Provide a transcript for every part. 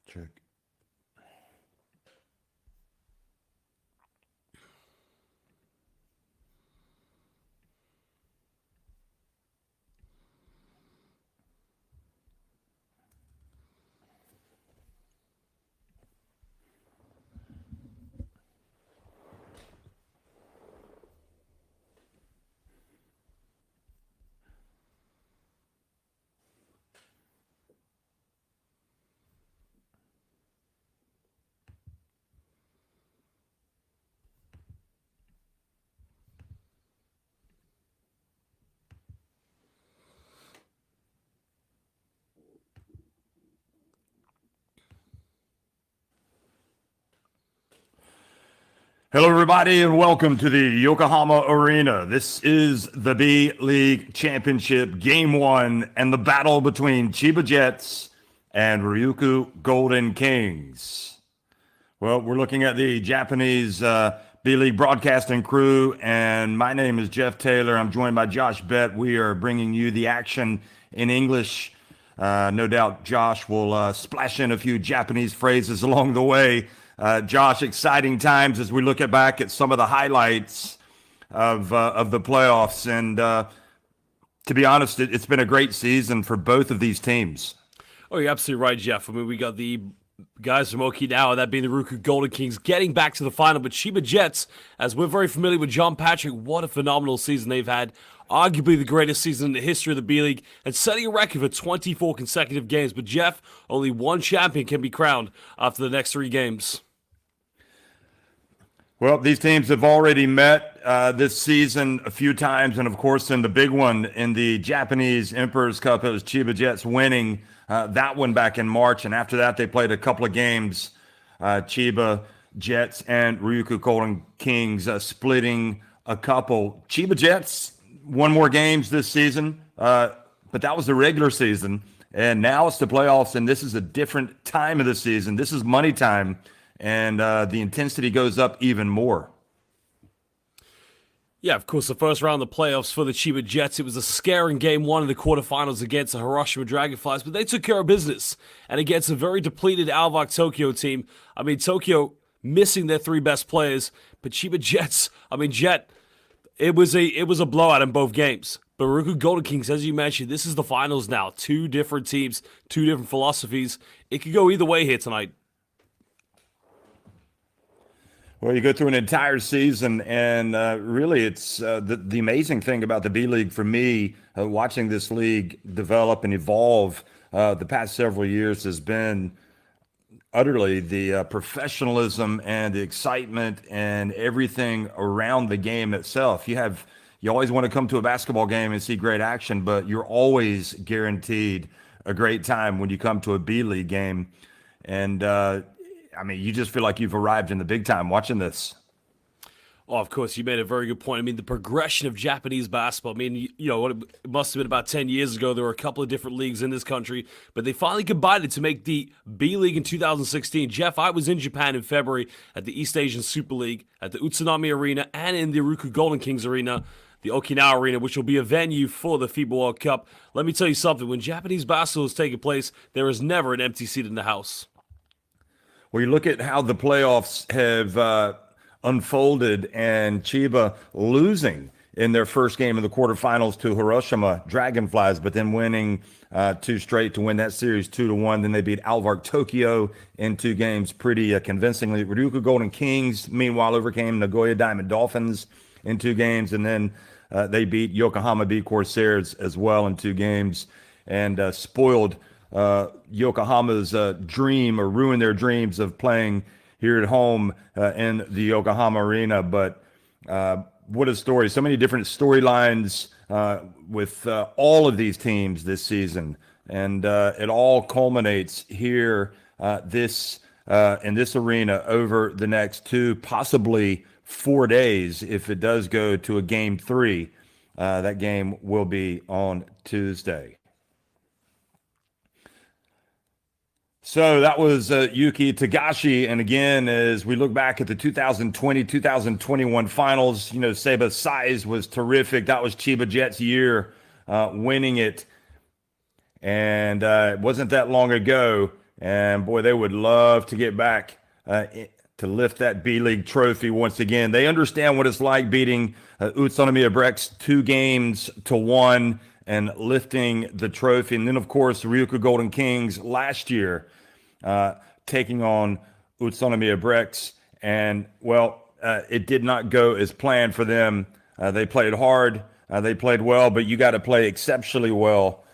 Check. Hello, everybody, and welcome to the Yokohama Arena. This is the B.LEAGUE Championship Game 1 and the battle between CHIBA Jets and RYUKYU Golden Kings. Well, we're looking at the Japanese B.LEAGUE broadcasting crew, and my name is Jeff Taylor. I'm joined by Josh Bett. We are bringing you the action in English. No doubt Josh will splash in a few Japanese phrases along the way. Josh, exciting times as we look back at some of the highlights of the playoffs. And to be honest, it's been a great season for both of these teams. Oh, you're absolutely right, Jeff. I mean, we got the guys from Okinawa, that being the RYUKYU Golden Kings, getting back to the final. But CHIBA Jets, as we're very familiar with John Patrick, what a phenomenal season they've had. Arguably the greatest season in the history of the B-League, and setting a record for 24 consecutive games. But Jeff, only one champion can be crowned after the next 3 games. Well, these teams have already met this season a few times, and of course in the big one in the Japanese Emperor's Cup, it was CHIBA Jets winning that one back in March, and after that they played a couple of games, CHIBA Jets and RYUKYU Golden Kings splitting a couple. CHIBA Jets won more games this season, but that was the regular season, and now it's the playoffs, and this is a different time of the season. This is money time. And the intensity goes up even more. Yeah, of course, the first round of the playoffs for the CHIBA Jets, it was a scare in Game 1 of the quarterfinals against the Hiroshima Dragonflies, but they took care of business. And against a very depleted Alvark Tokyo team, I mean, Tokyo missing their 3 best players, but CHIBA Jets, I mean, it was a blowout in both games. But RYUKYU Golden Kings, as you mentioned, this is the finals now. 2 different teams, 2 different philosophies. It could go either way here tonight. Well, you go through an entire season, and really it's the amazing thing about the B-League for me, watching this league develop and evolve the past several years has been utterly the professionalism and the excitement and everything around the game itself. You always want to come to a basketball game and see great action, but you're always guaranteed a great time when you come to a B-League game. And I mean, you just feel like you've arrived in the big time watching this. Oh, of course, you made a very good point. I mean, the progression of Japanese basketball. I mean, you know, it must have been about 10 years ago. There were a couple of different leagues in this country, but they finally combined it to make the B-League in 2016. Jeff, I was in Japan in February at the East Asian Super League, at the Utsunami Arena, and in the RYUKYU Golden Kings Arena, the Okinawa Arena, which will be a venue for the FIBA World Cup. Let me tell you something. When Japanese basketball is taking place, there is never an empty seat in the house. Well, you look at how the playoffs have unfolded, and CHIBA losing in their first game of the quarterfinals to Hiroshima Dragonflies, but then winning 2 straight to win that series 2-1. Then they beat Alvark Tokyo in 2 games pretty convincingly. RYUKYU Golden Kings, meanwhile, overcame Nagoya Diamond Dolphins in 2 games, and then they beat Yokohama B Corsairs as well in 2 games, and spoiled Yokohama's dream, or ruin their dreams of playing here at home in the Yokohama Arena. But what a story. So many different storylines with all of these teams this season. And it all culminates here in this arena over the next 2, possibly 4 days. If it does go to a game 3, that game will be on Tuesday. So that was Yuki Tagashi. And again, as we look back at the 2020-2021 finals, you know, Seba's size was terrific. That was CHIBA Jets' year winning it. And it wasn't that long ago And boy, they would love to get back to lift that B-League trophy once again. They understand what it's like beating Utsunomiya Brex 2-1 and lifting the trophy. And then, of course, Ryukyu Golden Kings last year taking on Utsunomiya Brex. And, well, it did not go as planned for them. They played hard. They played well, but you got to play exceptionally well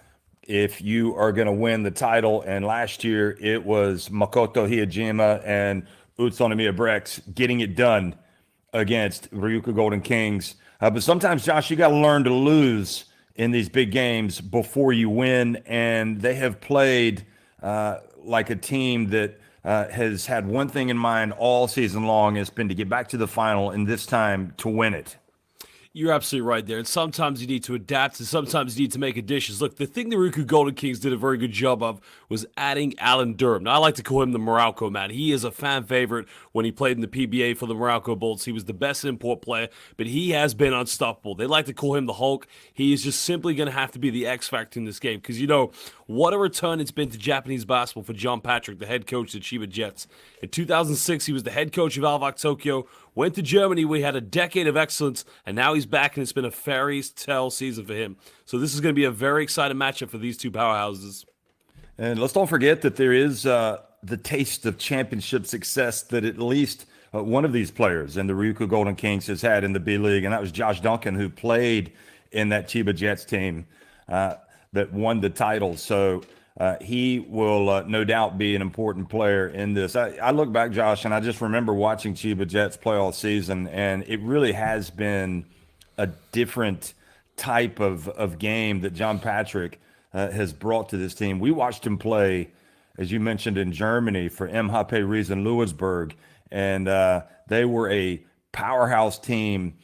if you are going to win the title. And last year it was Makoto Hiyajima and Utsunomiya Brex getting it done against Ryukyu Golden Kings. But sometimes, Josh, you got to learn to lose in these big games before you win. And they have played like a team that has had one thing in mind all season long. It's been to get back to the final, and this time to win it. You're absolutely right there. And sometimes you need to adapt, and sometimes you need to make additions. Look, the thing the Ryukyu Golden Kings did a very good job of was adding Alan Durham. Now, I like to call him the Morocco man. He is a fan favorite when he played in the PBA for the Morocco Bolts. He was the best import player, but he has been unstoppable. They like to call him the Hulk. He is just simply going to have to be the X factor in this game because, you know, what a return it's been to Japanese basketball for John Patrick, the head coach of the CHIBA Jets. In 2006, he was the head coach of Alvak Tokyo, went to Germany where he had a decade of excellence, and now he's back, and it's been a fairy tale season for him. So this is going to be a very exciting matchup for these two powerhouses. And let's don't forget that there is the taste of championship success that at least one of these players in the Ryukyu Golden Kings has had in the B-League, and that was Josh Duncan, who played in that CHIBA Jets team that won the title. So he will no doubt be an important player in this. I look back, Josh, and I just remember watching CHIBA Jets play all season, and it really has been a different type of game that John Patrick has brought to this team. We watched him play, as you mentioned, in Germany for MHP Riesen Lewisburg, and they were a powerhouse team,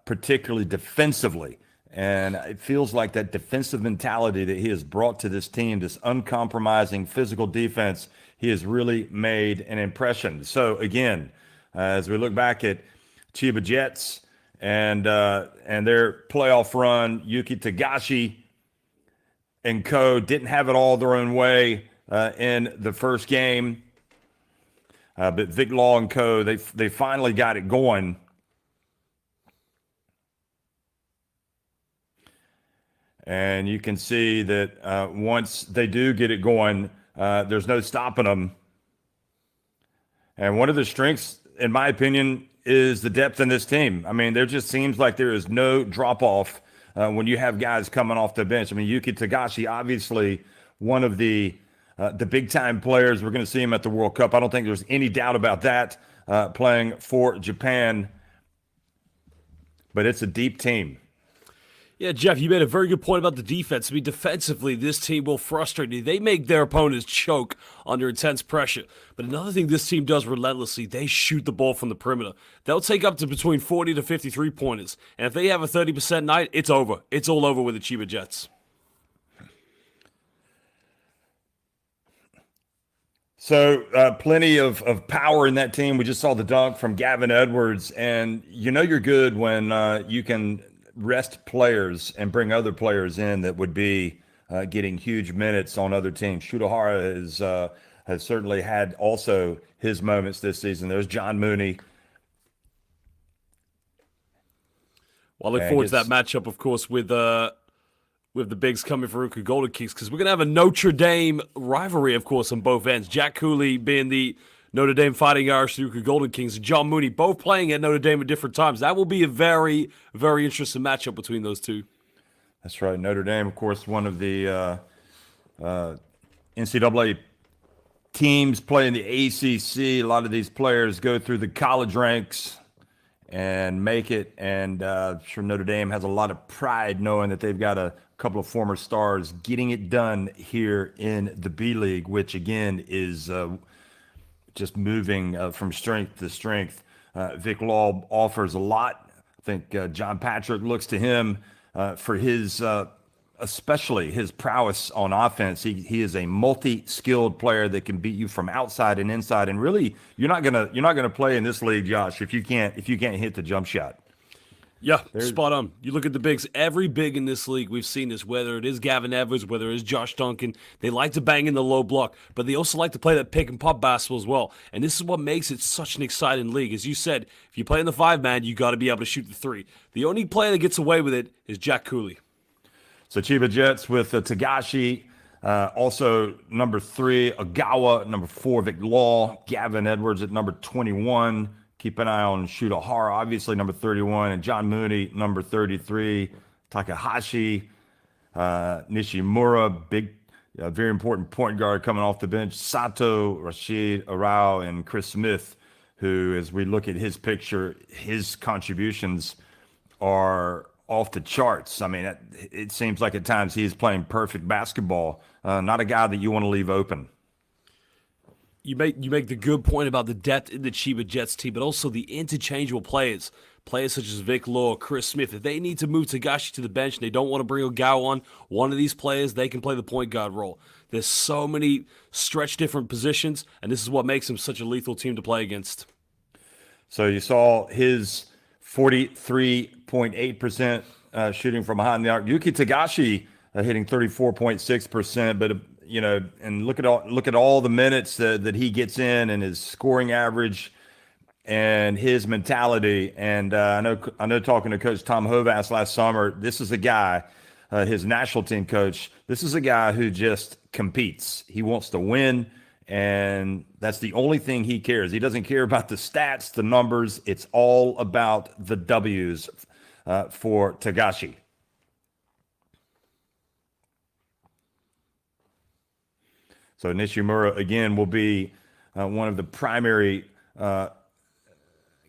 particularly defensively. And it feels like that defensive mentality that he has brought to this team, this uncompromising physical defense, he has really made an impression. So again, as we look back at CHIBA Jets and their playoff run, Yuki Tagashi and co. didn't have it all their own way in the first game, but Vic Law and co. they finally got it going. And you can see that once they do get it going, there's no stopping them. And one of the strengths, in my opinion, is the depth in this team. I mean, there just seems like there is no drop-off when you have guys coming off the bench. I mean, Yuki Tagashi, obviously one of the big-time players. We're going to see him at the World Cup. I don't think there's any doubt about that, playing for Japan. But it's a deep team. Yeah, Jeff, you made a very good point about the defense. I mean, defensively, this team will frustrate you. They make their opponents choke under intense pressure. But another thing this team does relentlessly, they shoot the ball from the perimeter. They'll take up to between 40 to 53 pointers. And if they have a 30% night, it's over. It's all over with the CHIBA Jets. So plenty of power in that team. We just saw the dunk from Gavin Edwards. And you know you're good when you can rest players and bring other players in that would be getting huge minutes on other teams. Shutahara has certainly had also his moments this season. There's John Mooney. Well, I look forward to that matchup, of course, with the bigs coming for Ryukyu Golden Kings, because we're going to have a Notre Dame rivalry, of course, on both ends. Jack Cooley being the Notre Dame Fighting Irish Ryukyu Golden Kings, and John Mooney both playing at Notre Dame at different times. That will be a very, very interesting matchup between those two. That's right. Notre Dame, of course, one of the NCAA teams playing the ACC. A lot of these players go through the college ranks and make it. And I'm sure Notre Dame has a lot of pride knowing that they've got a couple of former stars getting it done here in the B-League, which, again, is just moving from strength to strength. Vic Law offers a lot. I think John Patrick looks to him for his, especially his prowess on offense. He is a multi-skilled player that can beat you from outside and inside. And really, you're not gonna play in this league, Josh, if you can't hit the jump shot. Yeah, There's spot on. You look at the bigs, every big in this league, we've seen this, whether it is Gavin Evers, whether it is Josh Duncan, they like to bang in the low block, but they also like to play that pick and pop basketball as well. And this is what makes it such an exciting league. As you said, if you play in the 5-man, you got to be able to shoot the three. The only player that gets away with it is Jack Cooley. So Chiba Jets with Tagashi, also number 3, Agawa, number 4, Vic Law, Gavin Edwards at number 21. Keep an eye on Shuto Hara, obviously number 31, and John Mooney, number 33. Takahashi, Nishimura, big, very important point guard coming off the bench. Sato, Rashid Arao, and Chris Smith, who, as we look at his picture, his contributions are off the charts. I mean, it seems like at times he is playing perfect basketball. Not a guy that you want to leave open. You make the good point about the depth in the Chiba Jets team, but also the interchangeable players. Players such as Vic Law, Chris Smith. If they need to move Tagashi to the bench and they don't want to bring Ogawa on, one of these players, they can play the point guard role. There's so many stretch different positions, and this is what makes him such a lethal team to play against. So you saw his 43.8% shooting from behind the arc. Yuki Tagashi hitting 34.6%, but and look at all the minutes that he gets in and his scoring average and his mentality. And I know talking to Coach Tom Hovass last summer, this is a guy, his national team coach. This is a guy who just competes. He wants to win, and that's the only thing he cares. He doesn't care about the stats, the numbers. It's all about the W's for Tagashi. So Nishimura, again, will be one of the primary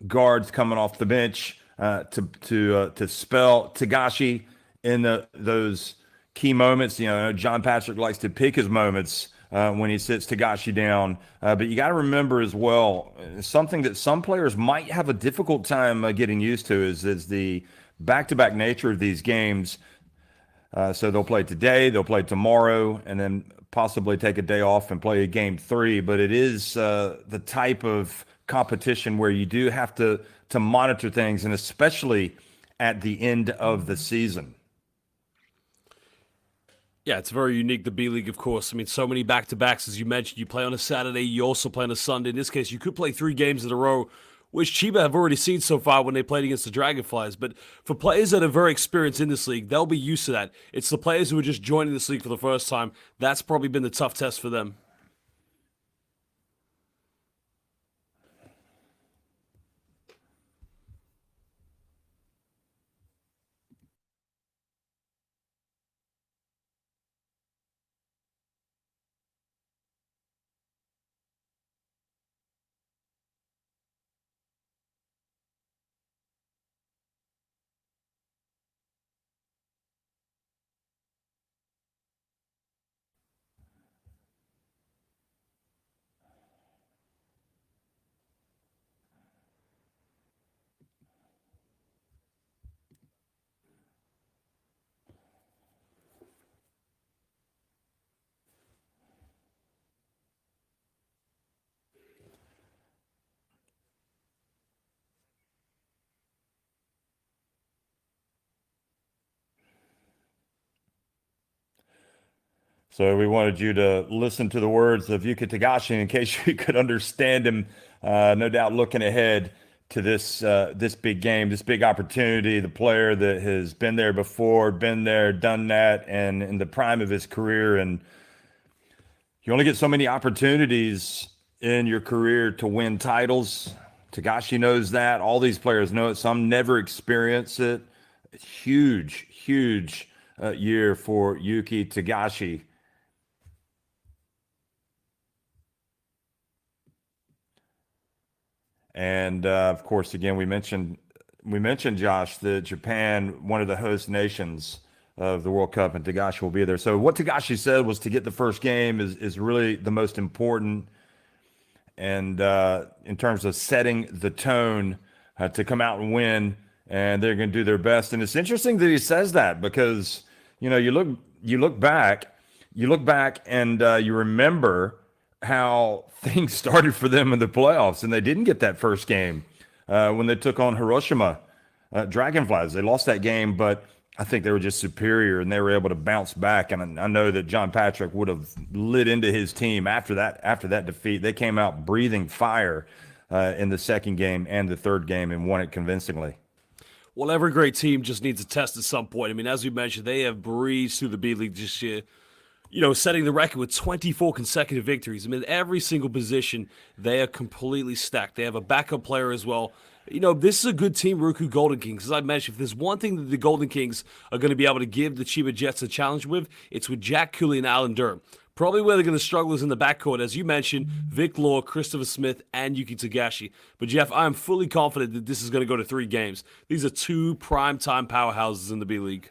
guards coming off the bench to spell Tagashi in those key moments. John Patrick likes to pick his moments when he sits Tagashi down. But you got to remember as well, something that some players might have a difficult time getting used to is the back-to-back nature of these games. So they'll play today, they'll play tomorrow, and then possibly take a day off and play a game 3. But it is the type of competition where you do have to monitor things, and especially at the end of the season. Yeah, it's very unique, the B-League, of course. I mean, so many back-to-backs, as you mentioned. You play on a Saturday, you also play on a Sunday. In this case, you could play 3 games in a row, which Chiba have already seen so far when they played against the Dragonflies. But for players that are very experienced in this league, they'll be used to that. It's the players who are just joining this league for the first time. That's probably been the tough test for them. So we wanted you to listen to the words of Yuki Tagashi in case you could understand him. No doubt looking ahead to this big game, this big opportunity, the player that has been there before, been there, done that, and in the prime of his career. And you only get so many opportunities in your career to win titles. Tagashi knows that. All these players know it. Some never experience it. Huge year for Yuki Tagashi. And of course, again, we mentioned Josh that Japan, one of the host nations of the World Cup, and Tagashi will be there. So what Tagashi said was to get the first game is really the most important, and in terms of setting the tone to come out and win, and they're going to do their best. And it's interesting that he says that because you look back, and you remember how things started for them in the playoffs, and they didn't get that first game when they took on Hiroshima Dragonflies. They lost that game, but I think they were just superior and they were able to bounce back. And I know that John Patrick would have lit into his team after that defeat. They came out breathing fire in the second game and the third game and won it convincingly. Well, every great team just needs a test at some point. I mean, as we mentioned, they have breezed through the B League this year, setting the record with 24 consecutive victories. I mean, every single position, they are completely stacked. They have a backup player as well. This is a good team, RYUKYU Golden Kings. As I mentioned, if there's one thing that the Golden Kings are going to be able to give the CHIBA Jets a challenge with, it's with Jack Cooley and Alan Durham. Probably where they're going to struggle is in the backcourt, as you mentioned, Vic Law, Christopher Smith, and Yuki Tagashi. But Jeff, I am fully confident that this is going to go to 3 games. These are 2 primetime powerhouses in the B League.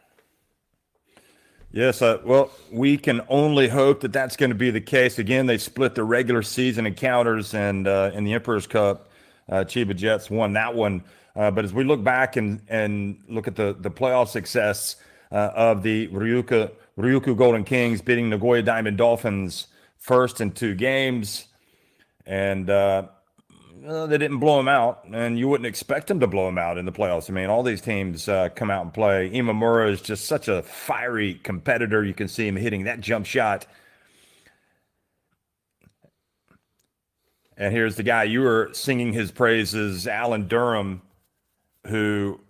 Yes, well, we can only hope that that's going to be the case. Again, they split the regular season encounters, and in the Emperor's Cup, CHIBA Jets won that one. But as we look back and look at the playoff success of the RYUKYU Golden Kings beating Nagoya Diamond Dolphins first in 2 games, and they didn't blow them out, and you wouldn't expect them to blow them out in the playoffs. I mean, all these teams come out and play. Imamura is just such a fiery competitor. You can see him hitting that jump shot. And here's the guy you were singing his praises, Alan Durham, who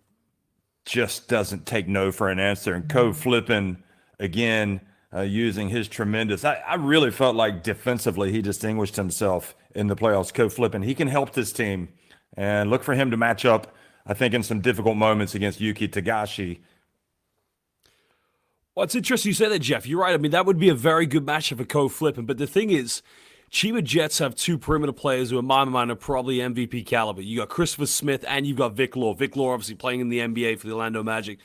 just doesn't take no for an answer. And Cove Flippin, again, using his tremendous. I really felt like defensively he distinguished himself in the playoffs. Cove Flippin, he can help this team, and look for him to match up, I think, in some difficult moments against Yuki Tagashi. Well, it's interesting you say that, Jeff. You're right. I mean, that would be a very good matchup for Cove Flippin. But the thing is, CHIBA Jets have 2 perimeter players who, in my mind, are probably MVP caliber. You got Christopher Smith and you've got Vic Law. Vic Law, obviously, playing in the NBA for the Orlando Magic.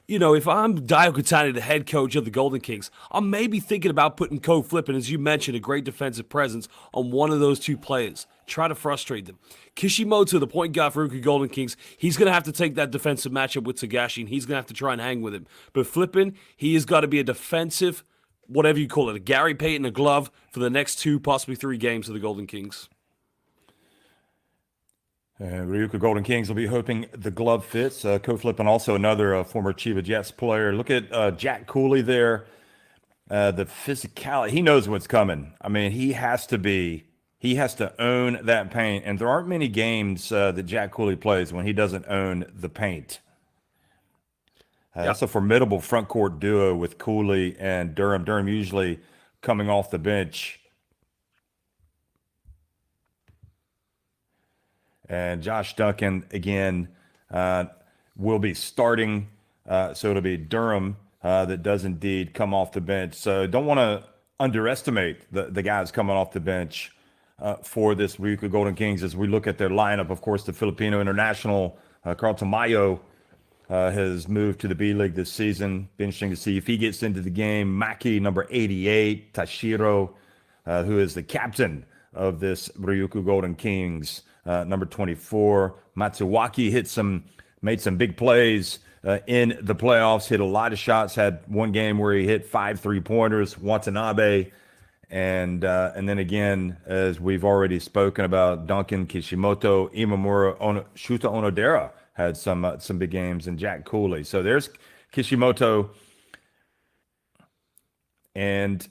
If I'm Dio Katani, the head coach of the Golden Kings, I'm maybe thinking about putting Cove Flippin, as you mentioned, a great defensive presence, on one of those 2 players. Try to frustrate them. Kishimoto, the point guard for RYUKYU Golden Kings, he's going to have to take that defensive matchup with Tagashi, and he's going to have to try and hang with him. But Flippin, he has got to be a defensive, whatever you call it, a Gary Payton, a glove for the next 2, possibly 3 games of the Golden Kings. RYUKYU Golden Kings will be hoping the glove fits. Cove Flippin, also another former CHIBA Jets player. Look at Jack Cooley there. The physicality, he knows what's coming. I mean, he has to own that paint. And there aren't many games that Jack Cooley plays when he doesn't own the paint. That's a formidable front court duo with Cooley and Durham. Durham usually coming off the bench. And Josh Duncan, again, will be starting. So it'll be Durham that does indeed come off the bench. So don't want to underestimate the guys coming off the bench for this RYUKYU Golden Kings as we look at their lineup. Of course, the Filipino international, Carlton Mayo, has moved to the B League this season. Be interesting to see if he gets into the game. Maki, number 88, Tashiro, who is the captain of this RYUKYU Golden Kings, number 24. Matsuwaki made some big plays in the playoffs, hit a lot of shots, had one game where he hit 5 3-pointers. Watanabe, and then again, as we've already spoken about, Duncan, Kishimoto, Imamura, Shuta Onodera had some big games, and Jack Cooley. So there's Kishimoto, and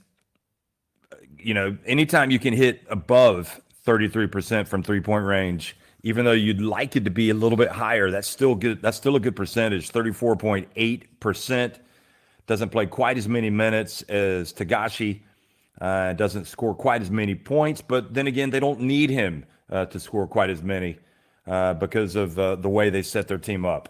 anytime you can hit above 33% from 3-point range, even though you'd like it to be a little bit higher, that's still good. That's still a good percentage. 34.8%. Doesn't play quite as many minutes as Tagashi. Doesn't score quite as many points, but then again, they don't need him to score quite as many because of the way they set their team up.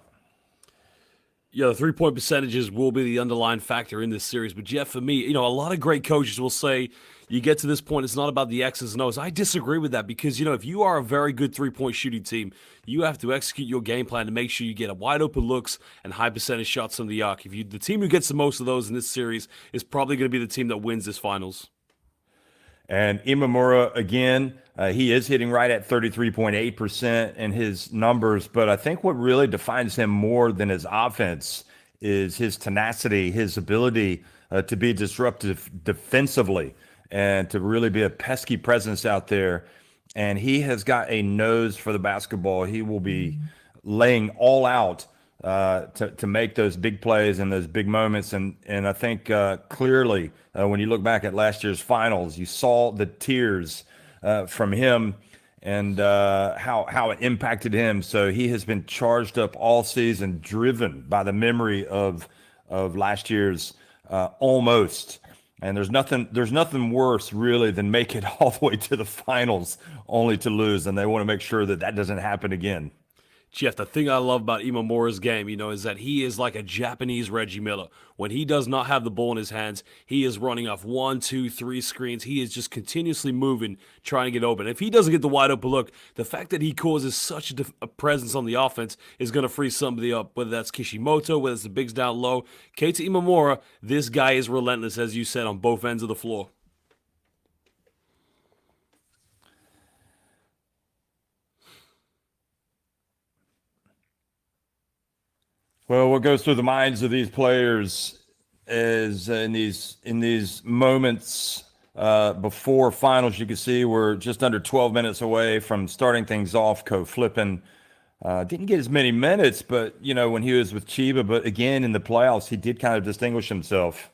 Yeah, the 3-point percentages will be the underlying factor in this series. But Jeff, for me, a lot of great coaches will say you get to this point, it's not about the X's and O's. I disagree with that because, if you are a very good 3-point shooting team, you have to execute your game plan to make sure you get a wide open looks and high percentage shots from the arc. The team who gets the most of those in this series is probably going to be the team that wins this finals. And Imamura, again, he is hitting right at 33.8% in his numbers. But I think what really defines him more than his offense is his tenacity, his ability to be disruptive defensively and to really be a pesky presence out there. And he has got a nose for the basketball. He will be laying all out to make those big plays and those big moments. And I think clearly when you look back at last year's finals, you saw the tears from him and how it impacted him. So he has been charged up all season, driven by the memory of last year's almost. And there's nothing worse really than make it all the way to the finals only to lose, and they want to make sure that that doesn't happen again. Jeff, the thing I love about Imamura's game, is that he is like a Japanese Reggie Miller. When he does not have the ball in his hands, he is running off one, two, three screens. He is just continuously moving, trying to get open. If he doesn't get the wide open look, the fact that he causes such a presence on the offense is going to free somebody up, whether that's Kishimoto, whether it's the bigs down low. Keita Imamura, this guy is relentless, as you said, on both ends of the floor. Well, what goes through the minds of these players is in these moments before finals, you can see we're just under 12 minutes away from starting things off. Flippin didn't get as many minutes, but when he was with Chiba, but again in the playoffs, he did kind of distinguish himself.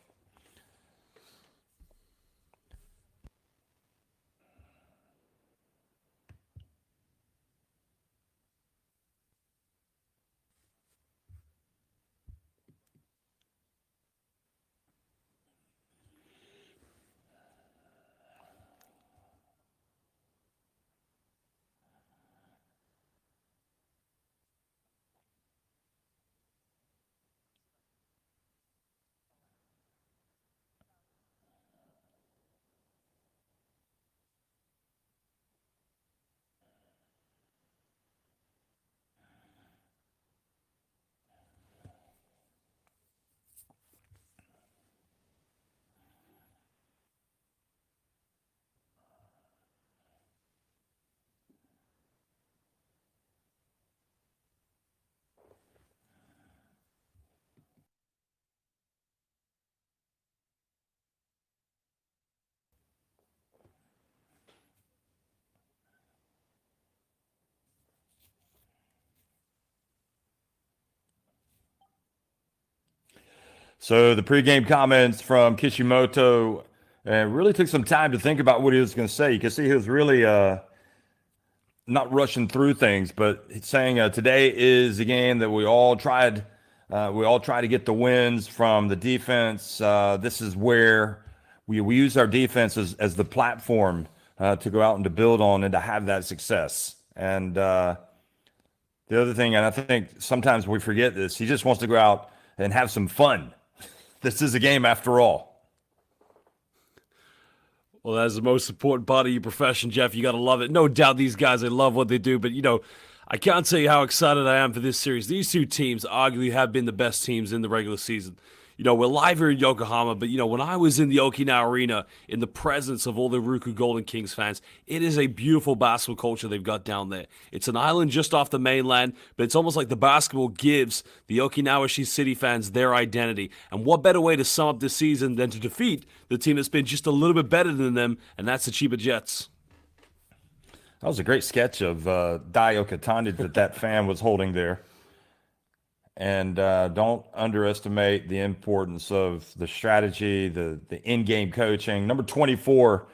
So the pregame comments from Kishimoto really took some time to think about what he was going to say. You can see he was really not rushing through things, but he's saying today is a game that we all tried to get the wins from the defense. This is where we use our defense as the platform to go out and to build on and to have that success. And the other thing, and I think sometimes we forget this, he just wants to go out and have some fun. This is a game after all. Well, that's the most important part of your profession, Jeff. You got to love it. No doubt these guys, they love what they do. But, I can't tell you how excited I am for this series. These two teams arguably have been the best teams in the regular season. We're live here in Yokohama, but, when I was in the Okinawa Arena in the presence of all the RYUKYU Golden Kings fans, it is a beautiful basketball culture they've got down there. It's an island just off the mainland, but it's almost like the basketball gives the Okinawa City fans their identity. And what better way to sum up this season than to defeat the team that's been just a little bit better than them, and that's the Chiba Jets. That was a great sketch of Dai Okatani that fan was holding there. And don't underestimate the importance of the strategy, the in-game coaching. Number 24,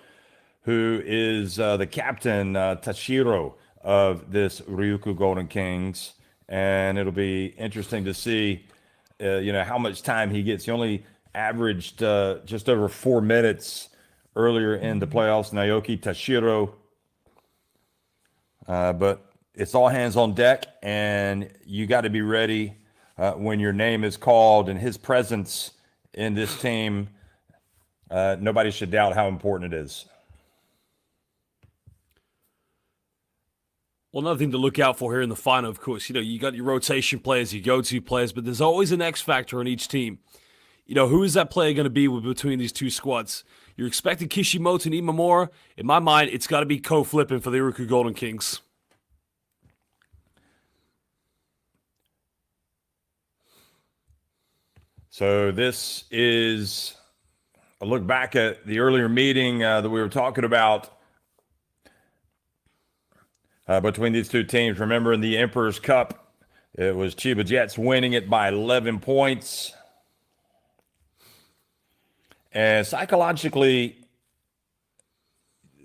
who is the captain, Tashiro, of this RYUKYU Golden Kings. And it'll be interesting to see, how much time he gets. He only averaged just over 4 minutes earlier in the playoffs. Naoki Tashiro. But it's all hands on deck, and you got to be ready when your name is called, and his presence in this team, nobody should doubt how important it is. Well, another thing to look out for here in the final, of course, you got your rotation players, your go-to players, but there's always an X factor on each team. Who is that player going to be between these two squads? You're expecting Kishimoto and Imamura. In my mind, it's got to be Flippin for the RYUKYU Golden Kings. So this is a look back at the earlier meeting that we were talking about between these two teams. Remember in the Emperor's Cup, It was Chiba Jets winning it by 11 points. And psychologically,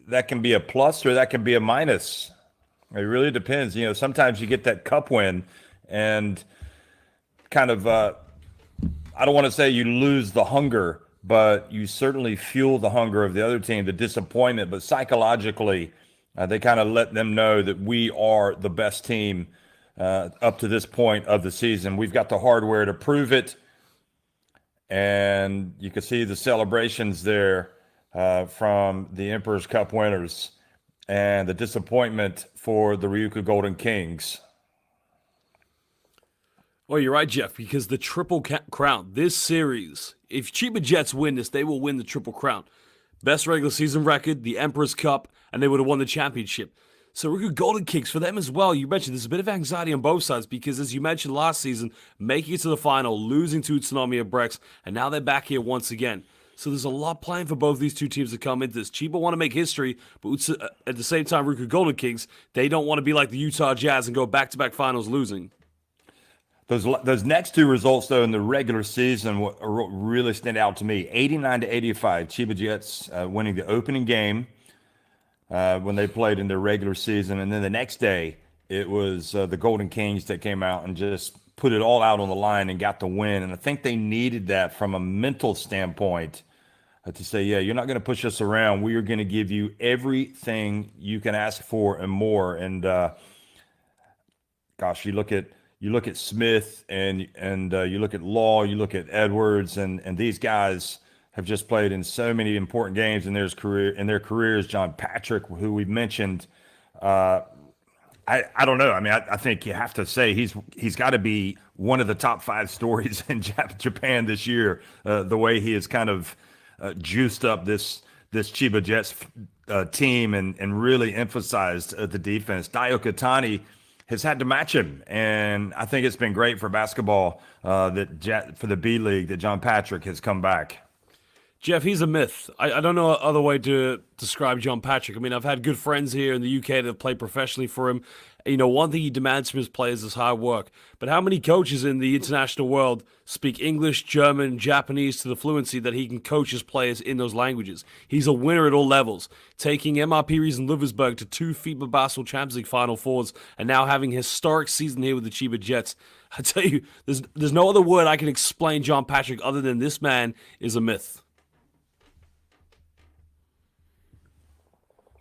that can be a plus or that can be a minus. It really depends. Sometimes you get that cup win and kind of, I don't want to say you lose the hunger, but you certainly fuel the hunger of the other team, the disappointment. But psychologically, they kind of let them know that we are the best team up to this point of the season. We've got the hardware to prove it. And you can see the celebrations there from the Emperor's Cup winners and the disappointment for the RYUKYU Golden Kings. Well, you're right, Jeff, because the Triple Crown, this series, if Chiba Jets win this, they will win the Triple Crown. Best regular season record, the Emperor's Cup, and they would have won the championship. So RYUKYU Golden Kings, for them as well, you mentioned there's a bit of anxiety on both sides because, as you mentioned last season, making it to the final, losing to Utsunomiya Brex, and now they're back here once again. So there's a lot playing for both these two teams to come into this. Chiba want to make history, but at the same time, RYUKYU Golden Kings, they don't want to be like the Utah Jazz and go back-to-back finals losing. Those next two results, though, in the regular season really stand out to me. 89-85, Chiba Jets winning the opening game when they played in their regular season. And then the next day, it was the Golden Kings that came out and just put it all out on the line and got the win. And I think they needed that from a mental standpoint to say, yeah, you're not going to push us around. We are going to give you everything you can ask for and more. And gosh, you look at Smith and you look at Law, you look at Edwards, and these guys have just played in so many important games in their careers. John Patrick, who we mentioned, I don't know. I mean, I think you have to say he's got to be one of the top 5 stories in Japan this year. The way he has kind of juiced up this Chiba Jets team and really emphasized the defense. Dio Katani has had to match him, and I think it's been great for basketball for the B.LEAGUE that John Patrick has come back. Jeff, he's a myth. I don't know other way to describe John Patrick. I mean, I've had good friends here in the UK that have played professionally for him. One thing he demands from his players is hard work. But how many coaches in the international world speak English, German, Japanese to the fluency that he can coach his players in those languages? He's a winner at all levels, taking MRP Riesen Liversberg to 2 FIBA Basketball Champions League Final Fours and now having a historic season here with the Chiba Jets. I tell you, there's no other word I can explain John Patrick other than this man is a myth.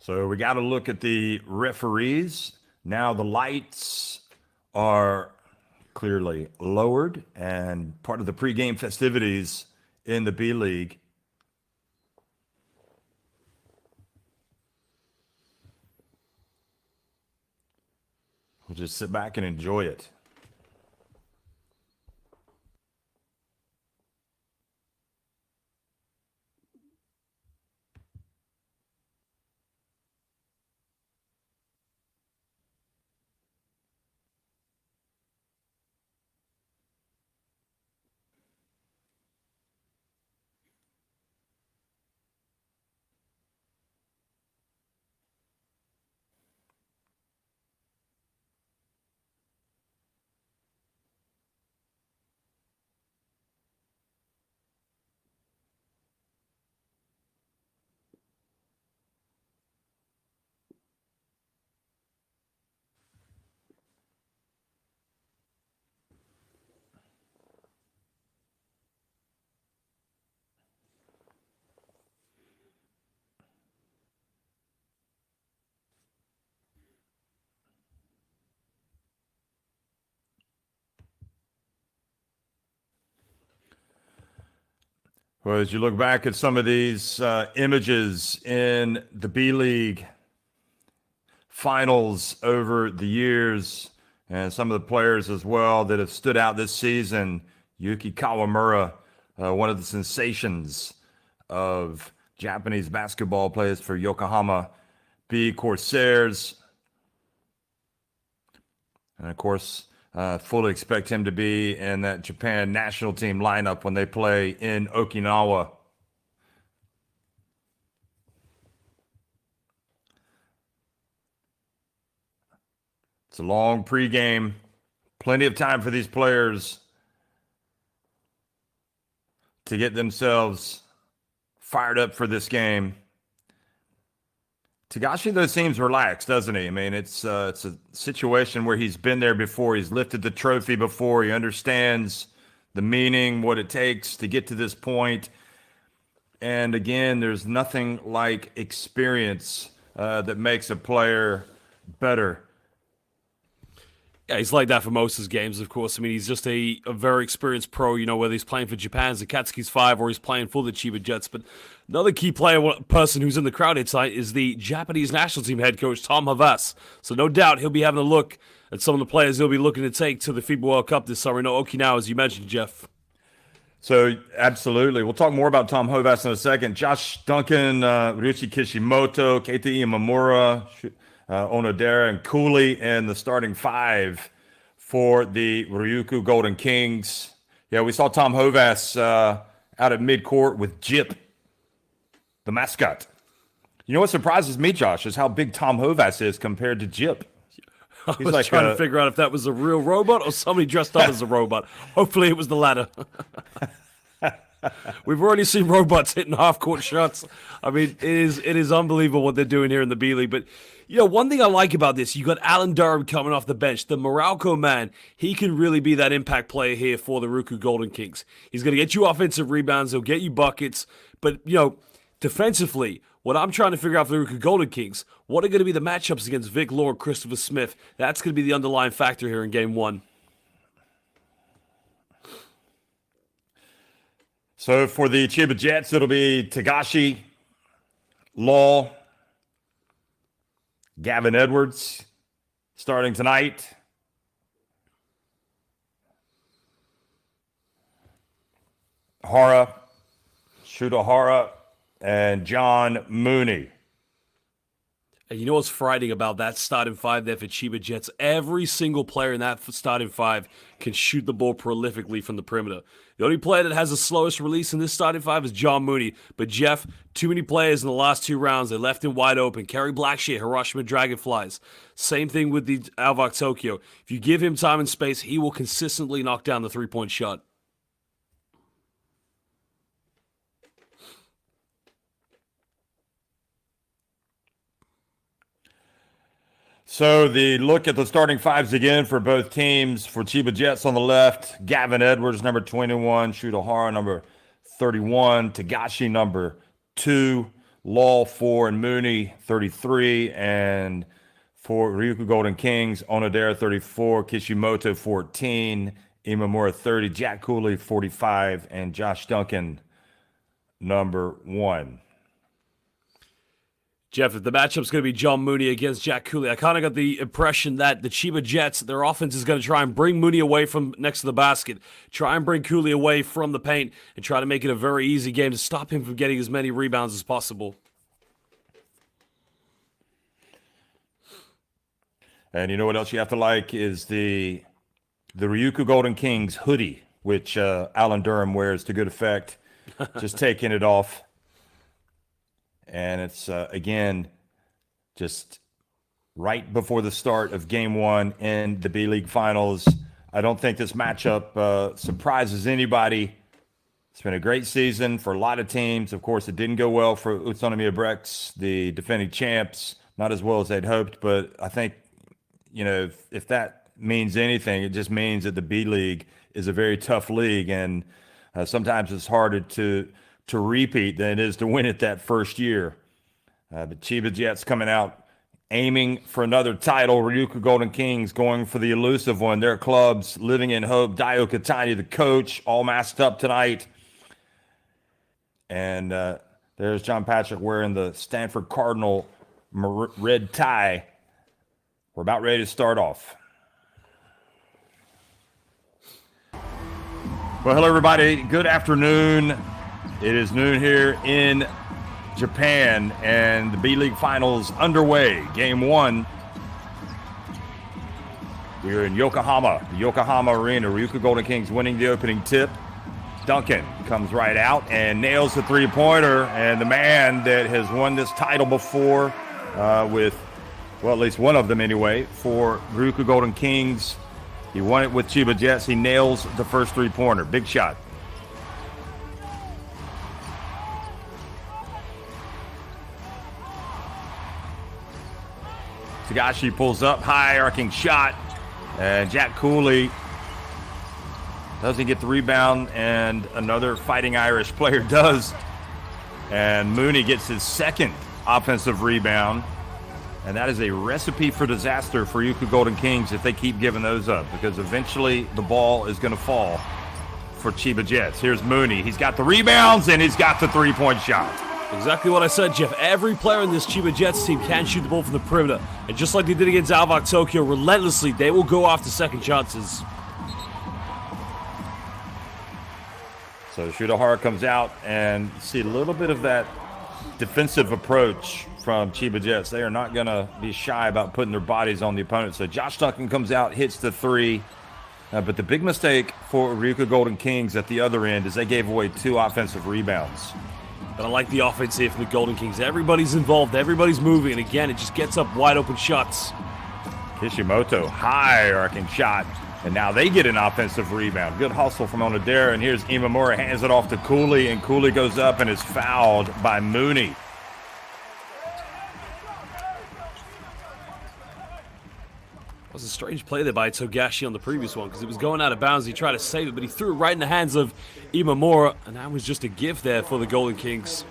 So we got to look at the referees. Now the lights are clearly lowered and part of the pregame festivities in the B.LEAGUE. We'll just sit back and enjoy it. Well, as you look back at some of these images in the B.LEAGUE finals over the years, and some of the players as well that have stood out this season, Yuki Kawamura, one of the sensations of Japanese basketball, players for Yokohama B Corsairs. And of course, fully expect him to be in that Japan national team lineup when they play in Okinawa. It's a long pregame Plenty of time for these players to get themselves fired up for this game. Tagashi, though, seems relaxed, doesn't he? I mean, it's a situation where he's been there before. He's lifted the trophy before. He understands the meaning, what it takes to get to this point. And again, there's nothing like experience that makes a player better. Yeah, he's like that for most of his games, of course. I mean, he's just a very experienced pro, whether he's playing for Japan's Akatsuki's 5 or he's playing for the Chiba Jets. But another key person who's in the crowd tonight is the Japanese national team head coach, Tom Havas. So no doubt he'll be having a look at some of the players he'll be looking to take to the FIBA World Cup this summer in Okinawa, as you mentioned, Jeff. So, absolutely. We'll talk more about Tom Havas in a second. Josh Duncan, Ryuichi Kishimoto, Keita Imamura, Onodera, and Cooley in the starting 5 for the RYUKYU Golden Kings. Yeah, we saw Tom Havas out at midcourt with Jip, the mascot. You know what surprises me, Josh, is how big Tom Havas is compared to Jip. I was trying to figure out if that was a real robot or somebody dressed up as a robot. Hopefully it was the latter. We've already seen robots hitting half-court shots. I mean, it is unbelievable what they're doing here in the B-League. But, one thing I like about this, you got Alan Durham coming off the bench. The Morocco man, he can really be that impact player here for the RYUKYU Golden Kings. He's going to get you offensive rebounds. He'll get you buckets. But, defensively, what I'm trying to figure out for the RYUKYU Golden Kings, what are going to be the matchups against Vic Law and Christopher Smith? That's going to be the underlying factor here in Game 1. So for the Chiba Jets, it'll be Tagashi, Law, Gavin Edwards starting tonight. Hara, Shuto Hara, and John Mooney. And you know what's frightening about that starting 5 there for Chiba Jets? Every single player in that starting 5 can shoot the ball prolifically from the perimeter. The only player that has the slowest release in this starting 5 is John Mooney. But Jeff, too many players in the last 2 rounds. They left him wide open. Kerry Blackshear, Hiroshima Dragonflies. Same thing with the Alvak Tokyo. If you give him time and space, he will consistently knock down the 3-point shot. So the look at the starting 5s again for both teams. For Chiba Jets on the left, Gavin Edwards, number 21, Shuto Hara, number 31, Tagashi, number 2, Law, 4, and Mooney, 33, and for RYUKYU Golden Kings, Onodera, 34, Kishimoto, 14, Imamura, 30, Jack Cooley, 45, and Josh Duncan, number 1. Jeff, if the matchup's going to be John Mooney against Jack Cooley, I kind of got the impression that the Chiba Jets, their offense is going to try and bring Mooney away from next to the basket, try and bring Cooley away from the paint, and try to make it a very easy game to stop him from getting as many rebounds as possible. And you know what else you have to like is the RYUKYU Golden Kings hoodie, which Alan Durham wears to good effect. Just taking it off. And it's, again, just right before the start of Game 1 in the B-League Finals. I don't think this matchup surprises anybody. It's been a great season for a lot of teams. Of course, it didn't go well for Utsunomiya Brex, the defending champs, not as well as they'd hoped. But I think, if that means anything, it just means that the B-League is a very tough league. And sometimes it's harder to repeat than it is to win it that first year. The Chiba Jets coming out aiming for another title. RYUKYU Golden Kings going for the elusive one. Their clubs living in hope. Dio Katani, the coach, all masked up tonight. And there's John Patrick wearing the Stanford Cardinal red tie. We're about ready to start off. Well, hello, everybody. Good afternoon. It is noon here in Japan, and the B-League Finals underway. Game 1. We're in Yokohama, the Yokohama Arena. RYUKYU Golden Kings winning the opening tip. Duncan comes right out and nails the three-pointer, and the man that has won this title before with, well, at least one of them anyway, for RYUKYU Golden Kings, He won it with Chiba Jets. He nails the first three-pointer. Big shot. Tagashi pulls up, high arcing shot, and Jack Cooley doesn't get the rebound, and another Fighting Irish player does. And Mooney gets his second offensive rebound, and that is a recipe for disaster for RYUKYU Golden Kings if they keep giving those up, because eventually the ball is going to fall for Chiba Jets. Here's Mooney. He's got the rebounds, and he's got the three-point shot. Exactly what I said, Jeff. Every player in this Chiba Jets team can shoot the ball from the perimeter. And just like they did against Alvok Tokyo, relentlessly, they will go after second chances. So Shudahara comes out, and see a little bit of that defensive approach from Chiba Jets. They are not going to be shy about putting their bodies on the opponent. So Josh Duncan comes out, hits the three. But the big mistake for RYUKYU Golden Kings at the other end is they gave away 2 offensive rebounds. But I like the offense here from the Golden Kings. Everybody's involved. Everybody's moving. And again, it just gets up wide open shots. Kishimoto, high arcing shot. And now they get an offensive rebound. Good hustle from Onodera. And here's Imamura, hands it off to Cooley. And Cooley goes up and is fouled by Mooney. It was a strange play there by Togashi on the previous one because it was going out of bounds. He tried to save it, but he threw it right in the hands of Imamura, and that was just a gift there for the Golden Kings.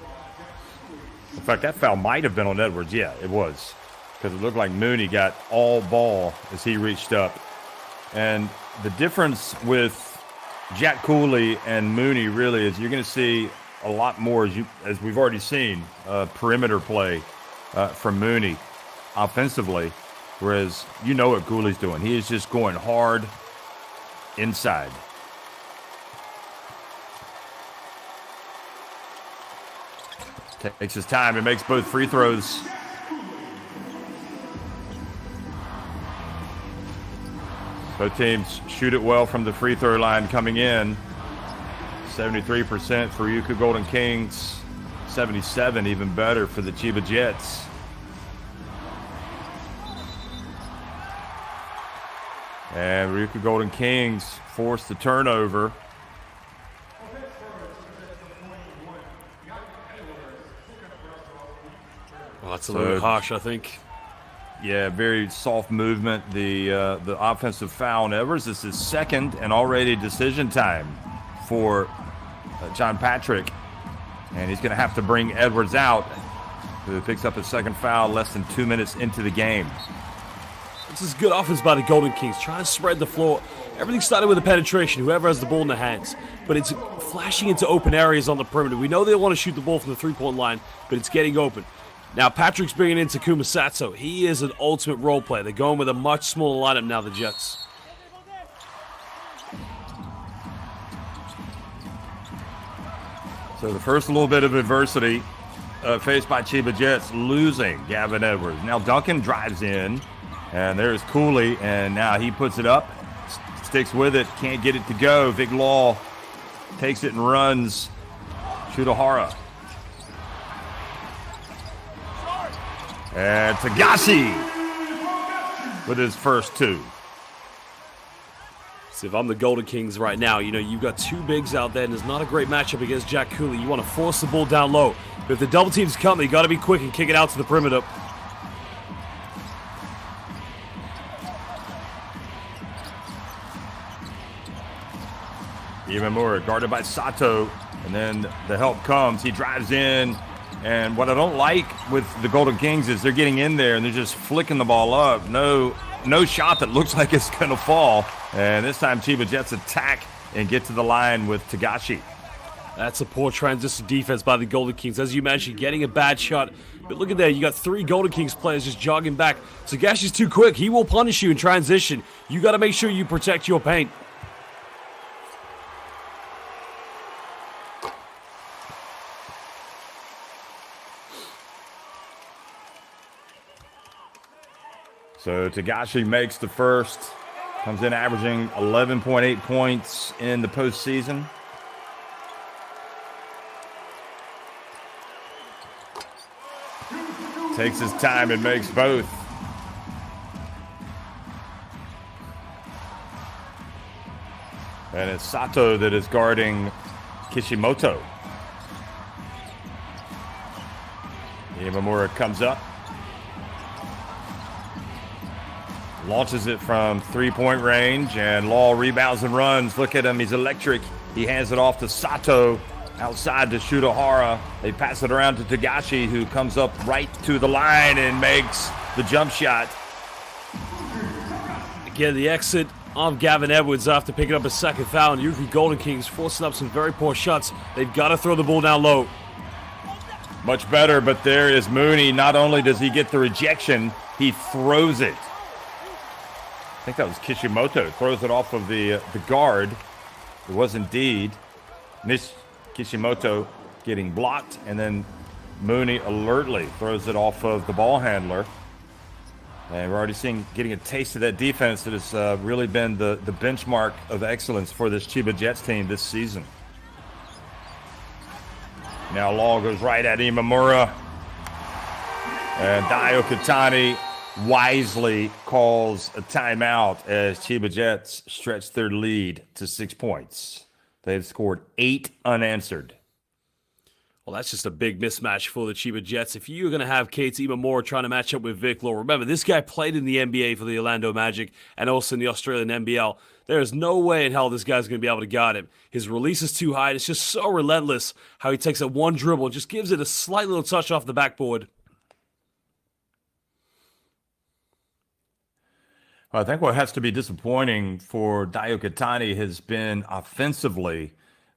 In fact, that foul might have been on Edwards. Yeah, it was, because it looked like Mooney got all ball as he reached up. And the difference with Jack Cooley and Mooney really is you're going to see a lot more, as we've already seen, perimeter play from Mooney offensively. Whereas you know what Cooley's doing. He is just going hard inside. Takes his time and makes both free throws. Both teams shoot it well from the free throw line coming in. 73% for RYUKYU Golden Kings. 77 even better for the Chiba Jets. And RYUKYU Golden Kings forced the turnover. Well, that's a little bit harsh, I think. Yeah, very soft movement. The offensive foul on Edwards. This is second and already decision time for John Patrick. And he's going to have to bring Edwards out, who picks up his second foul less than 2 minutes into the game. This is good offense by the Golden Kings, trying to spread the floor. Everything started with a penetration, whoever has the ball in their hands. But it's flashing into open areas on the perimeter. We know they want to shoot the ball from the three-point line, but it's getting open. Now, Patrick's bringing in Takuma Sato. He is an ultimate role player. They're going with a much smaller lineup now, the Jets. So the first little bit of adversity faced by Chiba Jets, losing Gavin Edwards. Now Duncan drives in, and there's Cooley, and now he puts it up, sticks with it, can't get it to go. Vic Law takes it and runs. Shudahara. And Tagashi with his first two. See, if I'm the Golden Kings right now, you know, you've got two bigs out there, and there's not a great matchup against Jack Cooley. You want to force the ball down low. But if the double teams come, you got to be quick and kick it out to the perimeter. Imamura guarded by Sato, and then the help comes. He drives in, and what I don't like with the Golden Kings is they're getting in there and they're just flicking the ball up. No shot that looks like it's going to fall. And this time Chiba Jets attack and get to the line with Tagashi. That's a poor transition defense by the Golden Kings. As you mentioned, getting a bad shot. But look at that. You got three Golden Kings players just jogging back. Tagashi's too quick. He will punish you in transition. You got to make sure you protect your paint. So Tagashi makes the first. Comes in averaging 11.8 points in the postseason. Takes his time and makes both. And it's Sato that is guarding Kishimoto. Imamura comes up. Launches it from three-point range, and Law rebounds and runs. Look at him. He's electric. He hands it off to Sato. Outside to Shudahara. They pass it around to Tagashi, who comes up right to the line and makes the jump shot. Again, the exit of Gavin Edwards after picking up a second foul, and RYUKYU Golden Kings forcing up some very poor shots. They've got to throw the ball down low. Much better, but there is Mooney. Not only does he get the rejection, he throws it. I think that was Kishimoto. Throws it off of the guard. It was indeed Kishimoto getting blocked, and then Mooney alertly throws it off of the ball handler. And we're already getting a taste of that defense that has really been the benchmark of excellence for this Chiba Jets team this season. Now Law goes right at Imamura. And Dio Katani wisely calls a timeout as Chiba Jets stretch their lead to 6 points. They've scored 8 unanswered. Well, that's just a big mismatch for the Chiba Jets. If you're going to have Keita Imamura trying to match up with Vic Law, remember, this guy played in the NBA for the Orlando Magic and also in the Australian NBL. There is no way in hell this guy's going to be able to guard him. His release is too high. It's just so relentless how he takes that one dribble and just gives it a slight little touch off the backboard. I think what has to be disappointing for Dio Katani has been offensively,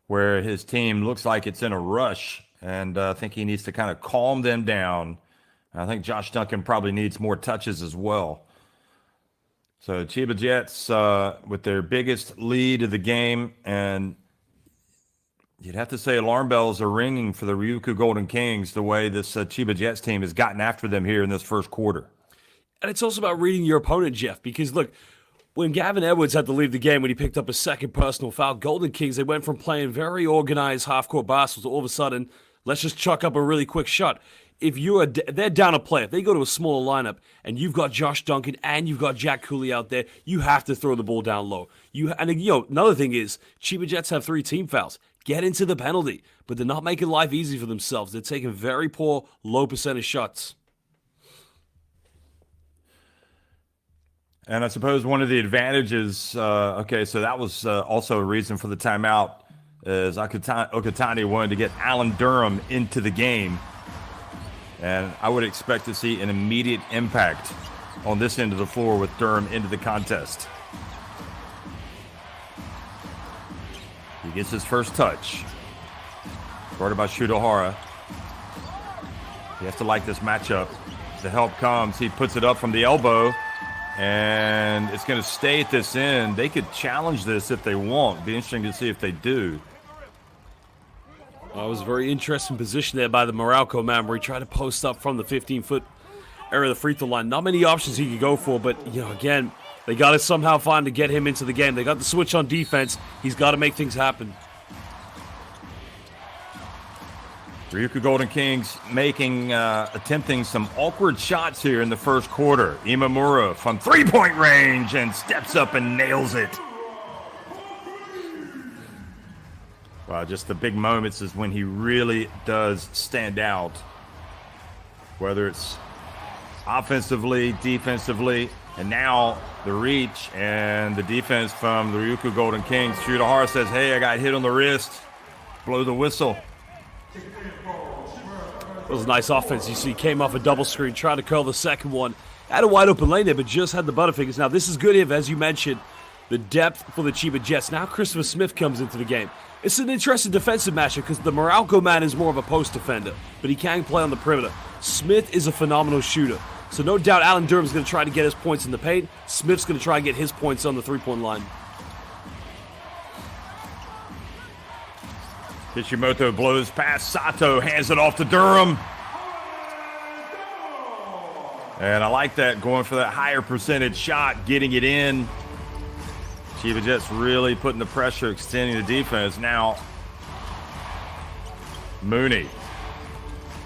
where his team looks like it's in a rush, and I think he needs to kind of calm them down. I think Josh Duncan probably needs more touches as well. So Chiba Jets with their biggest lead of the game, and you'd have to say alarm bells are ringing for the RYUKYU Golden Kings the way this Chiba Jets team has gotten after them here in this first quarter. And it's also about reading your opponent, Jeff, because look, when Gavin Edwards had to leave the game when he picked up a second personal foul, Golden Kings, they went from playing very organized half-court basketball to all of a sudden, let's just chuck up a really quick shot. If they're down a play, if they go to a smaller lineup and you've got Josh Duncan and you've got Jack Cooley out there, you have to throw the ball down low. Another thing is, Chiba Jets have 3 team fouls. Get into the penalty, but they're not making life easy for themselves. They're taking very poor, low percentage shots. And I suppose one of the advantages, so that was also a reason for the timeout, is Okatani wanted to get Alan Durham into the game. And I would expect to see an immediate impact on this end of the floor with Durham into the contest. He gets his first touch. Guarded by Shudahara. You have to like this matchup. The help comes. He puts it up from the elbow. And it's going to stay at this end. They could challenge this if they want. Be interesting to see if they do. It was a very interesting position there by the Morocco man where he tried to post up from the 15-foot area of the free throw line. Not many options he could go for, but, again, they got to somehow find to get him into the game. They got the switch on defense. He's got to make things happen. RYUKYU Golden Kings attempting some awkward shots here in the first quarter. Imamura from three-point range and steps up and nails it. Wow, just the big moments is when he really does stand out. Whether it's offensively, defensively, and now the reach and the defense from the RYUKYU Golden Kings. Shudahara says, hey, I got hit on the wrist. Blow the whistle. It was a nice offense. You see, came off a double screen, tried to curl the second one. Had a wide open lane there, but just had the Butterfingers. Now, this is good if, as you mentioned, the depth for the Chiba Jets. Now Christopher Smith comes into the game. It's an interesting defensive matchup because the Morocco man is more of a post defender, but he can play on the perimeter. Smith is a phenomenal shooter. So no doubt Alan Durham's going to try to get his points in the paint. Smith's going to try and get his points on the three-point line. Kishimoto blows past Sato, hands it off to Durham. And I like that, going for that higher percentage shot, getting it in. Chiba Jets really putting the pressure, extending the defense. Now, Mooney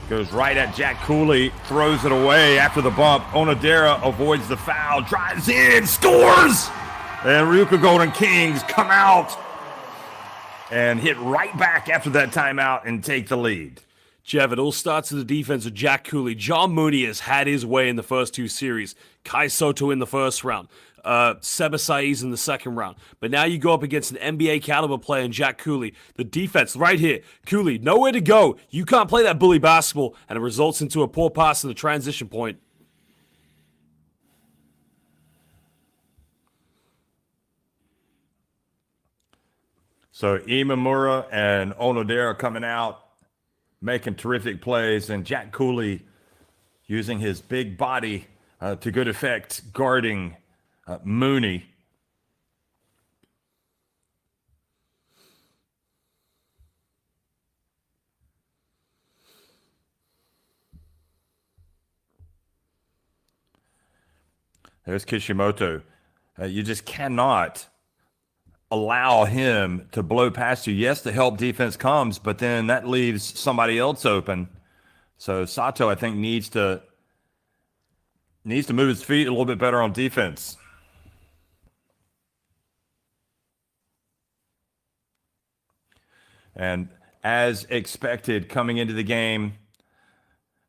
goes right at Jack Cooley, throws it away after the bump. Onodera avoids the foul, drives in, scores! And RYUKYU Golden Kings come out and hit right back after that timeout and take the lead. Jeff, it all starts with the defense of Jack Cooley. John Mooney has had his way in the first two series. Kai Soto in the first round. Seba Saiz in the second round. But now you go up against an NBA caliber player in Jack Cooley. The defense right here. Cooley, nowhere to go. You can't play that bully basketball, and it results into a poor pass in the transition point. So Imamura and Onodera coming out, making terrific plays, and Jack Cooley using his big body to good effect, guarding Mooney. There's Kishimoto. You just cannot allow him to blow past you. Yes, the help defense comes, but then that leaves somebody else open. So Sato, I think, needs to move his feet a little bit better on defense. And as expected, coming into the game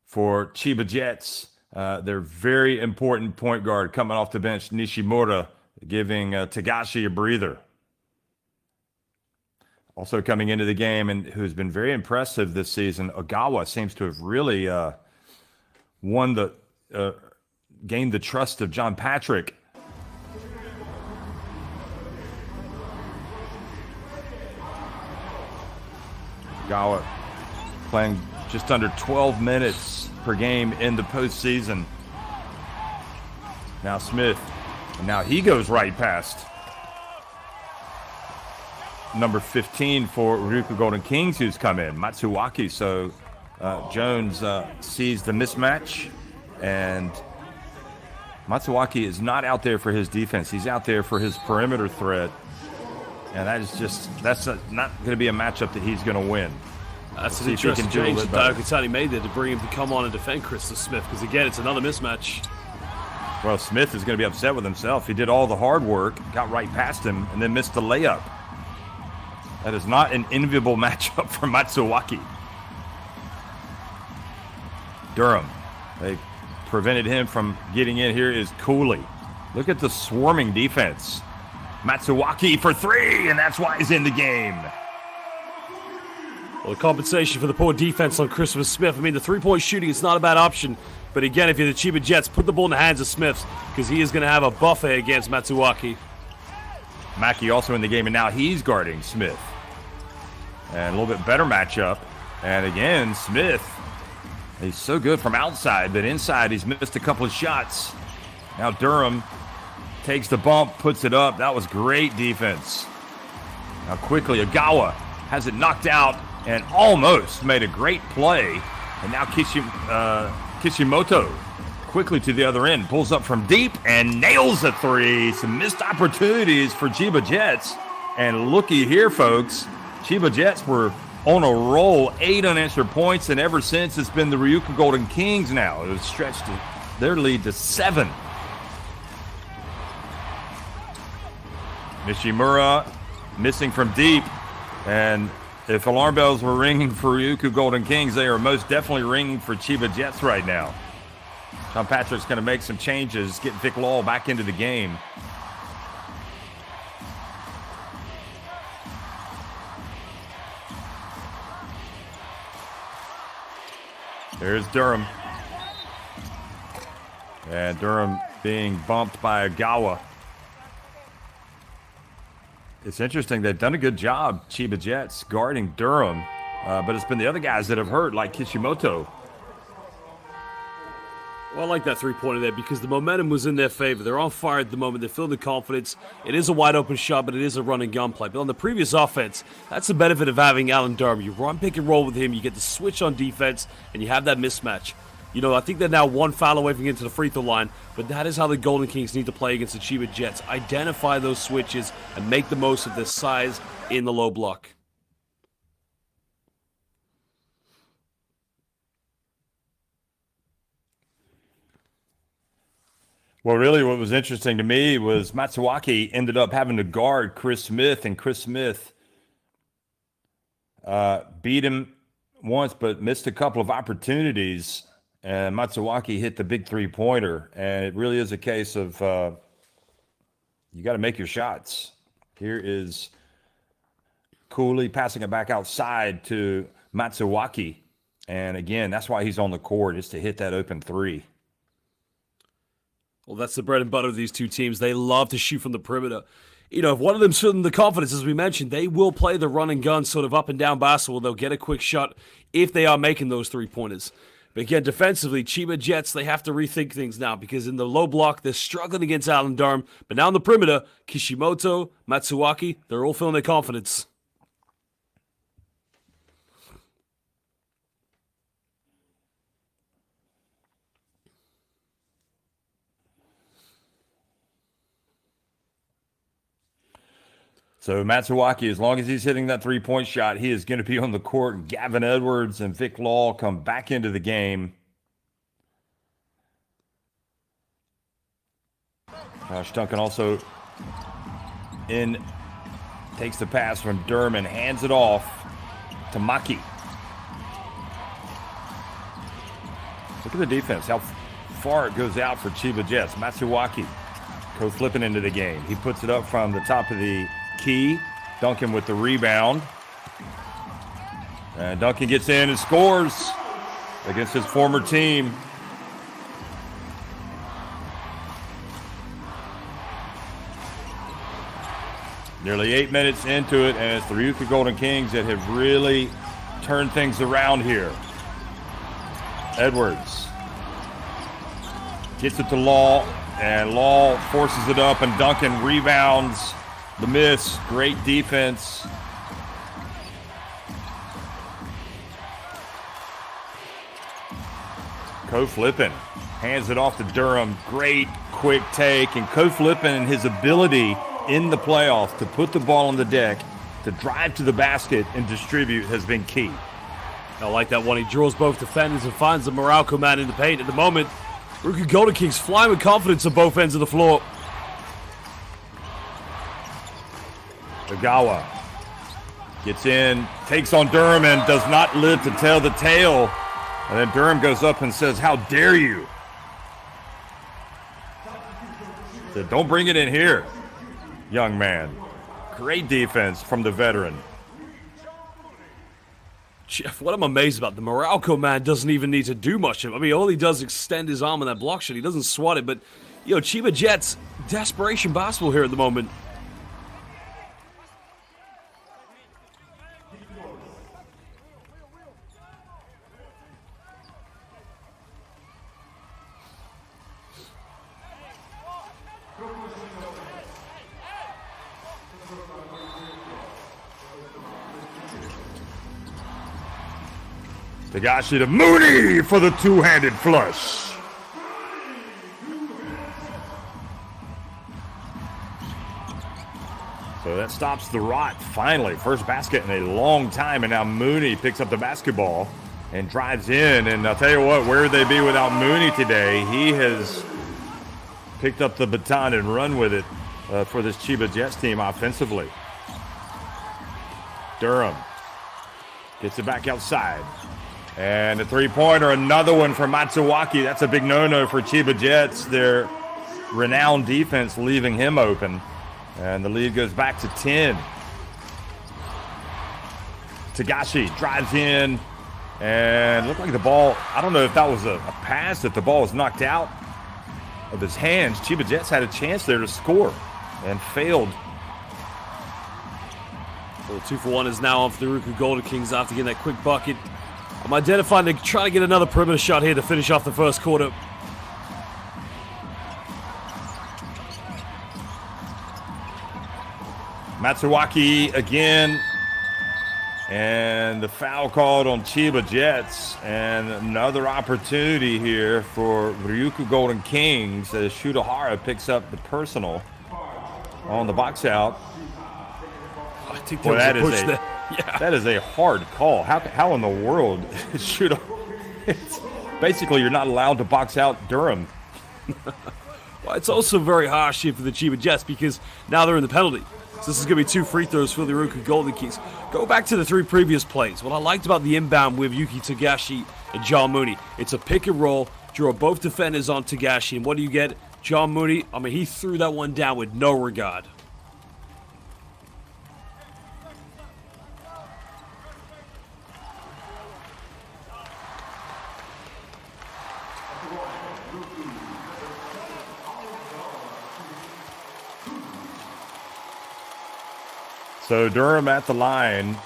for Chiba Jets, their very important point guard coming off the bench, Nishimura, giving Tagashi a breather. Also coming into the game, and who's been very impressive this season, Ogawa seems to have really gained the trust of John Patrick. Ogawa playing just under 12 minutes per game in the postseason. Now Smith, and now he goes right past number 15 for RYUKYU Golden Kings, who's come in, Matsuwaki. So Jones sees the mismatch, and Matsuwaki is not out there for his defense. He's out there for his perimeter threat, and that's not going to be a matchup that he's going to win. That's an interesting change that Diokitani made there to bring him to come on and defend Christopher Smith, because again, it's another mismatch. Well, Smith is going to be upset with himself. He did all the hard work, got right past him, and then missed the layup. That is not an enviable matchup for Matsuwaki. Durham, they prevented him from getting in. Here is Cooley. Look at the swarming defense. Matsuwaki for three, and that's why he's in the game. Well, the compensation for the poor defense on Christopher Smith. I mean, the three-point shooting is not a bad option. But again, if you're the Chiba Jets, put the ball in the hands of Smith, because he is going to have a buffet against Matsuwaki. Mackey also in the game, and now he's guarding Smith. And a little bit better matchup. And again, Smith, he's so good from outside, but inside he's missed a couple of shots. Now Durham takes the bump, puts it up. That was great defense. Now quickly, Ogawa has it knocked out and almost made a great play. And now Kishimoto quickly to the other end, pulls up from deep and nails a three. Some missed opportunities for Chiba Jets. And looky here, folks. Chiba Jets were on a roll, 8 unanswered points, and ever since it's been the RYUKYU Golden Kings now. It was stretched their lead to 7. Nishimura missing from deep, and if alarm bells were ringing for RYUKYU Golden Kings, they are most definitely ringing for Chiba Jets right now. John Patrick's going to make some changes, get Vic Law back into the game. There's Durham. And Durham being bumped by Ogawa. It's interesting. They've done a good job, Chiba Jets, guarding Durham. But it's been the other guys that have hurt, like Kishimoto. Well, I like that three-pointer there because the momentum was in their favor. They're on fire at the moment. They're feeling the confidence. It is a wide-open shot, but it is a run-and-gun play. But on the previous offense, that's the benefit of having Alan Durham. You run pick and roll with him, you get the switch on defense, and you have that mismatch. You know, I think they're now one foul away from getting to the free throw line, but that is how the Golden Kings need to play against the Chiba Jets. Identify those switches and make the most of their size in the low block. Well, really what was interesting to me was Matsuwaki ended up having to guard Chris Smith, and Chris Smith beat him once, but missed a couple of opportunities. And Matsuwaki hit the big three-pointer. And it really is a case of you got to make your shots. Here is Cooley passing it back outside to Matsuwaki. And again, that's why he's on the court, is to hit that open three. Well, that's the bread and butter of these two teams. They love to shoot from the perimeter. You know, if one of them's feeling the confidence, as we mentioned, they will play the run and gun sort of up and down basketball. They'll get a quick shot if they are making those three-pointers. But again, defensively, Chiba Jets, they have to rethink things now because in the low block, they're struggling against Allen Durham. But now in the perimeter, Kishimoto, Matsuwaki, they're all feeling their confidence. So Matsuwaki, as long as he's hitting that three-point shot, he is going to be on the court. Gavin Edwards and Vic Law come back into the game. Josh Duncan also takes the pass from Durham and hands it off to Maki. Look at the defense, how far it goes out for Chiba Jets. Matsuwaki co-flipping into the game. He puts it up from the top of the key. Duncan with the rebound. And Duncan gets in and scores against his former team. Nearly 8 minutes into it, and it's the RYUKYU Golden Kings that have really turned things around here. Edwards gets it to Law, and Law forces it up, and Duncan rebounds the miss. Great defense. Co-Flippin hands it off to Durham. Great quick take, and Co-Flippin and his ability in the playoffs to put the ball on the deck, to drive to the basket and distribute has been key. I like that one. He draws both defenders and finds the Morocco man in the paint. At the moment, RYUKYU Golden Kings flying with confidence on both ends of the floor. Ogawa gets in, takes on Durham, and does not live to tell the tale. And then Durham goes up and says, "How dare you?" Said, "Don't bring it in here, young man." Great defense from the veteran. Jeff, what I'm amazed about, the Morocco man doesn't even need to do much. I mean, all he does is extend his arm on that block shot. He doesn't swat it, but, you know, Chiba Jets, desperation basketball here at the moment. Tagashi to Mooney for the two-handed flush. So that stops the rot, finally. First basket in a long time, and now Mooney picks up the basketball and drives in. And I'll tell you what, where would they be without Mooney today? He has picked up the baton and run with it for this Chiba Jets team offensively. Durham gets it back outside. And a three-pointer, another one for Matsuwaki. That's a big no-no for Chiba Jets. Their renowned defense leaving him open. And the lead goes back to 10. Tagashi drives in. And it looked like the ball, I don't know if that was a pass, if the ball was knocked out of his hands. Chiba Jets had a chance there to score and failed. Well, 2-for-1 is now on for the RYUKYU Golden Kings after getting that quick bucket. I'm identifying to try to get another perimeter shot here to finish off the first quarter. Matsuwaki again. And the foul called on Chiba Jets. And another opportunity here for RYUKYU Golden Kings as Shutahara picks up the personal on the box out. I think there was a push there. Yeah. That is a hard call. How in the world should it's basically you're not allowed to box out Durham. Well, it's also very harsh here for the Chiba Jets because now they're in the penalty. So this is going to be 2 free throws for the RYUKYU Golden Kings. Go back to the 3 previous plays. What I liked about the inbound with Yuki Tagashi and John Mooney, it's a pick and roll, draw both defenders on Tagashi, and what do you get? John Mooney, I mean, he threw that one down with no regard. So Durham at the line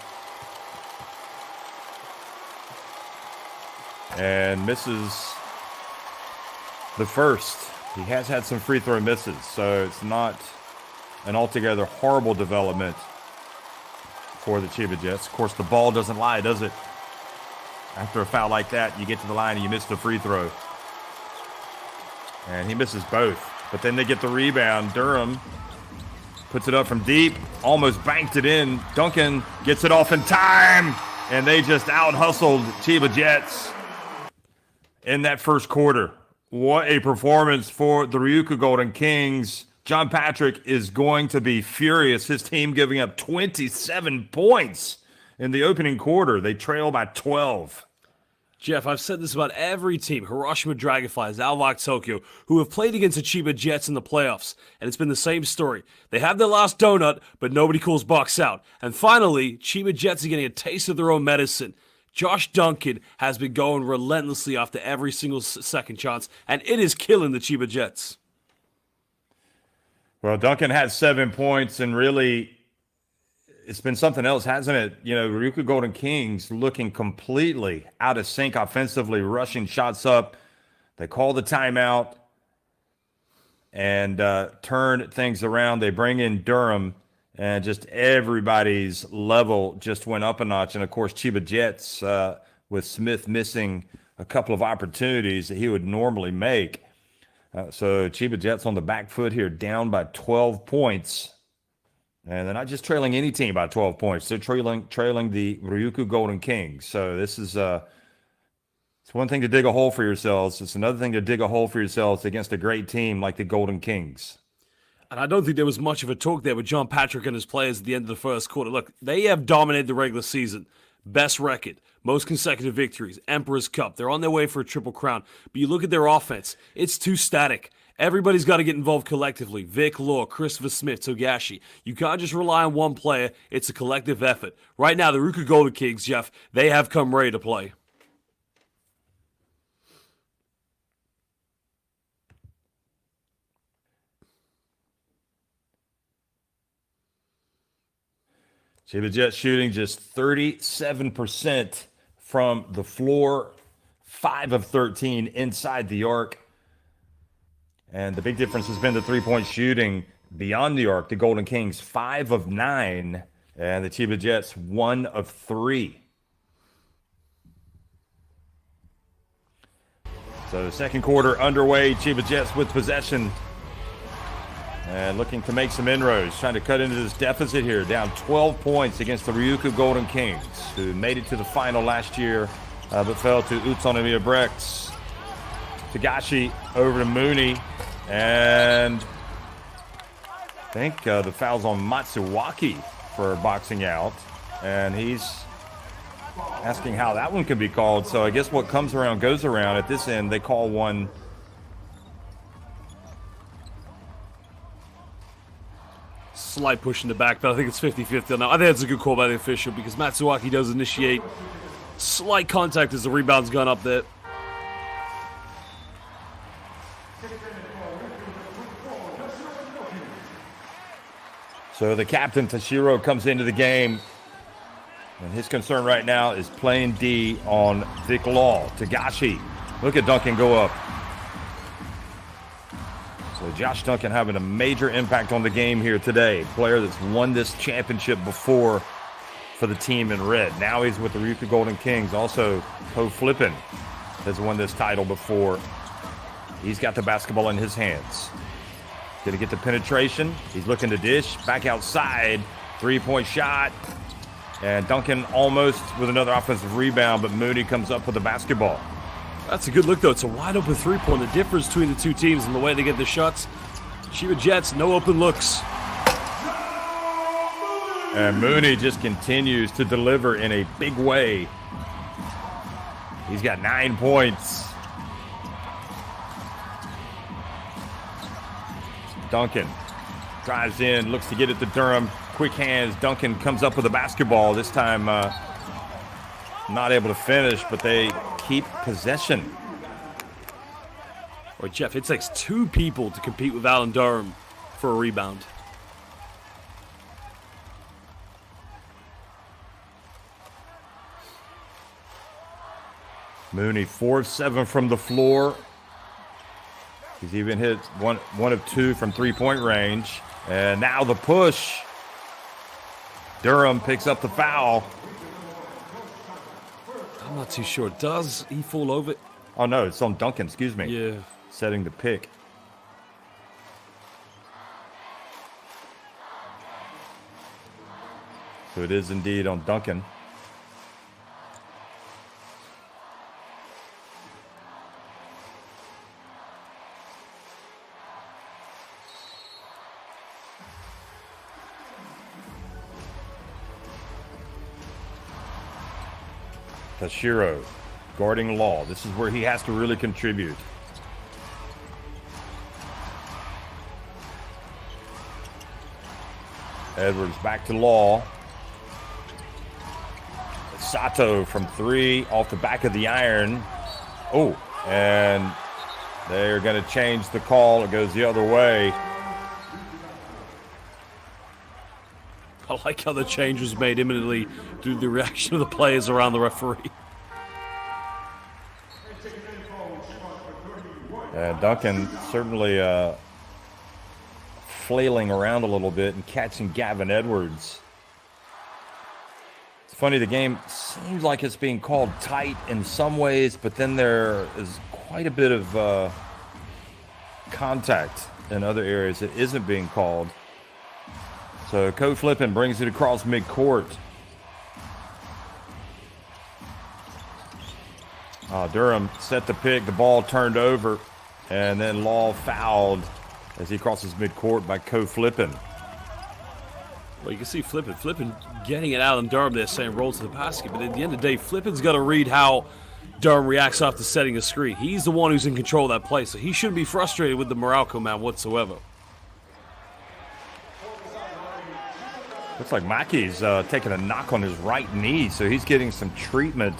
and misses the first. He has had some free throw misses, so it's not an altogether horrible development for the Chiba Jets. Of course, the ball doesn't lie, does it? After a foul like that, you get to the line and you miss the free throw. And he misses both. But then they get the rebound. Durham puts it up from deep, almost banked it in. Duncan gets it off in time, and they just out-hustled Chiba Jets in that first quarter. What a performance for the RYUKYU Golden Kings. John Patrick is going to be furious. His team giving up 27 points in the opening quarter. They trail by 12. Jeff, I've said this about every team, Hiroshima Dragonflies, Alvak Tokyo, who have played against the Chiba Jets in the playoffs, and it's been the same story. They have their last donut, but nobody calls Bucks out. And finally, Chiba Jets are getting a taste of their own medicine. Josh Duncan has been going relentlessly after every single second chance, and it is killing the Chiba Jets. Well, Duncan had 7 points, and really, it's been something else, hasn't it? You know, RYUKYU Golden Kings looking completely out of sync offensively, rushing shots up. They call the timeout and turn things around. They bring in Durham, and just everybody's level just went up a notch. And, of course, Chiba Jets, with Smith missing a couple of opportunities that he would normally make. So Chiba Jets on the back foot here, down by 12 points. And they're not just trailing any team by 12 points. They're trailing the RYUKYU Golden Kings. So this is it's one thing to dig a hole for yourselves. It's another thing to dig a hole for yourselves against a great team like the Golden Kings. And I don't think there was much of a talk there with John Patrick and his players at the end of the first quarter. Look, they have dominated the regular season. Best record, most consecutive victories, Emperor's Cup. They're on their way for a triple crown. But you look at their offense, it's too static. Everybody's got to get involved collectively. Vic, Law, Christopher Smith, Togashi. You can't just rely on one player. It's a collective effort. Right now, the RYUKYU Golden Kings, Jeff, they have come ready to play. Chiba Jets shooting just 37% from the floor, 5 of 13 inside the arc. And the big difference has been the three-point shooting beyond the arc. The Golden Kings, 5 of 9, and the Chiba Jets, 1 of 3. So second quarter underway. Chiba Jets with possession and looking to make some inroads, trying to cut into this deficit here, down 12 points against the RYUKYU Golden Kings, who made it to the final last year, but fell to Utsunomiya Brechts. Tagashi over to Mooney, and I think the foul's on Matsuwaki for boxing out, and he's asking how that one can be called. So I guess what comes around goes around. At this end, they call one. Slight push in the back, but I think it's 50-50 now. I think that's a good call by the official because Matsuwaki does initiate slight contact as the rebound's gone up there. So the captain, Tashiro, comes into the game, and his concern right now is playing D on Vic Law. Tagashi, look at Duncan go up. So Josh Duncan having a major impact on the game here today. Player that's won this championship before for the team in red. Now he's with the RYUKYU Golden Kings. Also, Ho Flippin has won this title before. He's got the basketball in his hands. Going to get the penetration. He's looking to dish. Back outside. Three-point shot. And Duncan almost with another offensive rebound, but Mooney comes up with the basketball. That's a good look, though. It's a wide-open three-point. The difference between the two teams and the way they get the shots. Chiba Jets, no open looks. And Mooney just continues to deliver in a big way. He's got 9 points. Duncan drives in, looks to get it to Durham. Quick hands. Duncan comes up with a basketball. This time not able to finish, but they keep possession. Or Jeff, it takes 2 people to compete with Alan Durham for a rebound. Mooney 4 of 7 from the floor. He's even hit one of 2 from 3-point range. And now the push. Durham picks up the foul. I'm not too sure. Does he fall over? Oh, no, it's on Duncan, excuse me. Yeah. Setting the pick. So it is indeed on Duncan. Tashiro guarding Law. This is where he has to really contribute. Edwards back to Law. Sato from 3 off the back of the iron. Oh, and they're going to change the call. It goes the other way. I like how the change was made imminently due to the reaction of the players around the referee. And Duncan certainly flailing around a little bit and catching Gavin Edwards. It's funny, the game seems like it's being called tight in some ways, but then there is quite a bit of contact in other areas that isn't being called. So Code Flippin brings it across midcourt. Durham set the pick, the ball turned over, and then Law fouled as he crosses midcourt by Code Flippin. Well, you can see Flippin getting it out on Durham there, saying roll to the basket. But at the end of the day, Flippin's got to read how Durham reacts after setting a screen. He's the one who's in control of that play, so he shouldn't be frustrated with the Morocco man whatsoever. Looks like Mackey's taking a knock on his right knee, so he's getting some treatment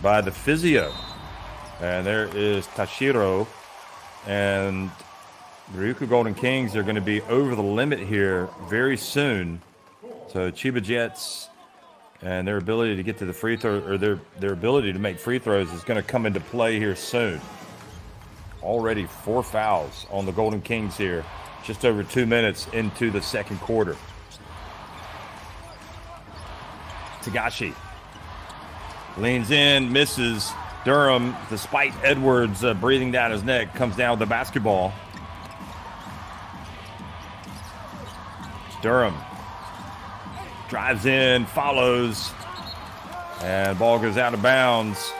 by the physio. And there is Tashiro. And the RYUKYU Golden Kings are going to be over the limit here very soon. So Chiba Jets and their ability to get to the free throw, or their ability to make free throws, is going to come into play here soon. Already 4 fouls on the Golden Kings here, just over 2 minutes into the second quarter. Tagashi leans in, misses. Durham, despite Edwards breathing down his neck, comes down with the basketball. Durham drives in, follows, and ball goes out of bounds.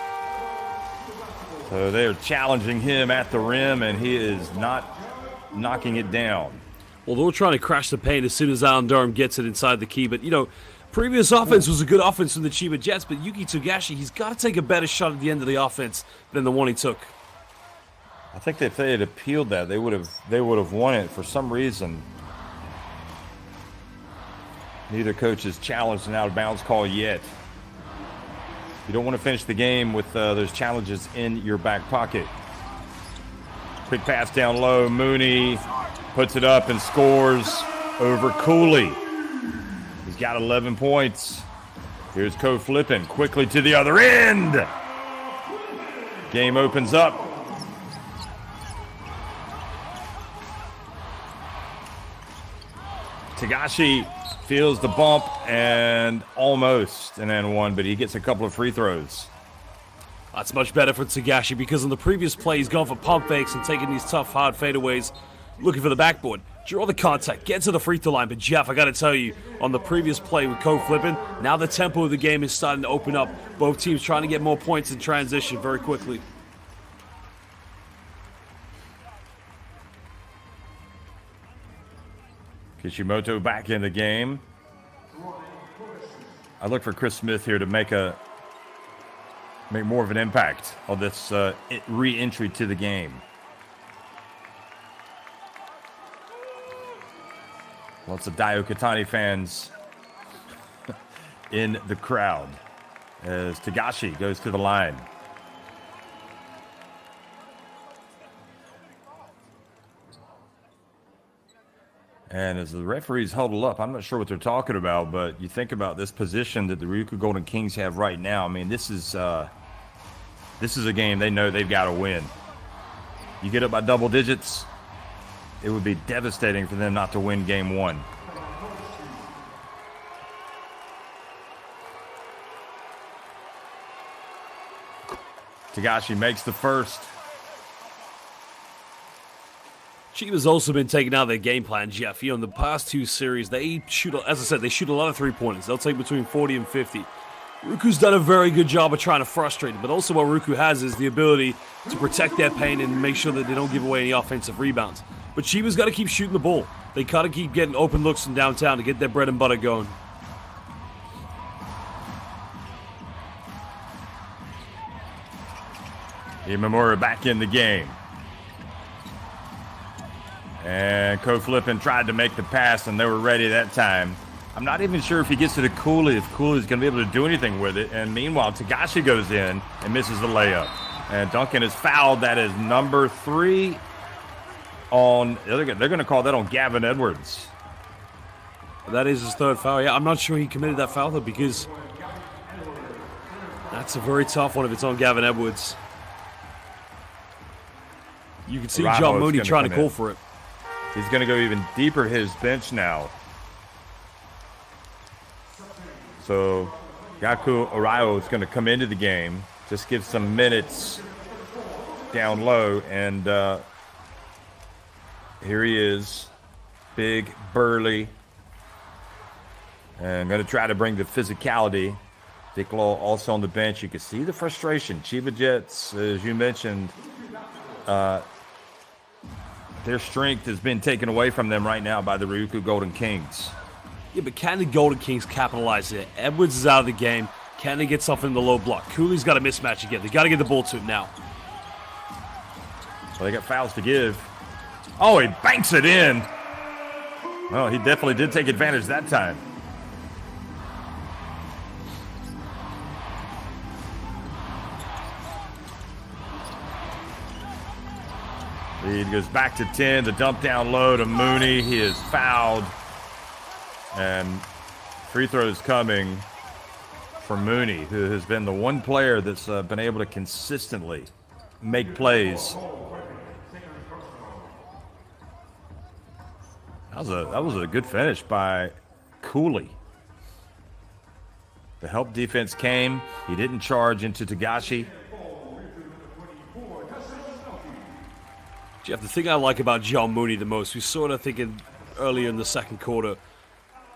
So they're challenging him at the rim, and he is not knocking it down. Well, they're trying to crash the paint as soon as Alan Durham gets it inside the key, but, you know, previous offense was a good offense from the Chiba Jets, but Yuki Togashi, he's got to take a better shot at the end of the offense than the one he took. I think if they had appealed that, they would have won it. For some reason, neither coach has challenged an out-of-bounds call yet. You don't want to finish the game with those challenges in your back pocket. Quick pass down low. Mooney puts it up and scores over Cooley. He's got 11 points. Here's Code Flippin quickly to the other end. Game opens up. Tagashi feels the bump and almost an and one, but he gets a couple of free throws. That's much better for Tagashi because on the previous play, he's gone for pump fakes and taking these tough, hard fadeaways, looking for the backboard. Draw the contact, get to the free throw line. But Jeff, I got to tell you, on the previous play with Code Flippin, now the tempo of the game is starting to open up. Both teams trying to get more points in transition very quickly. Kishimoto back in the game. I look for Chris Smith here to make more of an impact on this re-entry to the game. Lots of Daio Katani fans in the crowd as Tagashi goes to the line. And as the referees huddle up, I'm not sure what they're talking about, but you think about this position that the Ryukyu Golden Kings have right now. I mean, this is a game they know they've got to win. You get up by double digits, it would be devastating for them not to win game one. Tagashi makes the first. Chiba's also been taking out their game plan, Jeff. You know, in the past two series, they shoot, as I said, they shoot a lot of three-pointers. They'll take between 40 and 50. Ryukyu's done a very good job of trying to frustrate them, but also what Ryukyu has is the ability to protect their paint and make sure that they don't give away any offensive rebounds. But Chiba's got to keep shooting the ball. They got to keep getting open looks from downtown to get their bread and butter going. Imamura back in the game. And Ko Flippin tried to make the pass, and they were ready that time. I'm not even sure if he gets it to Cooley, if Cooley's going to be able to do anything with it. And meanwhile, Tagashi goes in and misses the layup. And Duncan is fouled. That is number 3 on, they're going to call that on Gavin Edwards. That is his third foul. Yeah, I'm not sure he committed that foul, though, because that's a very tough one if it's on Gavin Edwards. You can see John Mooney trying to call for it. He's going to go even deeper his bench now. So Yaku Arayo is going to come into the game, just give some minutes down low, and here he is, big, burly, and going to try to bring the physicality. Dick Law also on the bench. You can see the frustration. Chiba Jets, as you mentioned, their strength has been taken away from them right now by the Ryukyu Golden Kings. Yeah, but can the Golden Kings capitalize it? Edwards is out of the game. Can they get something in the low block? Cooley's got a mismatch again. They got to get the ball to him now. Well, they got fouls to give. Oh, he banks it in. Oh, he definitely did take advantage that time. Lead goes back to 10. The dump down low to Mooney. He is fouled. And free throws coming for Mooney, who has been the one player that's been able to consistently make plays. That was a good finish by Cooley. The help defense came. He didn't charge into Tagashi. Jeff, the thing I like about John Mooney the most, we saw it, I think, earlier in the second quarter,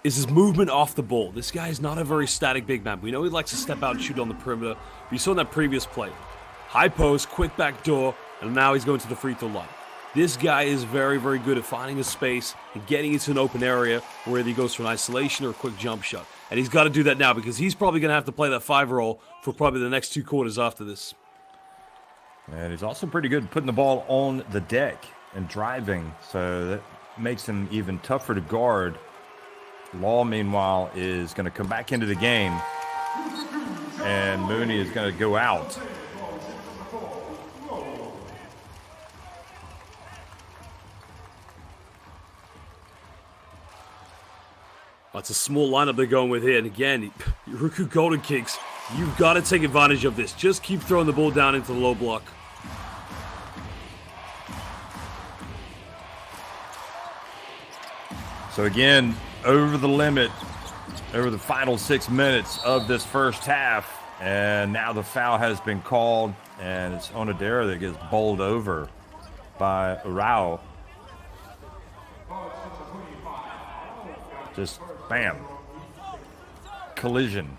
is his movement off the ball. This guy is not a very static big man. We know he likes to step out and shoot on the perimeter. But you saw in that previous play. High post, quick back door, and now he's going to the free throw line. This guy is very, very good at finding a space and getting into an open area where he goes for an isolation or a quick jump shot. And he's got to do that now because he's probably going to have to play that 5 role for probably the next 2 quarters after this. And he's also pretty good putting the ball on the deck and driving, so that makes him even tougher to guard. Law, meanwhile, is going to come back into the game, and Mooney is going to go out. That's a small lineup they're going with here, and again, Ryukyu Golden Kings, you've got to take advantage of this. Just keep throwing the ball down into the low block. So again, over the limit, over the final 6 minutes of this first half, and now the foul has been called, and it's Onodera that gets bowled over by Urao. Just bam, collision.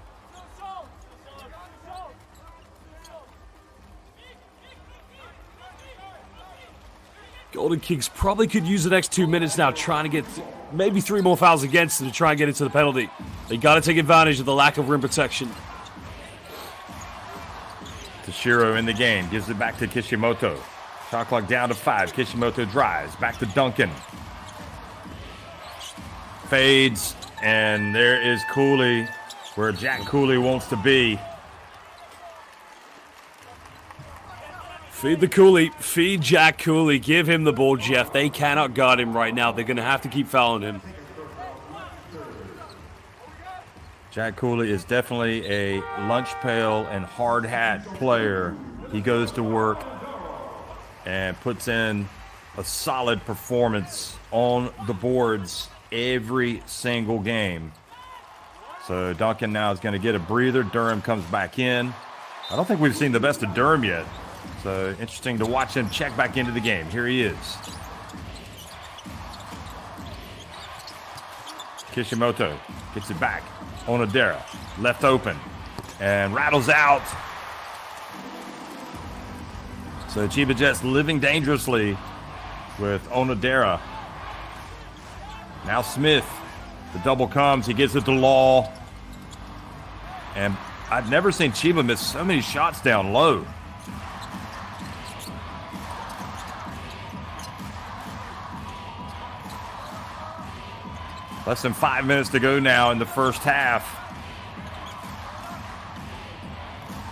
Golden Kings probably could use the next 2 minutes now trying to get maybe 3 more fouls against them to try and get into the penalty. They got to take advantage of the lack of rim protection. Toshiro in the game. Gives it back to Kishimoto. Shot clock down to 5. Kishimoto drives. Back to Duncan. Fades. And there is Cooley where Jack Cooley wants to be. Feed the Cooley. Feed Jack Cooley. Give him the ball, Jeff. They cannot guard him right now. They're going to have to keep fouling him. Jack Cooley is definitely a lunch pail and hard hat player. He goes to work and puts in a solid performance on the boards every single game. So Duncan now is going to get a breather. Durham comes back in. I don't think we've seen the best of Durham yet. So interesting to watch him check back into the game. Here he is. Kishimoto gets it back. Onodera, left open, and rattles out. So Chiba Jets living dangerously with Onodera. Now Smith, the double comes, he gets it to Law. And I've never seen Chiba miss so many shots down low. Less than 5 minutes to go now in the first half.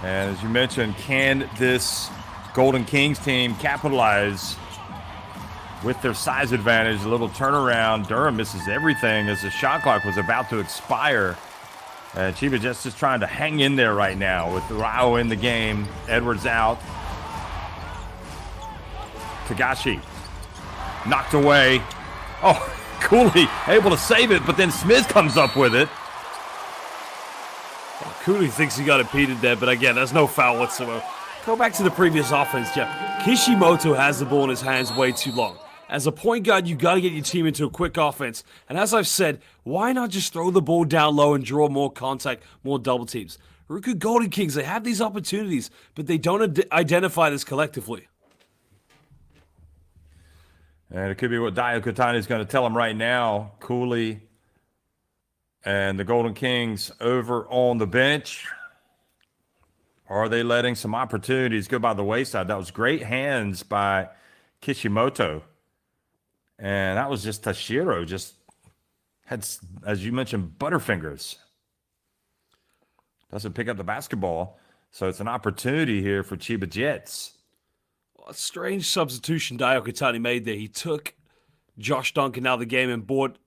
And as you mentioned, can this Golden Kings team capitalize with their size advantage? A little turnaround. Durham misses everything as the shot clock was about to expire. Chiba just trying to hang in there right now with Rao in the game. Edwards out. Tagashi knocked away. Oh, Cooley able to save it, but then Smith comes up with it. Cooley thinks he got impeded there, but again, there's no foul whatsoever. Go back to the previous offense, Jeff. Kishimoto has the ball in his hands way too long. As a point guard, you got to get your team into a quick offense. And as I've said, why not just throw the ball down low and draw more contact, more double teams? RYUKYU Golden Kings, they have these opportunities, but they don't identify this collectively. And it could be what Dio Katani is going to tell him right now. Cooley and the Golden Kings over on the bench. Are they letting some opportunities go by the wayside? That was great hands by Kishimoto. And that was just Toshiro. Just had, as you mentioned, butterfingers. Doesn't pick up the basketball. So it's an opportunity here for Chiba Jets. A strange substitution Dio Katani made there. He took Josh Duncan out of the game and brought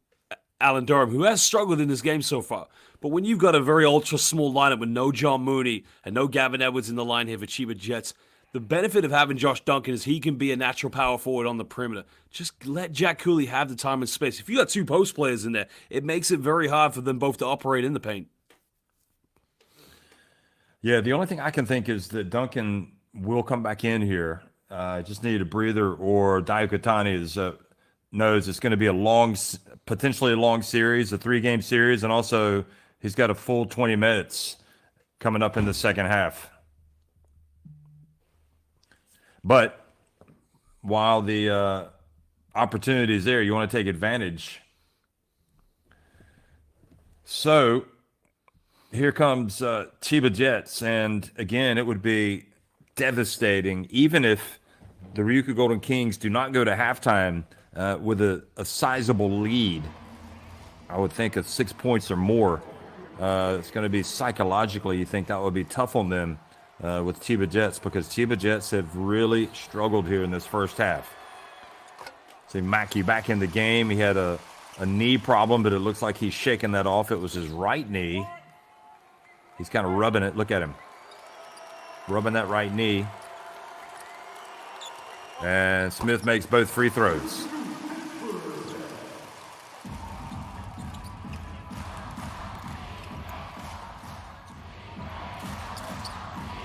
Alan Durham, who has struggled in this game so far. But when you've got a very ultra-small lineup with no John Mooney and no Gavin Edwards in the line here for Chiba Jets, the benefit of having Josh Duncan is he can be a natural power forward on the perimeter. Just let Jack Cooley have the time and space. If you got two post players in there, it makes it very hard for them both to operate in the paint. Yeah, the only thing I can think is that Duncan will come back in here. Just need a breather, or Dio Katani knows it's going to be potentially a long series, a 3-game series, and also he's got a full 20 minutes coming up in the second half. But while the opportunity is there, you want to take advantage. So here comes Chiba Jets, and again, it would be devastating, even if the RYUKYU Golden Kings do not go to halftime with a sizable lead. I would think of 6 points or more. It's going to be psychologically, you think that would be tough on them with Chiba Jets, because Chiba Jets have really struggled here in this first half. See Mackey back in the game. He had a knee problem, but it looks like he's shaking that off. It was his right knee. He's kind of rubbing it. Look at him. Rubbing that right knee. And Smith makes both free throws.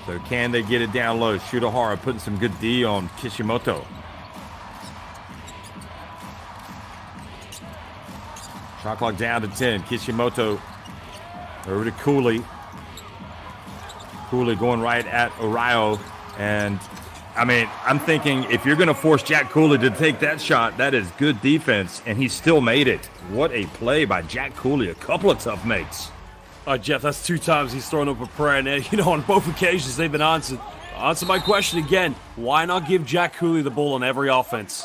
So can they get it down low? Shutahara putting some good D on Kishimoto. Shot clock down to 10. Kishimoto over to Cooley. Cooley going right at Orion. And I mean, I'm thinking if you're going to force Jack Cooley to take that shot, that is good defense, and he still made it. What a play by Jack Cooley. A couple of tough makes. Jeff, that's 2 times he's thrown up a prayer, and on both occasions they've been answered. Answer my question again. Why not give Jack Cooley the ball on every offense?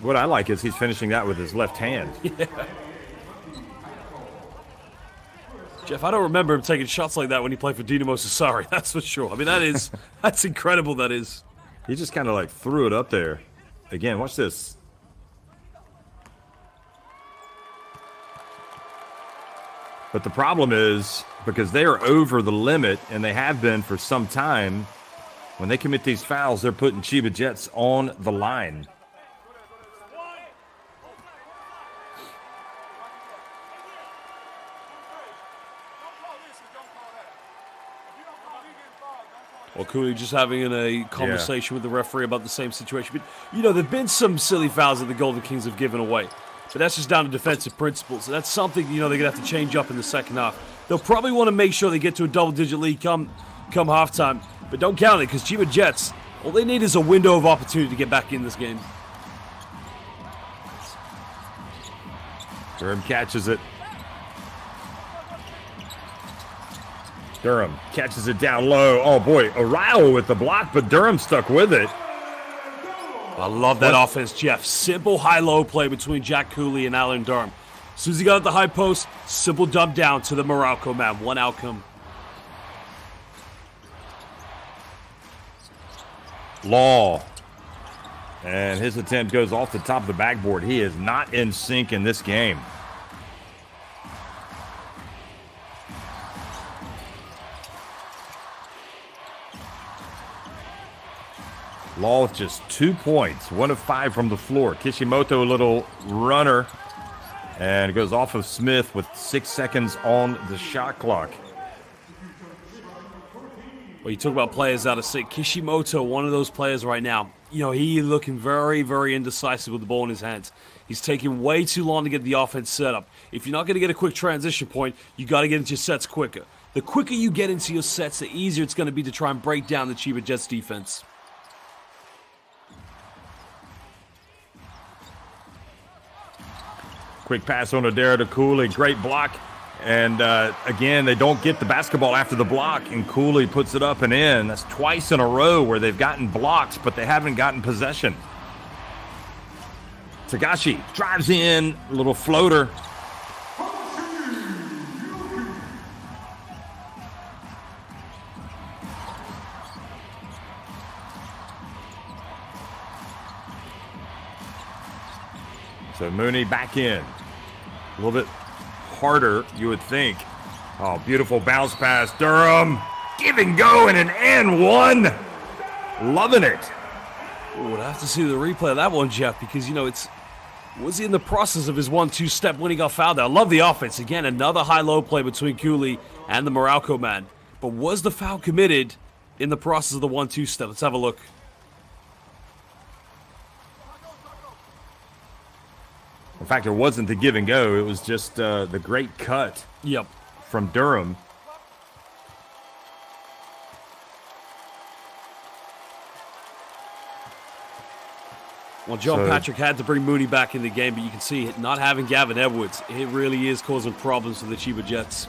What I like is he's finishing that with his left hand. Yeah. Jeff, I don't remember him taking shots like that when he played for Dinamo Sassari, that's for sure. I mean, that's incredible, that is. He just kind of like threw it up there. Again, watch this. But the problem is, because they are over the limit, and they have been for some time, when they commit these fouls, they're putting Chiba Jets on the line. Well, Cooley just having a conversation with the referee about the same situation. But, there have been some silly fouls that the Golden Kings have given away. But that's just down to defensive principles. So that's something, they're going to have to change up in the second half. They'll probably want to make sure they get to a double-digit lead come halftime. But don't count it, because Chiba Jets, all they need is a window of opportunity to get back in this game. Durham catches it. Durham catches it down low. Oh, boy, Arao with the block, but Durham stuck with it. I love that offense, Jeff. Simple high-low play between Jack Cooley and Alan Durham. As soon as he got at the high post, simple dump down to the Morocco man. One outcome. Law. And his attempt goes off the top of the backboard. He is not in sync in this game. Law with just 2 points, 1 of 5 from the floor. Kishimoto, a little runner, and it goes off of Smith with 6 seconds on the shot clock. Well, you talk about players out of sync. Kishimoto, one of those players right now. He looking very, very indecisive with the ball in his hands. He's taking way too long to get the offense set up. If you're not going to get a quick transition point, you got to get into your sets quicker. The quicker you get into your sets, the easier it's going to be to try and break down the Chiba Jets defense. Quick pass on Adair to Cooley. Great block. And again, they don't get the basketball after the block, and Cooley puts it up and in. That's twice in a row where they've gotten blocks, but they haven't gotten possession. Tagashi drives in, a little floater. So Mooney back in. A little bit harder, you would think. Oh, beautiful bounce pass. Durham, give and go, and an and one. Loving it. We'll have to see the replay of that one, Jeff, because, was he in the process of his 1-2 step when he got fouled there? I love the offense. Again, another high-low play between Cooley and the Morocco man. But was the foul committed in the process of the 1-2 step? Let's have a look. In fact, it wasn't the give and go. It was just the great cut from Durham. Well, John Patrick had to bring Mooney back in the game, but you can see not having Gavin Edwards, it really is causing problems for the Chiba Jets.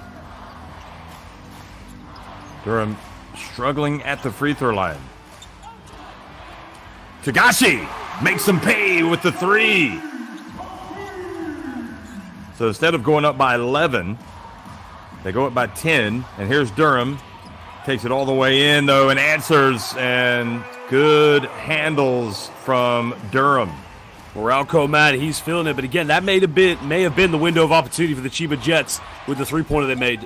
Durham struggling at the free throw line. Tagashi makes them pay with the three. So instead of going up by 11, they go up by 10. And here's Durham. Takes it all the way in, though, and answers. And good handles from Durham. Morocco, man, he's feeling it. But again, that may have been the window of opportunity for the Chiba Jets with the three-pointer they made.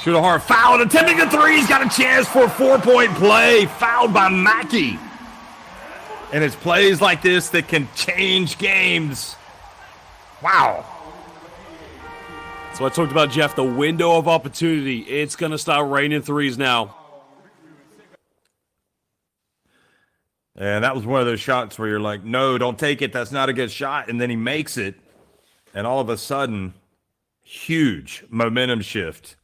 Shoot a hard foul. Attempting the three. He's got a chance for a 4-point play. Fouled by Mackey. And it's plays like this that can change games. Wow. So I talked about, Jeff, the window of opportunity. It's going to start raining threes now. And that was one of those shots where you're like, no, don't take it. That's not a good shot. And then he makes it. And all of a sudden, huge momentum shift.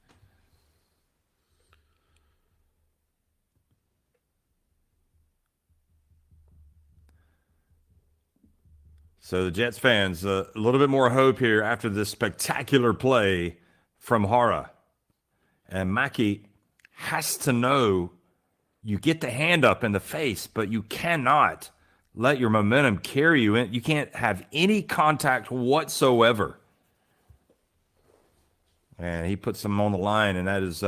So the Jets fans, a little bit more hope here after this spectacular play from Hara. And Maki has to know you get the hand up in the face, but you cannot let your momentum carry you in. You can't have any contact whatsoever. And he puts them on the line, and that is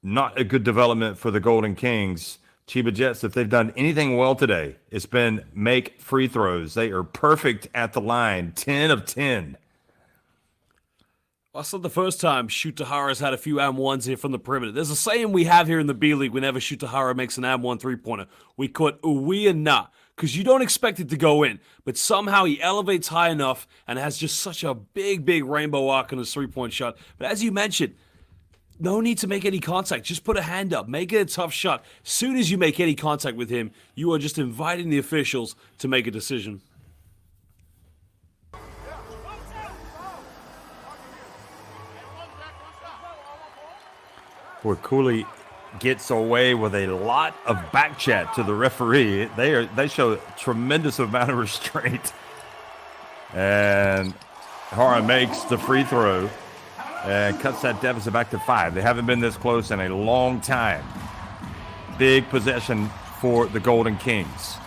not a good development for the Golden Kings. Chiba Jets, if they've done anything well today, it's been make free throws. They are perfect at the line, 10 of 10. That's not the first time Shutahara's had a few M1s here from the perimeter. There's a saying we have here in the B-League whenever Shutahara makes an M1 three-pointer. We call it uwi and na, because you don't expect it to go in, but somehow he elevates high enough and has just such a big, big rainbow arc on his three-point shot. But as you mentioned, no need to make any contact. Just put a hand up. Make it a tough shot. As soon as you make any contact with him, you are just inviting the officials to make a decision. Where Cooley gets away with a lot of back chat to the referee. They show a tremendous amount of restraint. And Hara makes the free throw and cuts that deficit back to 5. They haven't been this close in a long time. Big possession for the Golden Kings.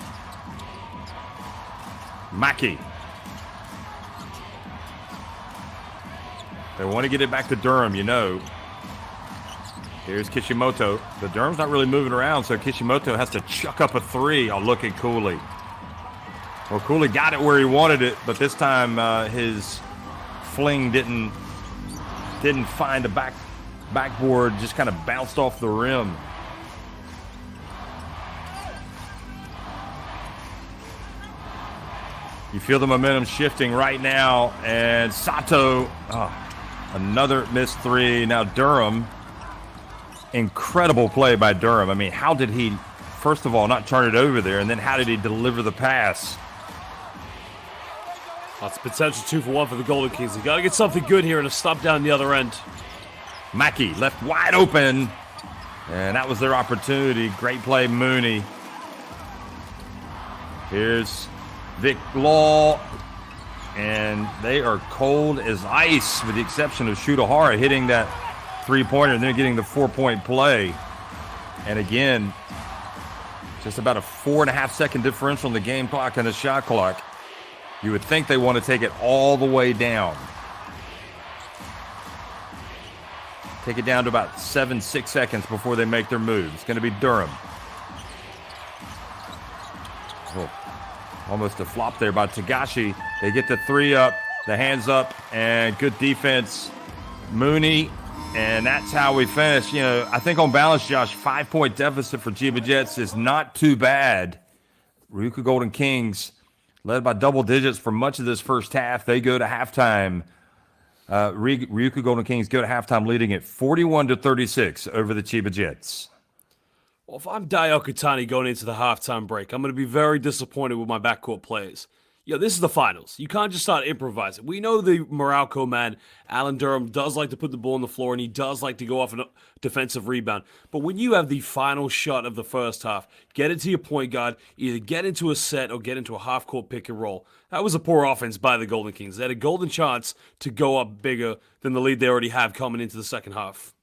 Maki. They want to get it back to Durham, you know. Here's Kishimoto. The Durham's not really moving around, so Kishimoto has to chuck up a 3. Oh, look at Cooley. Well, Cooley got it where he wanted it, but this time his fling didn't find the backboard, just kind of bounced off the rim. You feel the momentum shifting right now, and Sato, another missed 3. Now Durham. Incredible play by Durham. I mean, how did he, first of all, not turn it over there, and then how did he deliver the pass? That's potential 2 for 1 for the Golden Kings. You got to get something good here and a stop down the other end. Maki left wide open, and that was their opportunity. Great play, Mooney. Here's Vic Law, and they are cold as ice, with the exception of Shutahara hitting that three-pointer and then getting the 4-point play. And again, just about a 4.5-second differential in the game clock and the shot clock. You would think they want to take it all the way down. Take it down to about 6 seconds before they make their move. It's going to be Durham. Oh, almost a flop there by Tagashi. They get the 3 up, the hands up, and good defense. Mooney. And that's how we finish. You know, I think on balance, Josh, 5-point deficit for Chiba Jets is not too bad. RYUKYU Golden Kings, led by double digits for much of this first half. They go to halftime. RYUKYU Golden Kings go to halftime leading at 41-36 over the Chiba Jets. Well, if I'm Dai Okutani going into the halftime break, I'm going to be very disappointed with my backcourt players. This is the finals. You can't just start improvising. We know the Morocco man, Alan Durham, does like to put the ball on the floor, and he does like to go off a defensive rebound. But when you have the final shot of the first half, get it to your point guard, either get into a set or get into a half-court pick and roll. That was a poor offense by the Golden Kings. They had a golden chance to go up bigger than the lead they already have coming into the second half.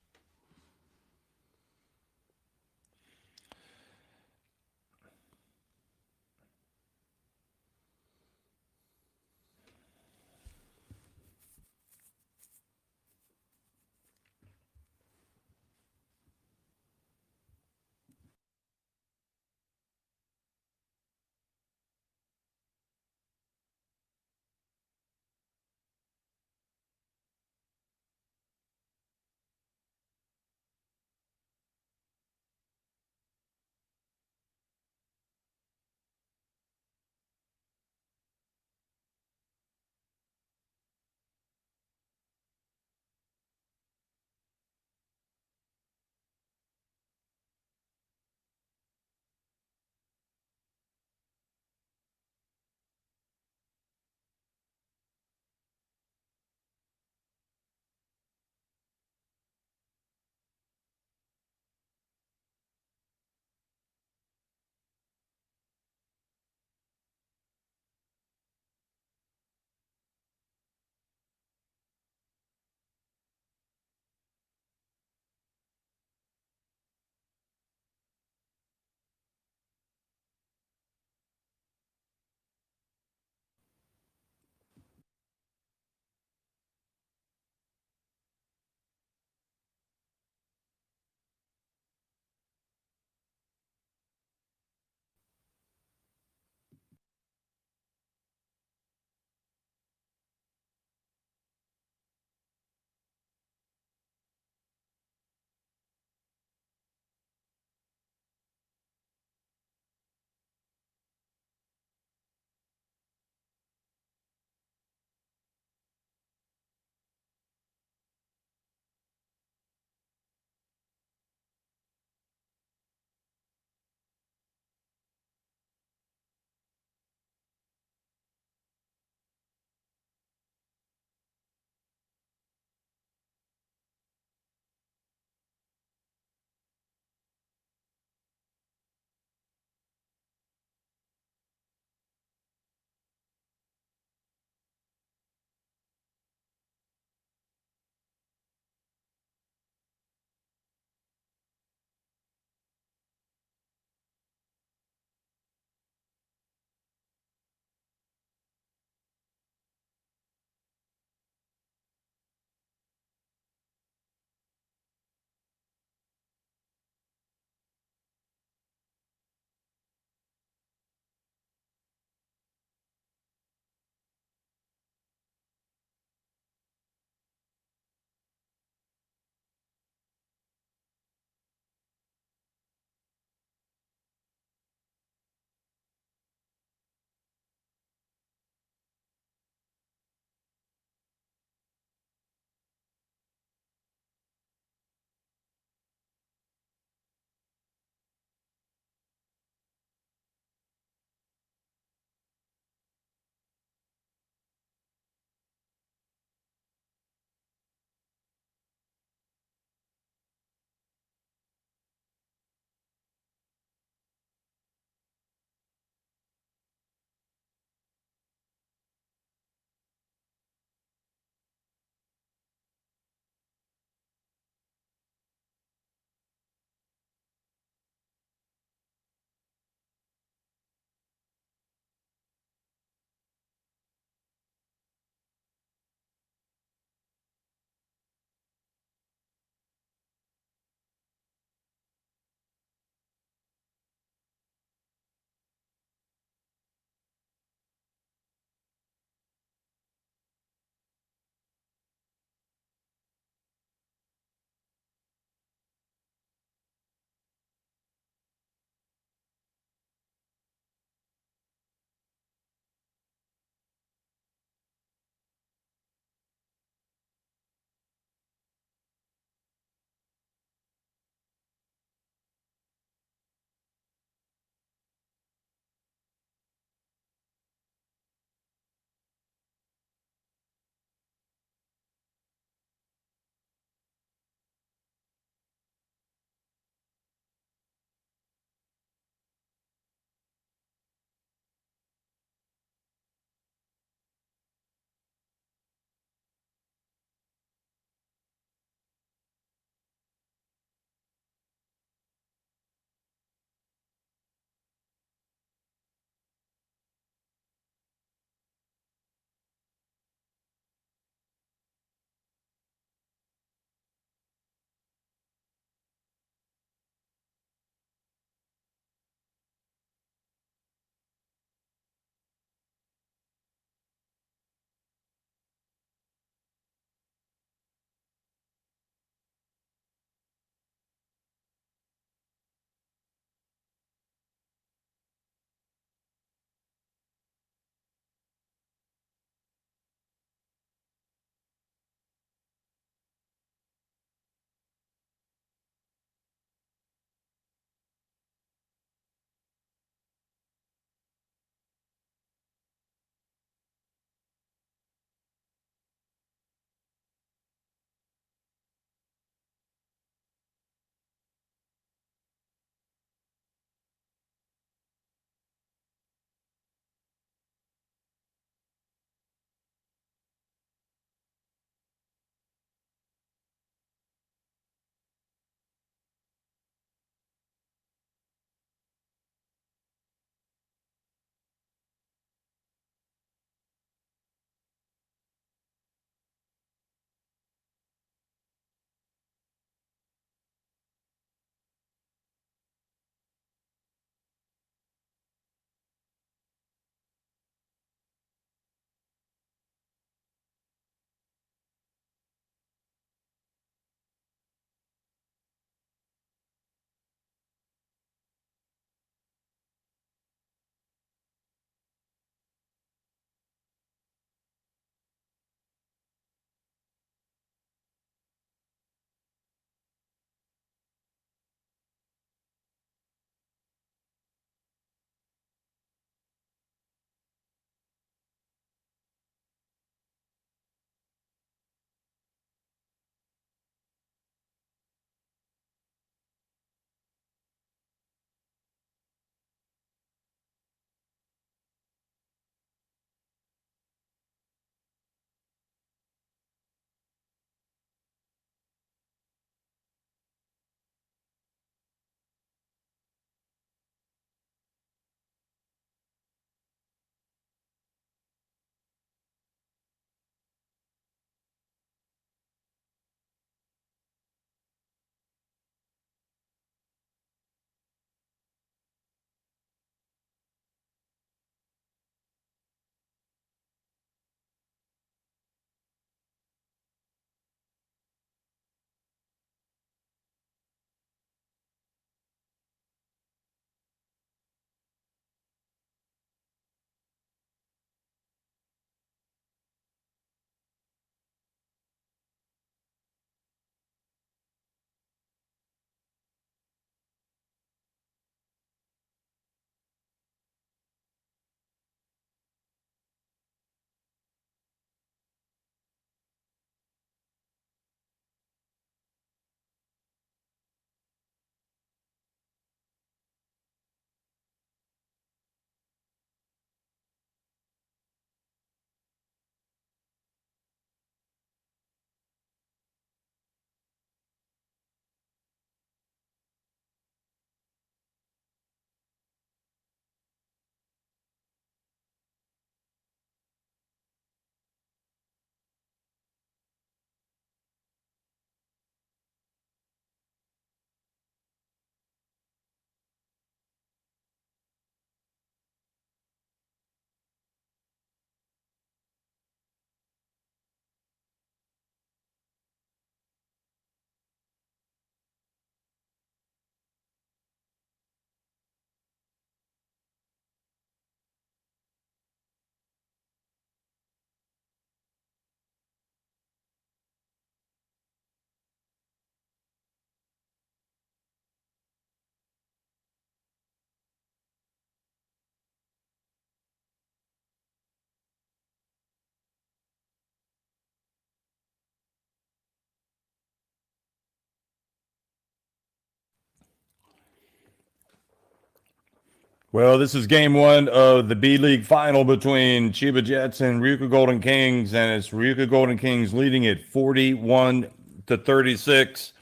Well, this is game one of the B-League final between Chiba Jets and RYUKYU Golden Kings, and it's RYUKYU Golden Kings leading it 41-36.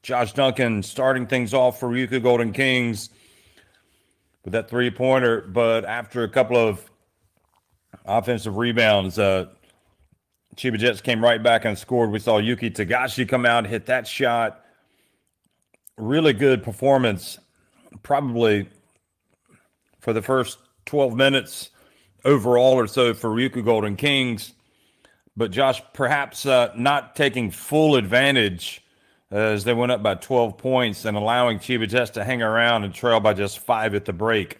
Josh Duncan starting things off for RYUKYU Golden Kings with that three-pointer, but after a couple of offensive rebounds, Chiba Jets came right back and scored. We saw Yuki Tagashi come out, hit that shot. Really good performance, probably for the first 12 minutes overall or so for RYUKYU Golden Kings. But Josh, perhaps not taking full advantage as they went up by 12 points and allowing Chiba Jets to hang around and trail by just 5 at the break.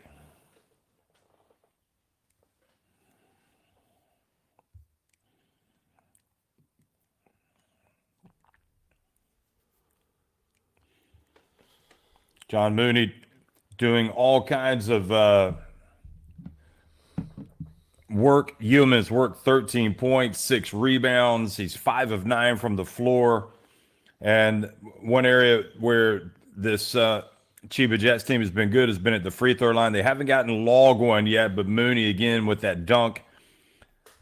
John Mooney doing all kinds of work. Humans worked 13 points, 6 rebounds. He's 5 of 9 from the floor. And one area where this Chiba Jets team has been good has been at the free throw line. They haven't gotten log one yet, but Mooney again with that dunk.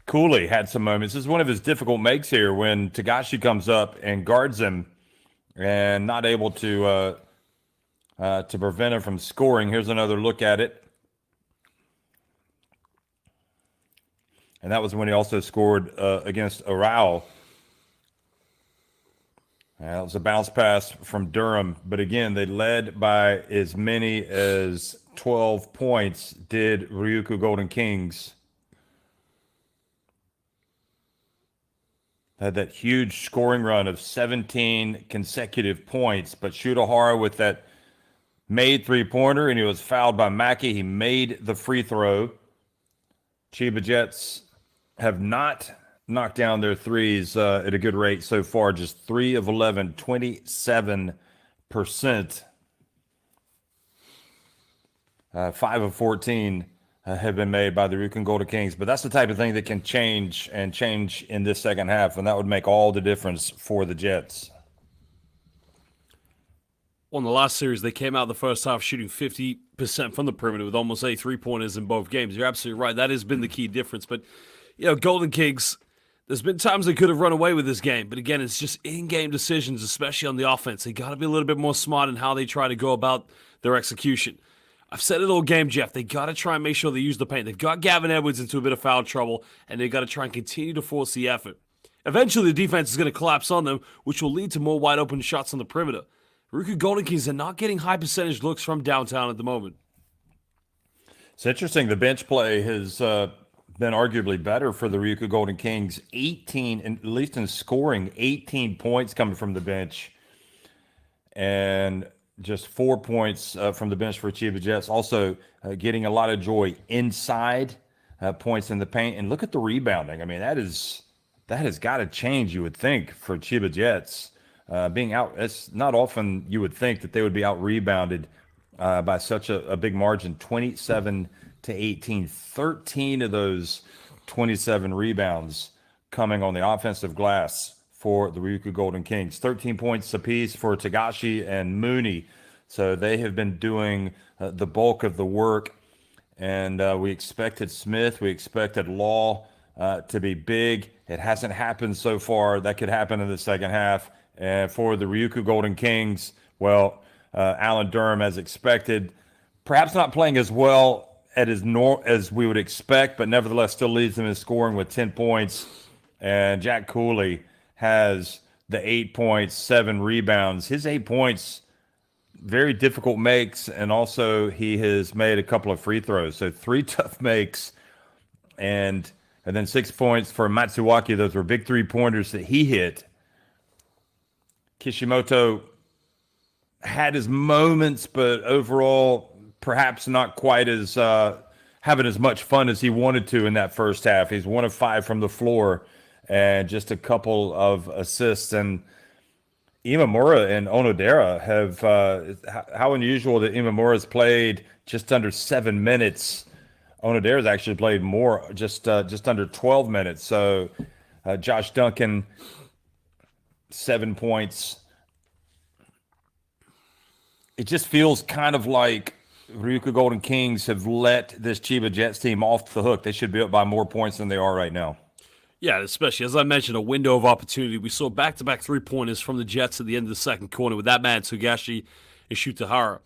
Cooley had some moments. This is one of his difficult makes here when Tagashi comes up and guards him and not able to prevent him from scoring. Here's another look at it. And that was when he also scored against Arau. That was a bounce pass from Durham. But again, they led by as many as 12 points, did RYUKYU Golden Kings. Had that huge scoring run of 17 consecutive points. But Shutahara with that made three-pointer, and he was fouled by Mackey. He made the free throw. Chiba Jets have not knocked down their threes at a good rate so far. Just 3 of 11, 27%. 5 of 14 have been made by the RYUKYU Golden Kings. But that's the type of thing that can change in this second half, and that would make all the difference for the Jets. Well, in the last series, they came out the first half shooting 50% from the perimeter with almost 8 three-pointers in both games. You're absolutely right. That has been the key difference. But, Golden Kings, there's been times they could have run away with this game. But again, it's just in-game decisions, especially on the offense. They got to be a little bit more smart in how they try to go about their execution. I've said it all game, Jeff. They got to try and make sure they use the paint. They've got Gavin Edwards into a bit of foul trouble, and they got to try and continue to force the effort. Eventually, the defense is going to collapse on them, which will lead to more wide-open shots on the perimeter. RYUKYU Golden Kings are not getting high percentage looks from downtown at the moment. It's interesting. The bench play has been arguably better for the RYUKYU Golden Kings. 18, at least in scoring, 18 points coming from the bench. And just 4 points from the bench for Chiba Jets. Also getting a lot of joy inside, points in the paint. And look at the rebounding. I mean, that has got to change, you would think, for Chiba Jets. Being out, it's not often you would think that they would be out rebounded by such a big margin, 27-18. 13 of those 27 rebounds coming on the offensive glass for the RYUKYU Golden Kings. 13 points apiece for Tagashi and Mooney. So they have been doing the bulk of the work. And we expected Smith, we expected Law to be big. It hasn't happened so far. That could happen in the second half. And for the RYUKYU Golden Kings, well, Alan Durham, as expected, perhaps not playing as well as we would expect, but nevertheless still leads them in scoring with 10 points. And Jack Cooley has the 8 points, 7 rebounds. His 8 points, very difficult makes, and also he has made a couple of free throws. So 3 tough makes, and then 6 points for Matsuwaki. Those were big 3-pointers that he hit. Kishimoto had his moments, but overall, perhaps not quite as having as much fun as he wanted to in that first half. He's 1 of 5 from the floor and just a couple of assists. And Imamura and Onodera have how unusual that Imamura's played just under 7 minutes. Onodera's actually played more, just under 12 minutes. So Josh Duncan, 7 points. It just feels kind of like Ryukyu Golden Kings have let this Chiba Jets team off the hook. They should be up by more points than they are right now. Yeah, especially, as I mentioned, a window of opportunity. We saw back-to-back three-pointers from the Jets at the end of the second quarter with that man, Togashi and Shutahara.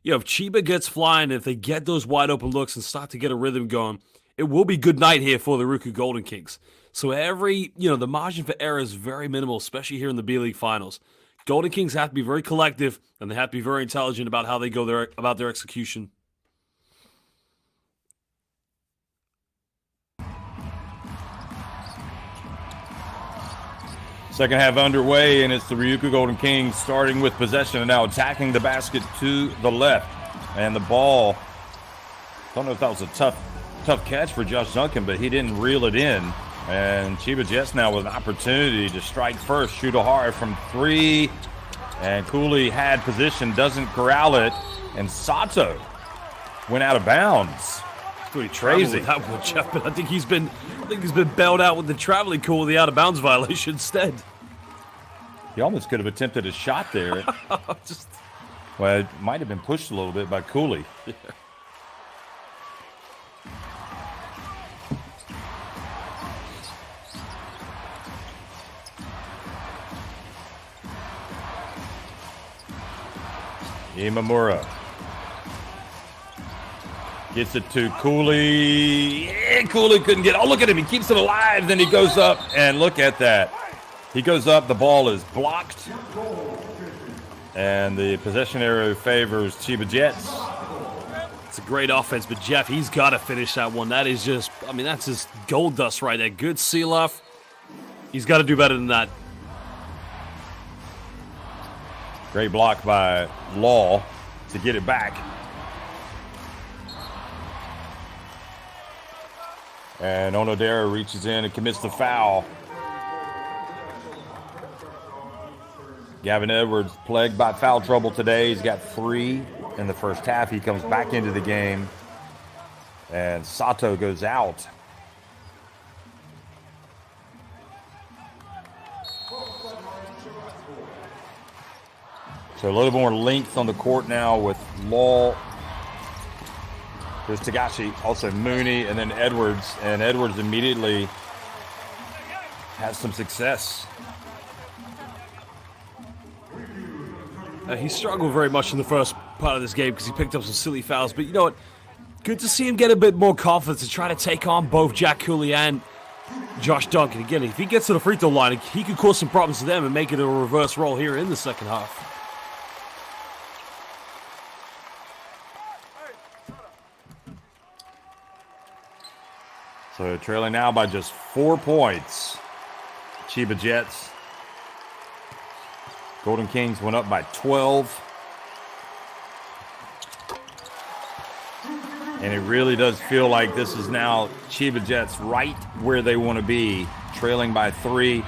If Chiba gets flying, if they get those wide-open looks and start to get a rhythm going, it will be good night here for the RYUKYU Golden Kings. So the margin for error is very minimal, especially here in the B-League Finals. Golden Kings have to be very collective, and they have to be very intelligent about how they go about their execution. Second half underway, and it's the RYUKYU Golden Kings starting with possession and now attacking the basket to the left. And the ball, don't know if that was a tough catch for Josh Duncan, but he didn't reel it in. And Chiba Jets now with an opportunity to strike first. Shutahara from three. And Cooley had position, doesn't corral it. And Sato went out of bounds. Pretty crazy. That one, Jeff, but I think he's been bailed out with the traveling call, the out of bounds violation instead. He almost could have attempted a shot there. Well, it might have been pushed a little bit by Cooley. Yeah. Imamura gets it to Cooley. Cooley couldn't get it. Oh, look at him. He keeps it alive. Then he goes up, and look at that. He goes up. The ball is blocked. And the possession arrow favors Chiba Jets. It's a great offense, but Jeff, he's got to finish that one. That is just, that's just gold dust right there. Good seal-off. He's got to do better than that. Great block by Law to get it back. And Onodera reaches in and commits the foul. Gavin Edwards plagued by foul trouble today. He's got 3 in the first half. He comes back into the game. And Sato goes out. So a little more length on the court now with Law. There's Togashi, also Mooney, and then Edwards. And Edwards immediately has some success. He struggled very much in the first part of this game because he picked up some silly fouls. But you know what? Good to see him get a bit more confidence to try to take on both Jack Cooley and Josh Duncan. Again, if he gets to the free throw line, he could cause some problems to them and make it a reverse roll here in the second half. So trailing now by just 4 points. Chiba Jets. Golden Kings went up by 12. And it really does feel like this is now Chiba Jets right where they want to be, trailing by 3.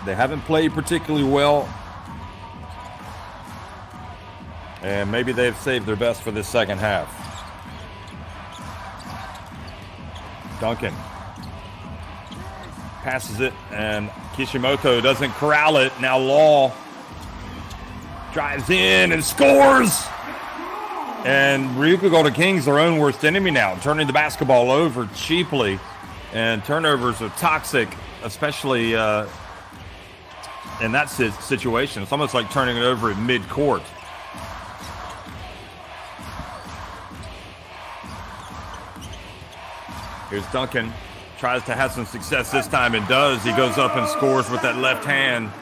They haven't played particularly well. And maybe they've saved their best for this second half. Duncan passes it, and Kishimoto doesn't corral it. Now Law drives in and scores. And RYUKYU Golden Kings, their own worst enemy now, turning the basketball over cheaply. And turnovers are toxic, especially in that situation. It's almost like turning it over at mid-court. Here's Duncan. Tries to have some success this time and does. He goes up and scores with that left hand.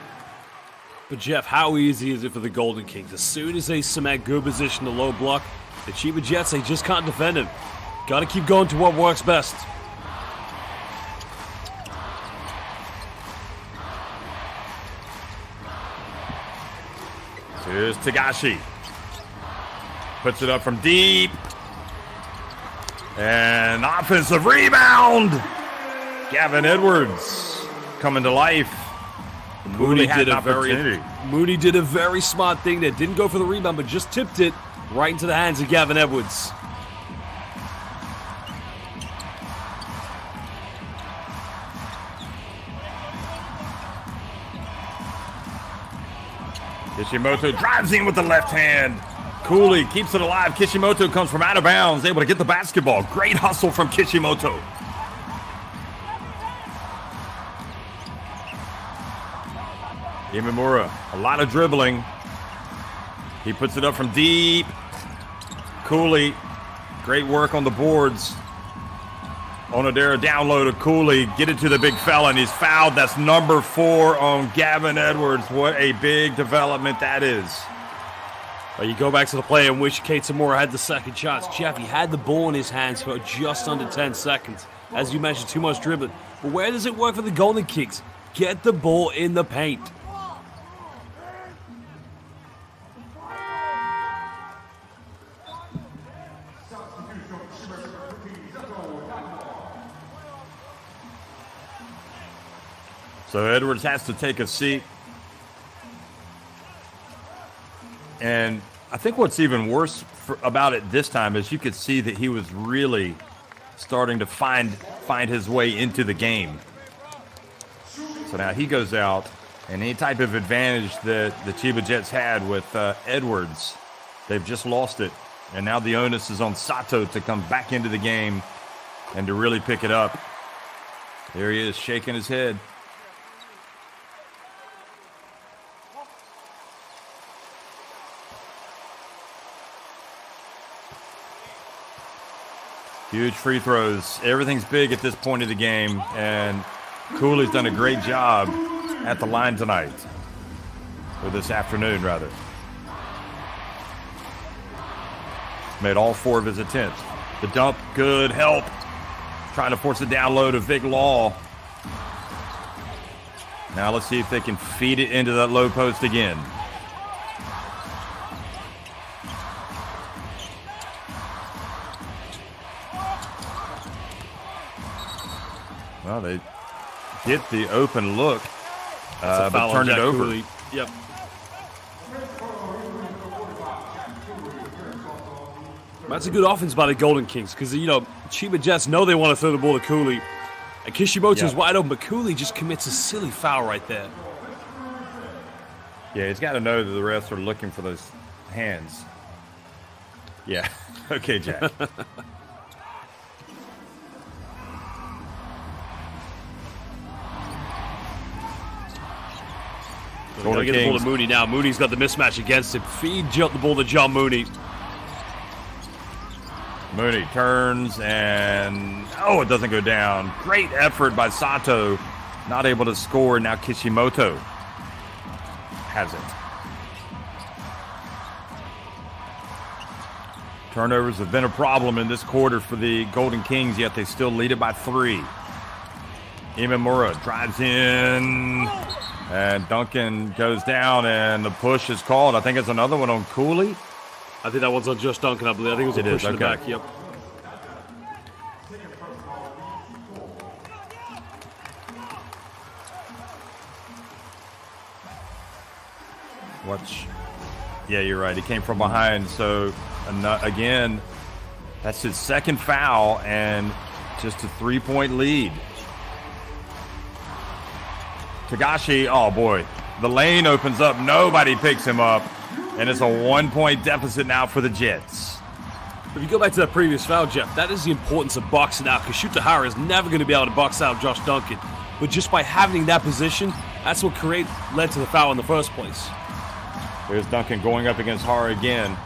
But Jeff, how easy is it for the Golden Kings? As soon as they cement good position to low block, the Chiba Jets, they just can't defend him. Got to keep going to what works best. Here's Togashi. Puts it up from deep. And offensive rebound. Gavin Edwards coming to life. Mooney did a very smart thing that didn't go for the rebound, but just tipped it right into the hands of Gavin Edwards. Kishimoto drives in with the left hand. Cooley keeps it alive. Kishimoto comes from out of bounds, able to get the basketball. Great hustle from Kishimoto. Imamura, a lot of dribbling. He puts it up from deep. Cooley, great work on the boards. Onodera down low to Cooley. Get it to the big fella, and he's fouled. That's number 4 on Gavin Edwards. What a big development that is. Well, you go back to the play in which Kate Tamura had the second chance. Jeff, he had the ball in his hands for just under 10 seconds. As you mentioned, too much dribbling. But where does it work for the Golden Kings? Get the ball in the paint. So Edwards has to take a seat. And I think what's even worse about it this time is you could see that he was really starting to find his way into the game. So now he goes out, and any type of advantage that the Chiba Jets had with Edwards, they've just lost it. And now the onus is on Sato to come back into the game and to really pick it up. There he is, shaking his head. Huge free throws. Everything's big at this point of the game, and Cooley's done a great job at the line tonight, or this afternoon, rather. Made all 4 of his attempts. The dump, good help. Trying to force it down low to Vic Law. Now let's see if they can feed it into that low post again. Well, they get the open look, but turn it over. Cooley. Yep. That's a good offense by the Golden Kings because, you know, Chiba Jets know they want to throw the ball to Cooley. And Kishimoto's wide open, but Cooley just commits a silly foul right there. Yeah, he's got to know that the refs are looking for those hands. Yeah. Okay, Jack. Gotta get the ball to Mooney now. Mooney's got the mismatch against him. Feed the ball to John Mooney. Mooney turns and, it doesn't go down. Great effort by Sato. Not able to score. Now Kishimoto has it. Turnovers have been a problem in this quarter for the Golden Kings, yet they still lead it by 3. Imamura drives in. And Duncan goes down, and the push is called. I think it's another one on Cooley. I think that one's on just Duncan, I believe. I think it was a push in the back. Yep. Watch. Yeah, you're right. He came from behind. So, again, that's his second foul and just a 3-point lead. Tagashi, oh boy, the lane opens up. Nobody picks him up. And it's a 1-point deficit now for the Jets. If you go back to that previous foul, Jeff, that is the importance of boxing out, because Shutahara is never going to be able to box out Josh Duncan. But just by having that position, that's what led to the foul in the first place. There's Duncan going up against Hara again.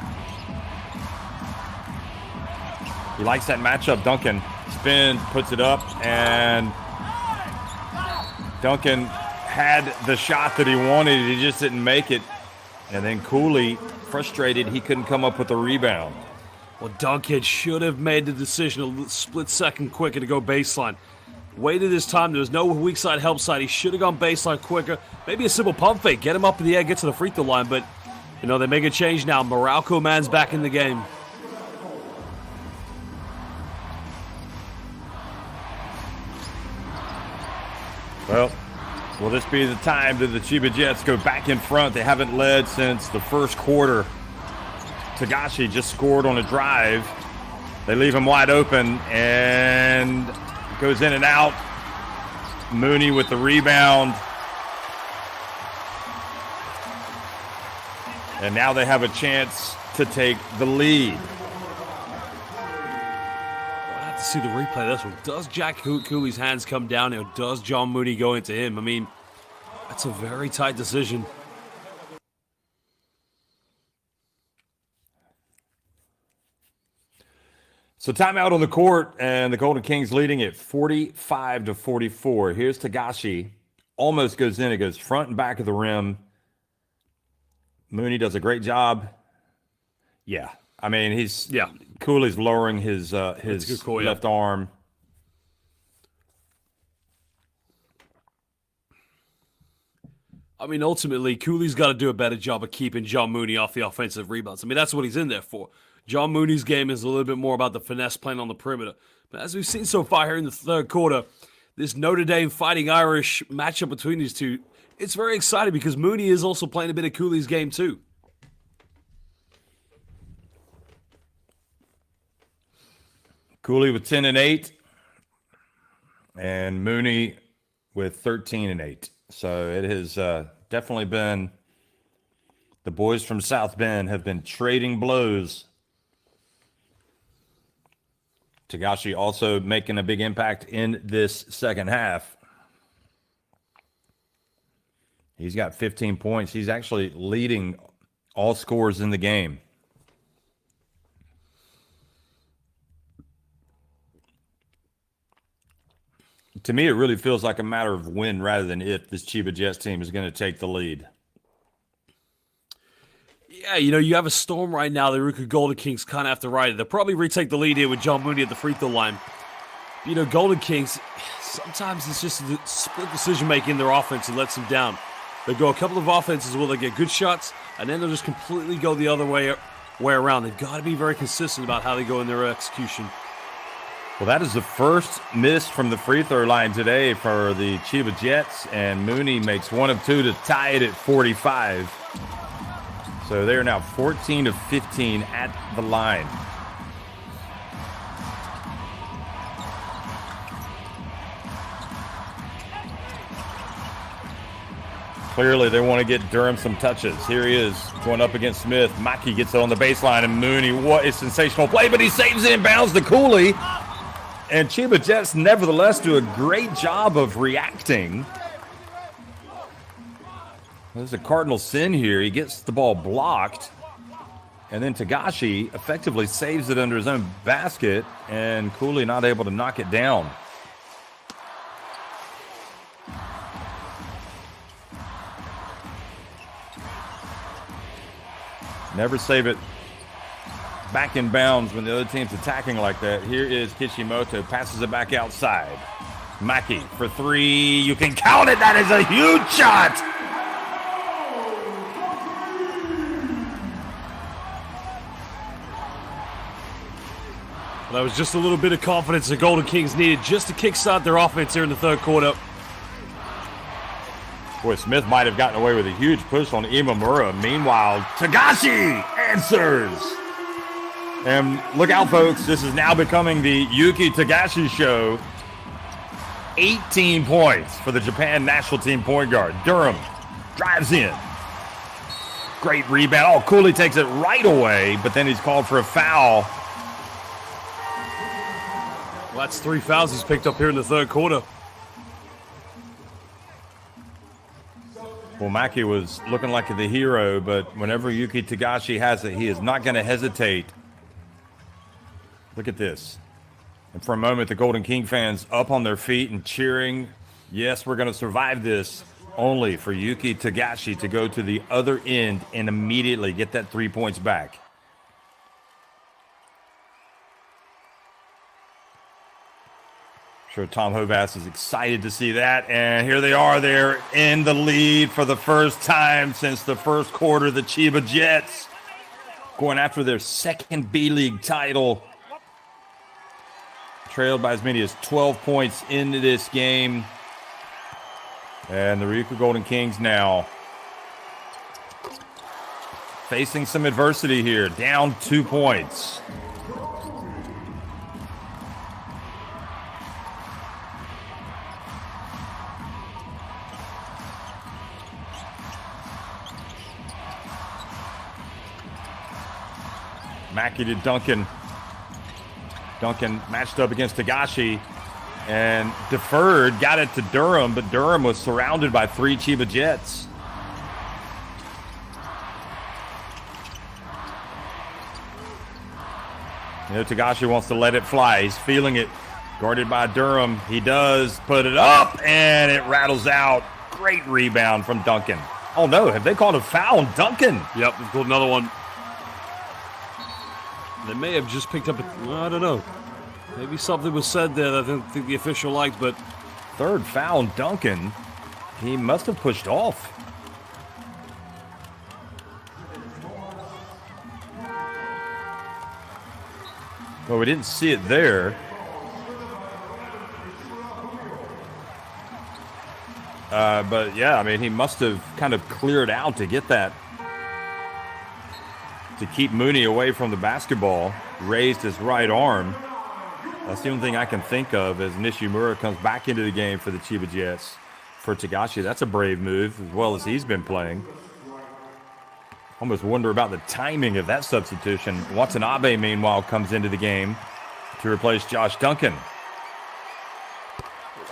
He likes that matchup, Duncan. Spins, puts it up, and Duncan had the shot that he wanted. He just didn't make it. And then Cooley, frustrated, he couldn't come up with the rebound. Well, Duncan should have made the decision a split second quicker to go baseline. Waited his time. There was no weak side, help side. He should have gone baseline quicker. Maybe a simple pump fake. Get him up in the air, get to the free throw line. But, you know, they make a change now. Moralco man's back in the game. Well, will this be the time that the Chiba Jets go back in front? They haven't led since the first quarter. Tagashi just scored on a drive. They leave him wide open and goes in and out. Mooney with the rebound. And now they have a chance to take the lead. I'll have to see the replay of this one. Does Jack Cooley's hands come down, or does John Mooney go into him? I mean, that's a very tight decision. So timeout on the court, and the Golden Kings leading at 45-44. Here's Tagashi. Almost goes in. It goes front and back of the rim. Mooney does a great job. Yeah. I mean, Cooley's lowering his call, left arm. I mean, ultimately, Cooley's got to do a better job of keeping John Mooney off the offensive rebounds. I mean, that's what he's in there for. John Mooney's game is a little bit more about the finesse playing on the perimeter. But as we've seen so far here in the third quarter, this Notre Dame Fighting Irish matchup between these two, it's very exciting because Mooney is also playing a bit of Cooley's game too. Cooley with 10 and 8, and Mooney with 13 and 8. So it has definitely been, the boys from South Bend have been trading blows. Tagashi also making a big impact in this second half. He's got 15 points. He's actually leading all scores in the game. To me, it really feels like a matter of when rather than if this Chiba Jets team is going to take the lead. Yeah, you know, you have a storm right now. The RYUKYU Golden Kings kind of have to ride it. They'll probably retake the lead here with John Mooney at the free throw line. You know, Golden Kings, sometimes it's just the split decision-making in their offense that lets them down. They go a couple of offenses where they get good shots, and then they'll just completely go the other way around. They've got to be very consistent about how they go in their execution. Well, that is the first miss from the free throw line today for the Chiba Jets, and Mooney makes 1 of 2 to tie it at 45. So they're now 14 of 15 at the line. Clearly, they want to get Durham some touches. Here he is going up against Smith. Maki gets it on the baseline, and Mooney, what a sensational play, but he saves it and bounds to Cooley. And Chiba Jets, nevertheless, do a great job of reacting. There's a cardinal sin here. He gets the ball blocked, and then Tagashi effectively saves it under his own basket, and Cooley not able to knock it down. Never save it back in bounds when the other team's attacking like that. Here is Kishimoto, passes it back outside. Maki for 3. You can count it. That is a huge shot. That was just a little bit of confidence the Golden Kings needed just to kickstart their offense here in the third quarter. Boy, Smith might have gotten away with a huge push on Imamura. Meanwhile, Tagashi answers. And look out, folks. This is now becoming the Yuki Tagashi show. 18 points for the Japan national team point guard. Durham drives in. Great rebound. Oh, Cooley takes it right away, but then he's called for a foul. Well, that's 3 fouls he's picked up here in the third quarter. Well, Maki was looking like the hero, but whenever Yuki Tagashi has it, he is not going to hesitate. Look at this. And for a moment, the Golden King fans up on their feet and cheering. Yes, we're going to survive this. Only for Yuki Tagashi to go to the other end and immediately get that 3 points back. Sure, Tom Hovass is excited to see that, and here they are. They're in the lead for the first time since the first quarter. The Chiba Jets going after their second B.LEAGUE title, trailed by as many as 12 points into this game, and the RYUKYU Golden Kings now facing some adversity here, down 2 points. Mackey to Duncan. Duncan matched up against Tagashi and deferred, got it to Durham, but Durham was surrounded by 3 Chiba Jets. Tagashi wants to let it fly. He's feeling it. Guarded by Durham. He does put it up, and it rattles out. Great rebound from Duncan. Oh, no. Have they called a foul on Duncan? Yep, they've called another one. They may have just picked up I don't know. Maybe something was said there that I don't think the official liked, but... Third foul on Duncan. He must have pushed off. Well, we didn't see it there. But yeah, I mean, he must have kind of cleared out to get that. To keep Mooney away from the basketball. Raised his right arm. That's the only thing I can think of as Nishimura comes back into the game for the Chiba Jets. For Tagashi, that's a brave move, as well as he's been playing. Almost wonder about the timing of that substitution. Watanabe, meanwhile, comes into the game to replace Josh Duncan.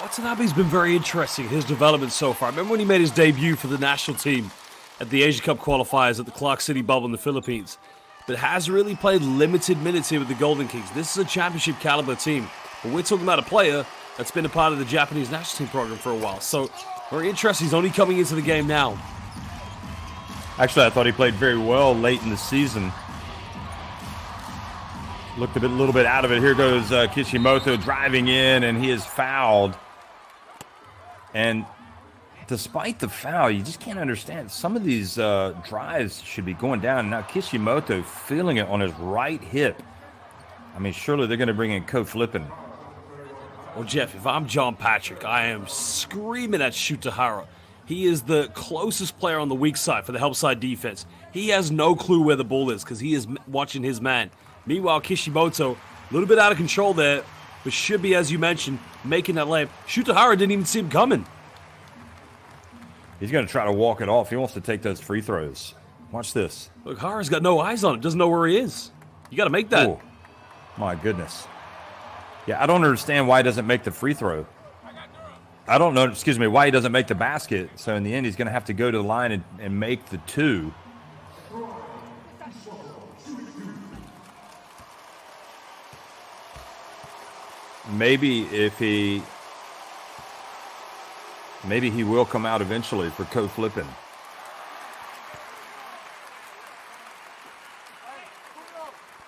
Watanabe's been very interesting, his development so far. I remember when he made his debut for the national team at the Asia Cup qualifiers at the Clark City Bubble in the Philippines, but has really played limited minutes here with the Golden Kings. This is a championship caliber team, but we're talking about a player that's been a part of the Japanese national team program for a while. So, very interesting. He's only coming into the game now. Actually, I thought he played very well late in the season. Looked a little bit out of it. Here goes Kishimoto driving in, and he is fouled. And despite the foul, you just can't understand. Some of these drives should be going down. Now Kishimoto feeling it on his right hip. I mean, surely they're going to bring in Flippin. Well, Jeff, if I'm John Patrick, I am screaming at Shutahara. He is the closest player on the weak side for the help side defense. He has no clue where the ball is because he is watching his man. Meanwhile, Kishimoto, a little bit out of control there, but should be, as you mentioned, making that layup. Shutahara didn't even see him coming. He's going to try to walk it off. He wants to take those free throws. Watch this. Look, Hara's got no eyes on him. Doesn't know where he is. You got to make that. Ooh, my goodness. Yeah, I don't understand why he doesn't make the free throw. I don't know, why he doesn't make the basket. So in the end, he's going to have to go to the line and make the 2. Maybe he will come out eventually for Flippin.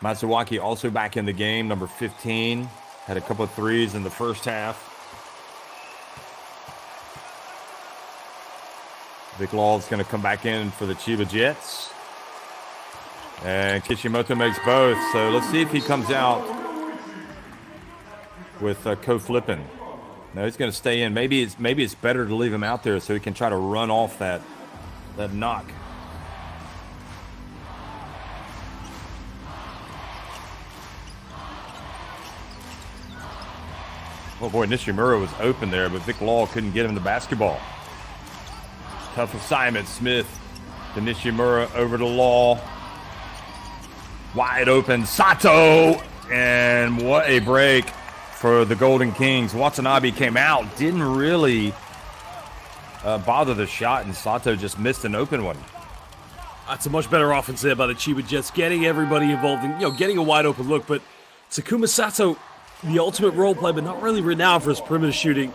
Matsuwaki also back in the game, number 15. Had a couple of threes in the first half. Vic Law's going to come back in for the Chiba Jets. And Kishimoto makes both. So let's see if he comes out with Flippin. No, he's going to stay in. Maybe it's better to leave him out there so he can try to run off that knock. Oh boy, Nishimura was open there, but Vic Law couldn't get him the basketball. Tough assignment. Smith to Nishimura, over to Law. Wide open, Sato! And what a break for the Golden Kings. Watanabe came out, didn't really bother the shot, and Sato just missed an open one. That's a much better offense there by the Chiba Jets, getting everybody involved in, getting a wide open look. But Takuma Sato, the ultimate role player, but not really renowned for his perimeter shooting.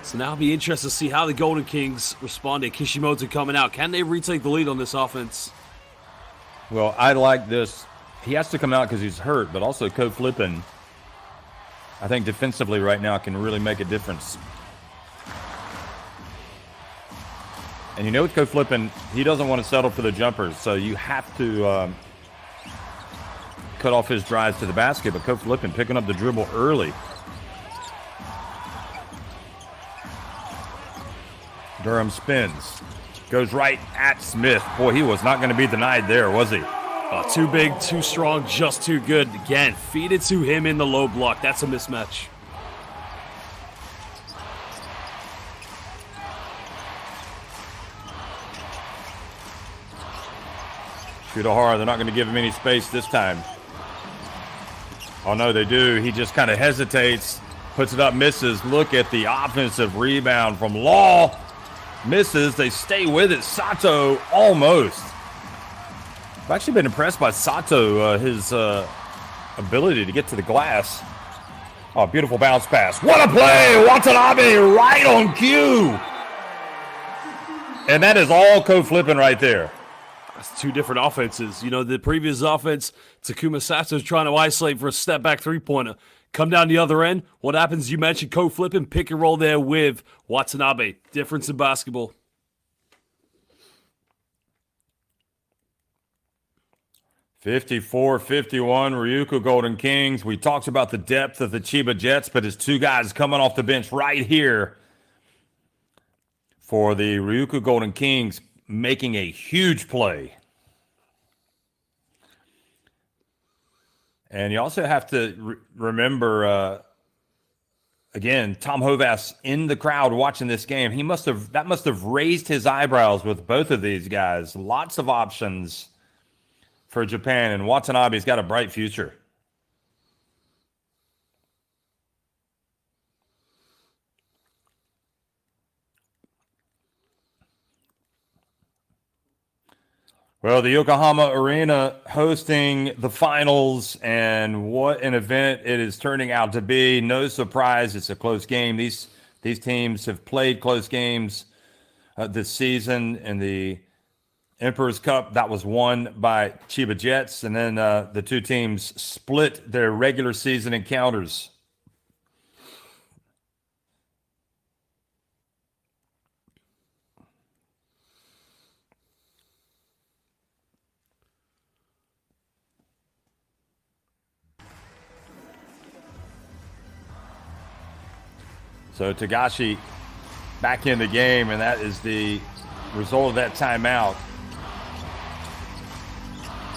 So now it'll be interesting to see how the Golden Kings respond to Kishimoto coming out. Can they retake the lead on this offense? Well, I like this. He has to come out because he's hurt, but also Flippin, I think defensively right now can really make a difference. And with Flippin, he doesn't want to settle for the jumpers, so you have to cut off his drives to the basket. But Flippin picking up the dribble early. Durham spins. Goes right at Smith. Boy, he was not going to be denied there, was he? Oh, too big, too strong, just too good. Again, feed it to him in the low block. That's a mismatch. Shutahara, they're not going to give him any space this time. Oh, no, they do. He just kind of hesitates, puts it up, misses. Look at the offensive rebound from Law. Misses. They stay with it. Sato almost. I've actually been impressed by Sato, his ability to get to the glass. Oh, beautiful bounce pass. What a play! Watanabe right on cue. And that is all co-flipping right there. That's two different offenses. You know, the previous offense, Takuma Sato's trying to isolate for a step-back three-pointer. Come down the other end. What happens? You mentioned co-flipping, pick and roll there with Watanabe. Difference in basketball. 54-51, Ryukyu Golden Kings. We talked about the depth of the Chiba Jets, but his two guys coming off the bench right here for the Ryukyu Golden Kings, making a huge play. And you also have to remember, again, Tom Hovass in the crowd watching this game. That must have raised his eyebrows with both of these guys. Lots of options for Japan, and Watanabe's got a bright future. Well, the Yokohama Arena hosting the finals, and what an event it is turning out to be. No surprise, it's a close game. These teams have played close games this season. In the Emperor's Cup, that was won by Chiba Jets, and then the two teams split their regular season encounters. So Tagashi back in the game, and that is the result of that timeout.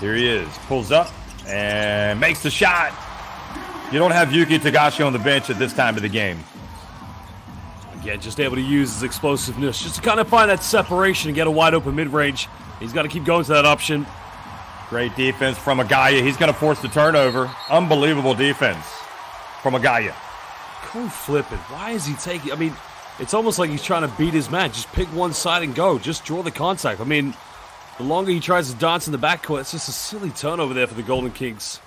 Here he is, pulls up and makes the shot. You don't have Yuki Tagashi on the bench at this time of the game. Again, just able to use his explosiveness just to kind of find that separation and get a wide open mid-range. He's got to keep going to that option. Great defense from Agaya. He's going to force the turnover. Unbelievable defense from Agaya. Co-flipping. Why is he taking... I mean, it's almost like he's trying to beat his man. Just pick one side and go. Just draw the contact. I mean, the longer he tries to dance in the backcourt, it's just a silly turnover there for the Golden Kings.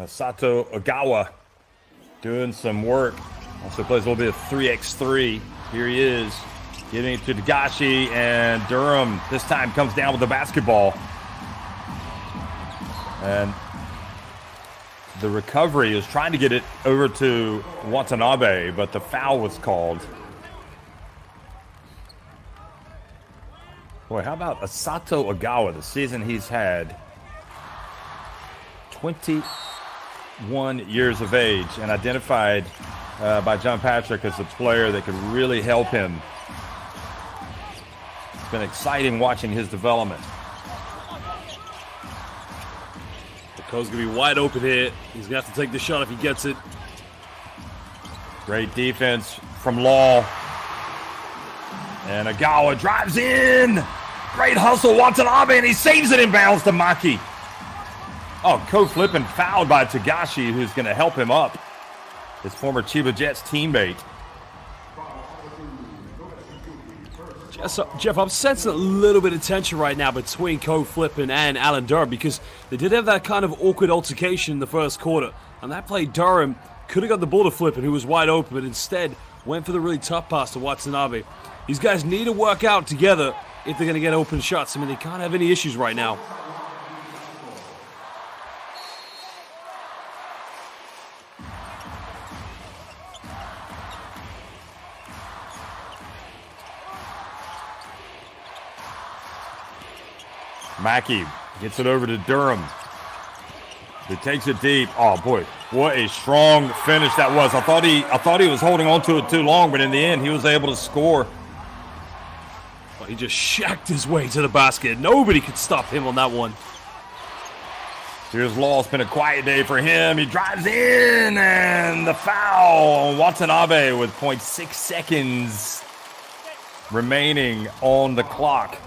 Sato Ogawa doing some work. Also plays a little bit of 3x3. Here he is, getting it to Tagashi, and Durham this time comes down with the basketball. And the recovery is trying to get it over to Watanabe, but the foul was called. Boy, how about Sato Ogawa, the season he's had? 21 years of age, and identified by John Patrick as a player that could really help him. It's been exciting watching his development. The Co's going to be wide open here. He's going to have to take the shot if he gets it. Great defense from Law. And Ogawa drives in. Great hustle, Watanabe, and he saves it inbounds to Maki. Oh, co-flipping fouled by Tagashi, who's going to help him up. His former Chiba Jets teammate. Jeff, I'm sensing a little bit of tension right now between co-flipping and Alan Durham, because they did have that kind of awkward altercation in the first quarter. And that play, Durham could have got the ball to Flippin, who was wide open, but instead went for the really tough pass to Watanabe. These guys need to work out together if they're going to get open shots. I mean, they can't have any issues right now. Mackey gets it over to Durham. He takes it deep. Oh boy, what a strong finish that was. I thought he was holding on to it too long, but in the end he was able to score. Well, he just shacked his way to the basket. Nobody could stop him on that one. Here's Law. It's been a quiet day for him. He drives in, and the foul on Watanabe with 0.6 seconds remaining on the clock.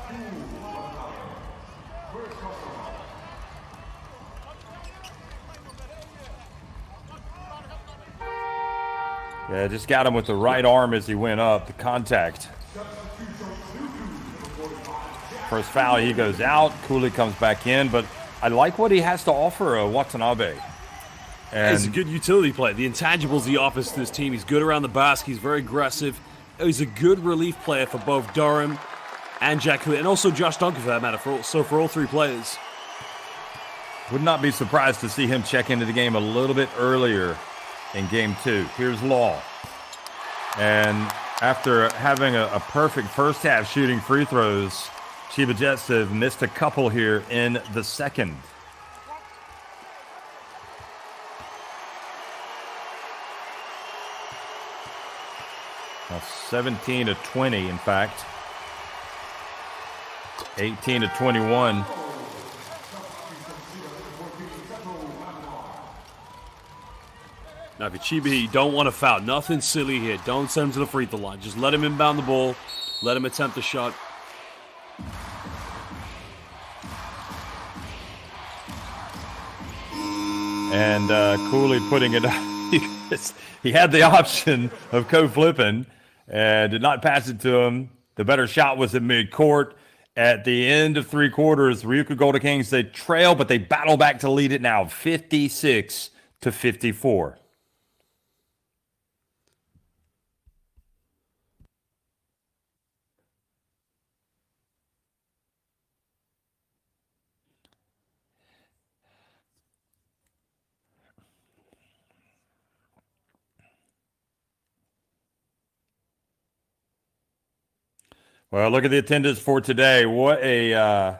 Yeah, just got him with the right arm as he went up, the contact. First foul, he goes out. Cooley comes back in, but I like what he has to offer Watanabe. And he's a good utility player. The intangibles he offers to this team. He's good around the basket. He's very aggressive. He's a good relief player for both Durham and Jack Cooley, and also Josh Duncan for that matter. For all three players. Would not be surprised to see him check into the game a little bit earlier in game 2. Here's Law. And after having a perfect first half shooting free throws, CHIBA Jets have missed a couple here in the second. Now 17 to 20, in fact. 18 to 21. Now, if you're CHIBA, you don't want to foul. Nothing silly here. Don't send him to the free throw line. Just let him inbound the ball. Let him attempt the shot. And Cooley putting it up. He had the option of co-flipping and did not pass it to him. The better shot was at midcourt. At the end of 3 quarters, RYUKYU Golden Kings, they trail, but they battle back to lead it now, 56 to 54. Well, look at the attendance for today. What a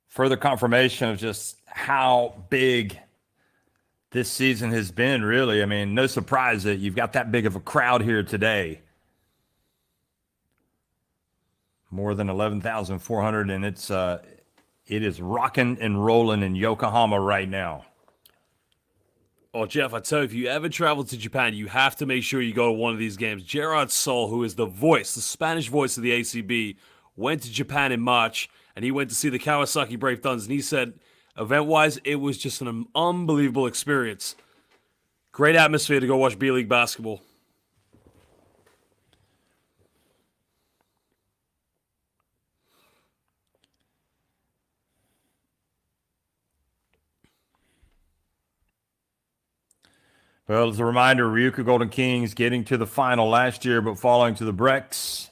further confirmation of just how big this season has been, really. I mean, no surprise that you've got that big of a crowd here today. More than 11,400, and it is rocking and rolling in Yokohama right now. Oh, Jeff, I tell you, if you ever travel to Japan, you have to make sure you go to one of these games. Gerard Sol, who is the Spanish voice of the ACB, went to Japan in March, and he went to see the Kawasaki Brave Thunders, and he said, event-wise, it was just an unbelievable experience. Great atmosphere to go watch B.LEAGUE basketball. Well, as a reminder, RYUKYU Golden Kings getting to the final last year, but falling to the Brex.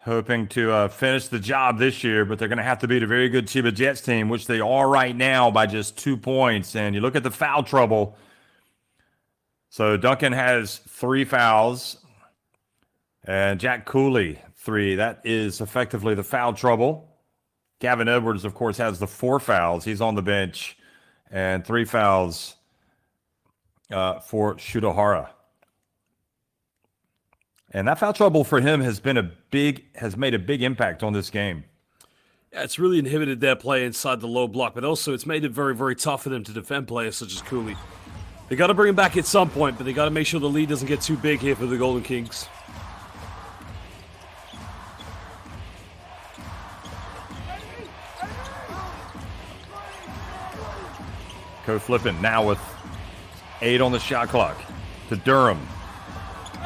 Hoping to finish the job this year, but they're going to have to beat a very good CHIBA Jets team, which they are right now by just 2 points. And you look at the foul trouble. So Duncan has 3 fouls. And Jack Cooley, 3. That is effectively the foul trouble. Gavin Edwards, of course, has the 4 fouls. He's on the bench. And 3 fouls for Shudahara. And that foul trouble for him has made a big impact on this game. Yeah, it's really inhibited their play inside the low block, but also it's made it very, very tough for them to defend players such as Cooley. They got to bring him back at some point, but they got to make sure the lead doesn't get too big here for the Golden Kings. Co-flipping now with 8 on the shot clock to Durham.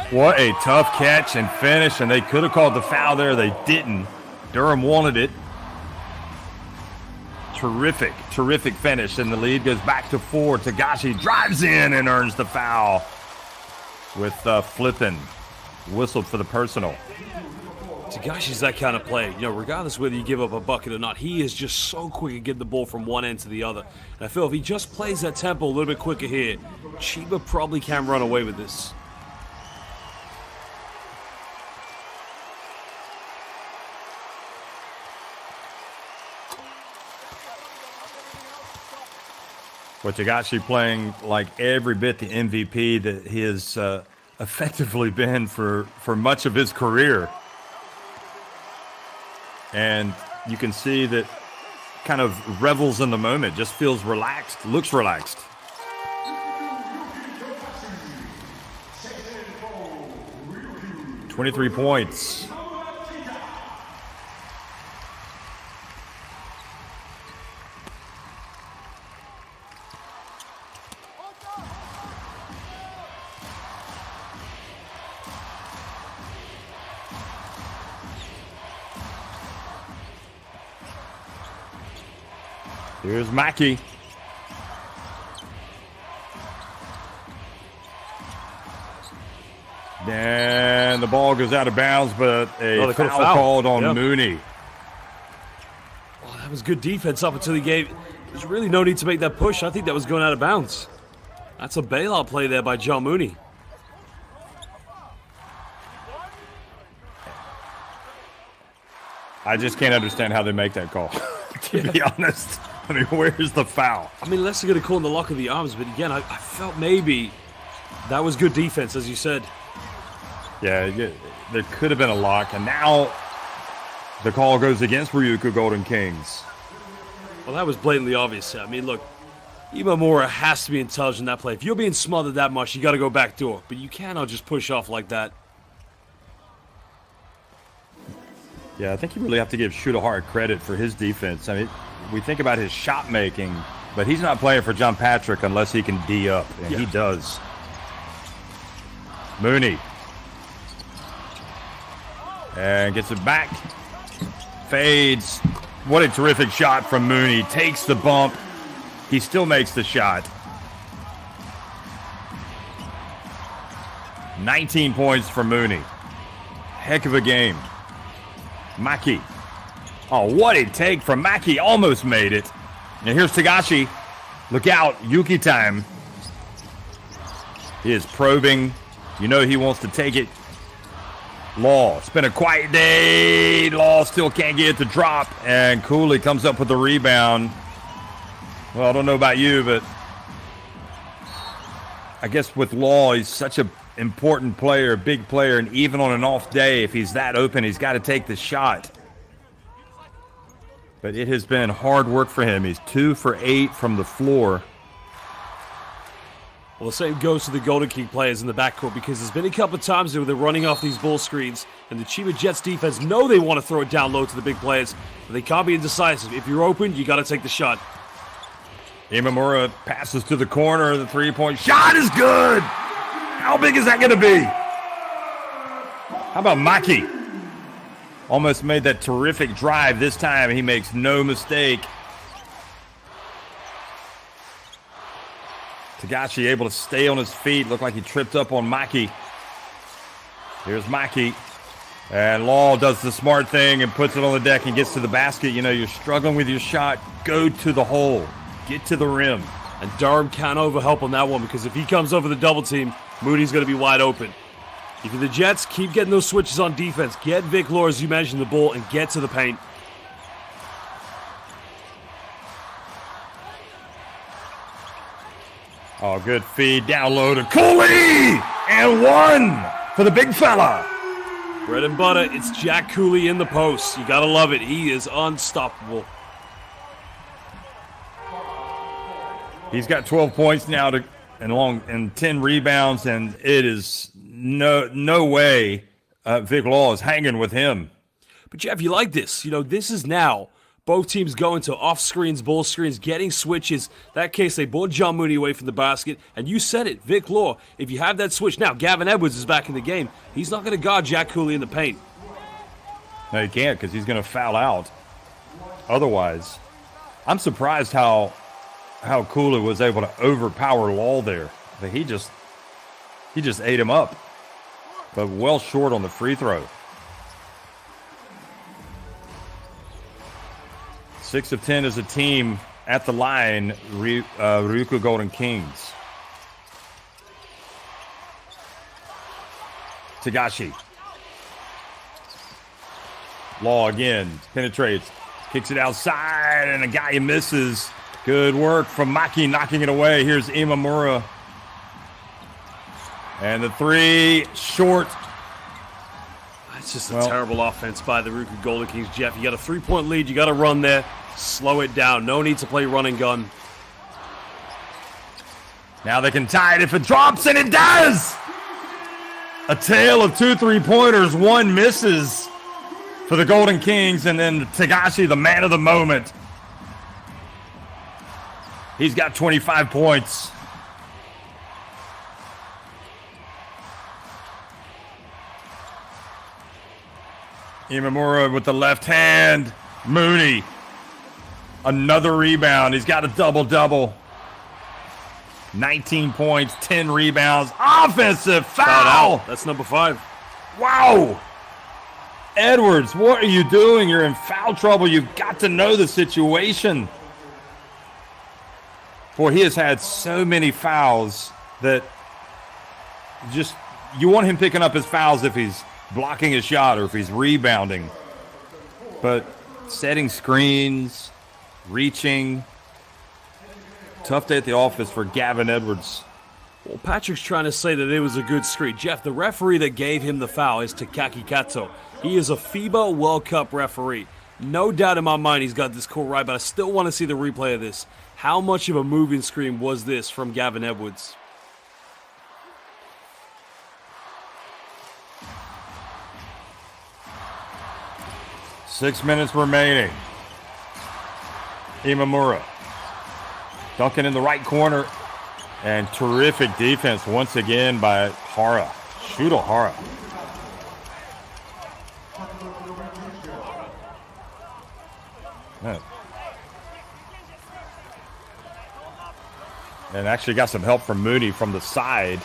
What a tough catch and finish, and they could have called the foul there. They didn't. Durham wanted it. Terrific finish, and the lead goes back to 4. Tagashi drives in and earns the foul with flipping. Whistled for the personal. Tagashi's that kind of player. You know, regardless whether you give up a bucket or not, he is just so quick at getting the ball from one end to the other. And I feel if he just plays that tempo a little bit quicker here, CHIBA probably can run away with this. With Tagashi playing like every bit the MVP that he has effectively been for much of his career. And you can see that kind of revels in the moment, just feels relaxed, looks relaxed. "23 points. Here's Maki. And the ball goes out of bounds, but a foul called on Mooney. Well, that was good defense up until he gave. There's really no need to make that push. I think that was going out of bounds. That's a bailout play there by John Mooney. I just can't understand how they make that call, to be honest. I mean, where's the foul? I mean, unless they're going to call in the lock of the arms, but again, I felt maybe that was good defense, as you said. Yeah, there could have been a lock, and now the call goes against RYUKYU Golden Kings. Well, that was blatantly obvious. I mean, look, Imamura has to be intelligent in that play. If you're being smothered that much, you got to go back door, but you cannot just push off like that. Yeah, I think you really have to give Shooter credit for his defense. I mean, we think about his shot making, but he's not playing for John Patrick unless he can D up, and he does. Mooney. And gets it back. Fades. What a terrific shot from Mooney. Takes the bump. He still makes the shot. 19 points for Mooney. Heck of a game. Maki. Oh, what a take from Maki. Almost made it. And here's Tagashi. Look out. Yuki time. He is probing. You know he wants to take it. Law. It's been a quiet day. Law still can't get it to drop. And Cooley comes up with the rebound. Well, I don't know about you, but I guess with Law, he's such an important player, big player, and even on an off day, if he's that open, he's got to take the shot. But it has been hard work for him. He's 2 for 8 from the floor. Well, the same goes to the Golden King players in the backcourt, because there's been a couple of times where they're running off these ball screens, and the Chiba Jets defense know they want to throw it down low to the big players, but they can't be indecisive. If you're open, you got to take the shot. Imamura passes to the corner. The three-point shot is good. How big is that going to be? How about Maki? Almost made that terrific drive. This time he makes no mistake. Tagashi able to stay on his feet. Looked like he tripped up on Maki. Here's Maki. And Law does the smart thing and puts it on the deck and gets to the basket. You know, you're struggling with your shot. Go to the hole. Get to the rim. And Durham can't overhelp on that one, because if he comes over the double team, Moody's going to be wide open. If you're the Jets, keep getting those switches on defense. Get Vic Law, as you mentioned, the ball, and get to the paint. Oh, good feed. Down low to Cooley! And one for the big fella. Bread and butter, it's Jack Cooley in the post. You got to love it. He is unstoppable. He's got 12 points now and 10 rebounds, and it is no way Vic Law is hanging with him. But Jeff, you like this. You know, this is now both teams going to off screens, ball screens, getting switches. That case, they brought John Mooney away from the basket, and you said it, Vic Law. If you have that switch now, Gavin Edwards is back in the game. He's not going to guard Jack Cooley in the paint. No, he can't, because he's going to foul out. Otherwise, I'm surprised how Cooley was able to overpower Law there. But he just ate him up. But well short on the free throw. 6 of 10 as a team at the line, RYUKYU Golden Kings. Tagashi. Law again, penetrates, kicks it outside, and a guy misses. Good work from Maki, knocking it away. Here's Imamura. And the three, short. It's just a terrible offense by the RYUKYU Golden Kings. Jeff, you got a 3-point lead. You got to run there. Slow it down. No need to play run and gun. Now they can tie it if it drops, and it does! A tale of 2 3-pointers. One misses for the Golden Kings, and then Tagashi, the man of the moment. He's got 25 points. Imamura with the left hand. Mooney. Another rebound. He's got a double-double. 19 points, 10 rebounds. Offensive foul. That's number 5. Wow. Edwards, what are you doing? You're in foul trouble. You've got to know the situation. Boy, he has had so many fouls that just, you want him picking up his fouls if he's blocking a shot or if he's rebounding. But setting screens, reaching, tough day at the office for Gavin Edwards. Well, Patrick's trying to say that it was a good screen. Jeff, the referee that gave him the foul is Takaki Kato. He is a FIBA World Cup referee. No doubt in my mind he's got this call right, but I still want to see the replay of this. How much of a moving screen was this from Gavin Edwards? Six minutes remaining. Imamura. Duncan in the right corner. And terrific defense once again by Hara. Shuto Hara. Man. And actually got some help from Mooney from the side.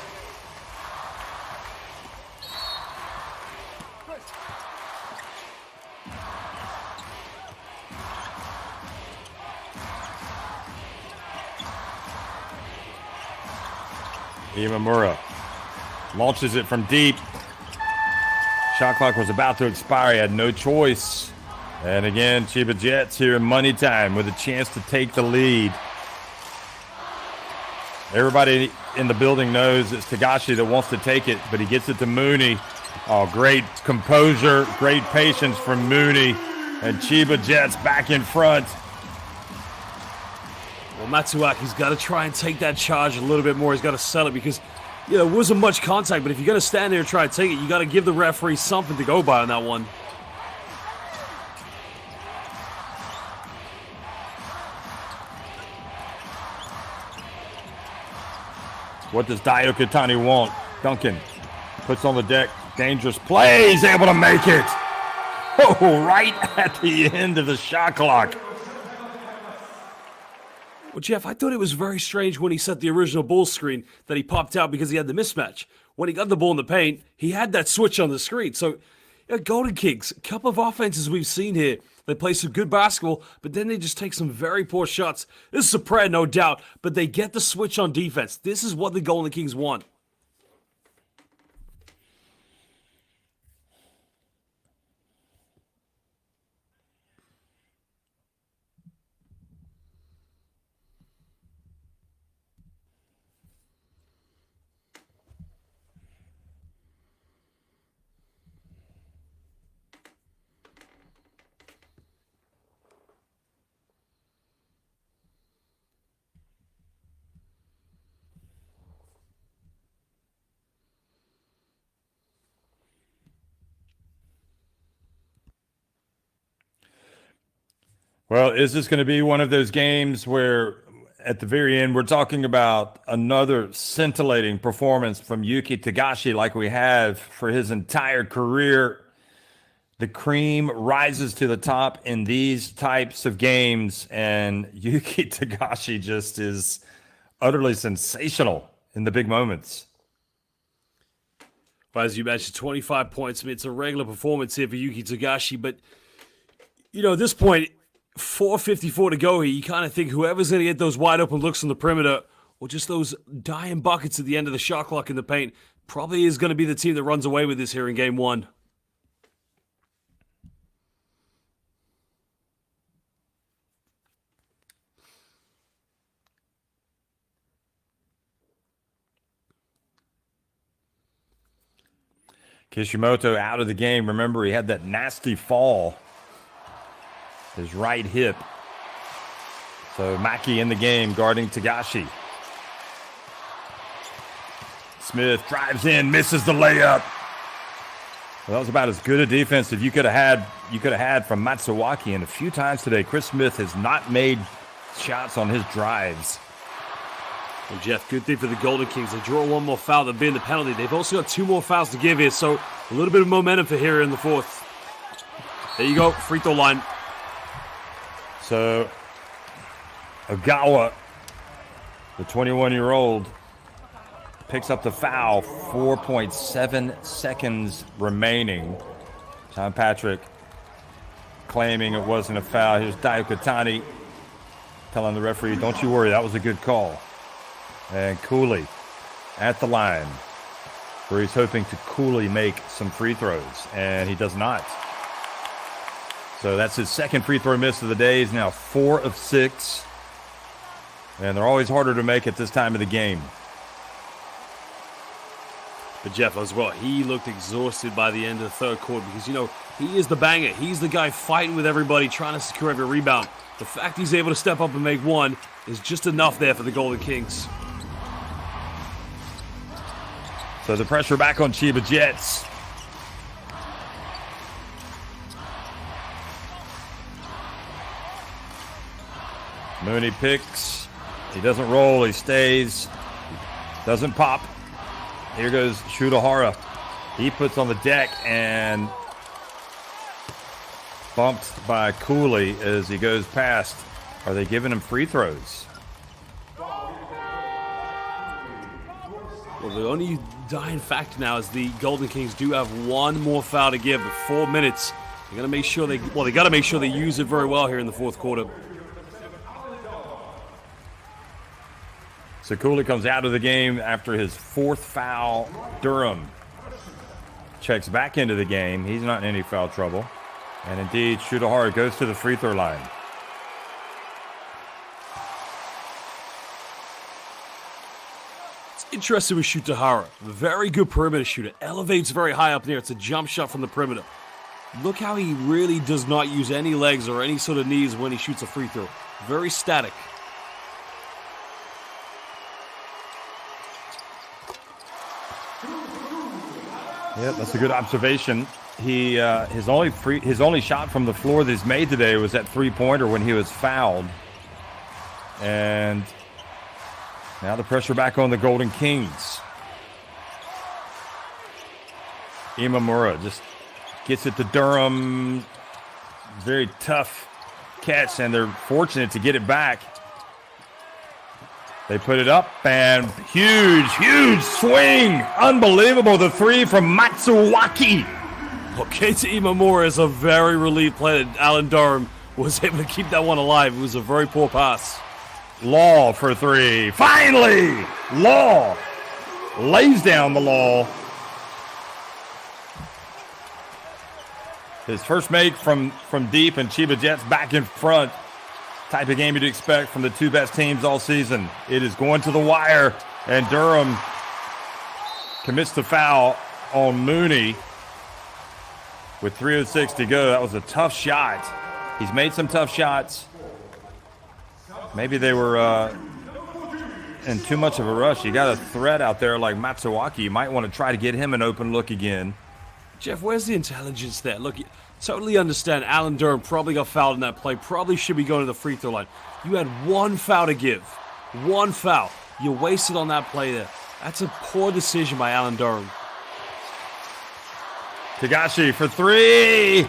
Imamura launches it from deep. Shot clock was about to expire. He had no choice. And again, Chiba Jets here in money time with a chance to take the lead. Everybody in the building knows it's Tagashi that wants to take it, but he gets it to Mooney. Oh, great composure, great patience from Mooney. And Chiba Jets back in front. Well, Matsuaki's got to try and take that charge a little bit more. He's got to sell it because, you know, it wasn't much contact, but if you're going to stand there and try and take it, you got to give the referee something to go by on that one. What does Diokitani want? Duncan puts on the deck. Dangerous play. He's able to make it. Oh, right at the end of the shot clock. Well, Jeff, I thought it was very strange when he set the original Bulls screen that he popped out because he had the mismatch. When he got the ball in the paint, he had that switch on the screen. So, Golden Kings, a couple of offenses we've seen here. They play some good basketball, but then they just take some very poor shots. This is a prayer, no doubt, but they get the switch on defense. This is what the Golden Kings want. Well, is this going to be one of those games where at the very end we're talking about another scintillating performance from Yuki Tagashi like we have for his entire career? The cream rises to the top in these types of games, and Yuki Tagashi just is utterly sensational in the big moments. Well, as you mentioned, 25 points. I mean, it's a regular performance here for Yuki Tagashi, but, you know, at this point, 4:54 to go here, you kind of think whoever's going to get those wide open looks on the perimeter or just those dying buckets at the end of the shot clock in the paint probably is going to be the team that runs away with this here in game one. Kishimoto out of the game. Remember, he had that nasty fall. His right hip. So Maki in the game, guarding Tagashi. Smith drives in, misses the layup. Well, that was about as good a defense as you could have had from Matsuwaki. And a few times today, Chris Smith has not made shots on his drives. Well, Jeff, good thing for the Golden Kings. They draw one more foul than being the penalty. They've also got 2 more fouls to give here, so a little bit of momentum for here in the fourth. There you go, free throw line. So Ogawa, the 21-year-old, picks up the foul. 4.7 seconds remaining. John Patrick claiming it wasn't a foul. Here's Daikatani telling the referee, don't you worry, that was a good call. And Cooley at the line, where he's hoping to coolly make some free throws, and he does not. So that's his second free throw miss of the day. He's now 4 of 6. And they're always harder to make at this time of the game. But Jeff, as well, he looked exhausted by the end of the third quarter because, he is the banger. He's the guy fighting with everybody, trying to secure every rebound. The fact he's able to step up and make one is just enough there for the Golden Kings. So the pressure back on Chiba Jets. Mooney picks. He doesn't roll. He stays. Doesn't pop. Here goes Shudahara. He puts on the deck and bumped by Cooley as he goes past. Are they giving him free throws? Well, the only dying factor now is the Golden Kings do have one more foul to give with 4 minutes. They got to make sure they use it very well here in the fourth quarter. So Cooley comes out of the game after his 4th foul. Durham checks back into the game. He's not in any foul trouble. And indeed, Shudahara goes to the free throw line. It's interesting with Shudahara. Very good perimeter shooter. Elevates very high up there. It's a jump shot from the perimeter. Look how he really does not use any legs or any sort of knees when he shoots a free throw. Very static. Yeah, that's a good observation. He his only shot from the floor that he's made today was that 3-pointer when he was fouled. And now the pressure back on the Golden Kings. Imamura just gets it to Durham. Very tough catch, and they're fortunate to get it back. They put it up, and huge swing. Unbelievable, the 3 from Matsuwaki. Well, Keita Imamura is a very relieved player that Alan Durham was able to keep that one alive. It was a very poor pass. Law for 3. Finally, Law lays down the Law. His first make from deep, and Chiba Jets back in front. Type of game you'd expect from the 2 best teams all season. It is going to the wire, and Durham commits the foul on Mooney with 3:06 to go. That was a tough shot. He's made some tough shots. Maybe they were in too much of a rush. You got a threat out there like Matsuwaki. You might want to try to get him an open look again. Jeff, where's the intelligence there? Look, you totally understand Alan Durham probably got fouled in that play. Probably should be going to the free throw line. You had 1 foul to give. 1 foul. You wasted on that play there. That's a poor decision by Alan Durham. Tagashi for 3.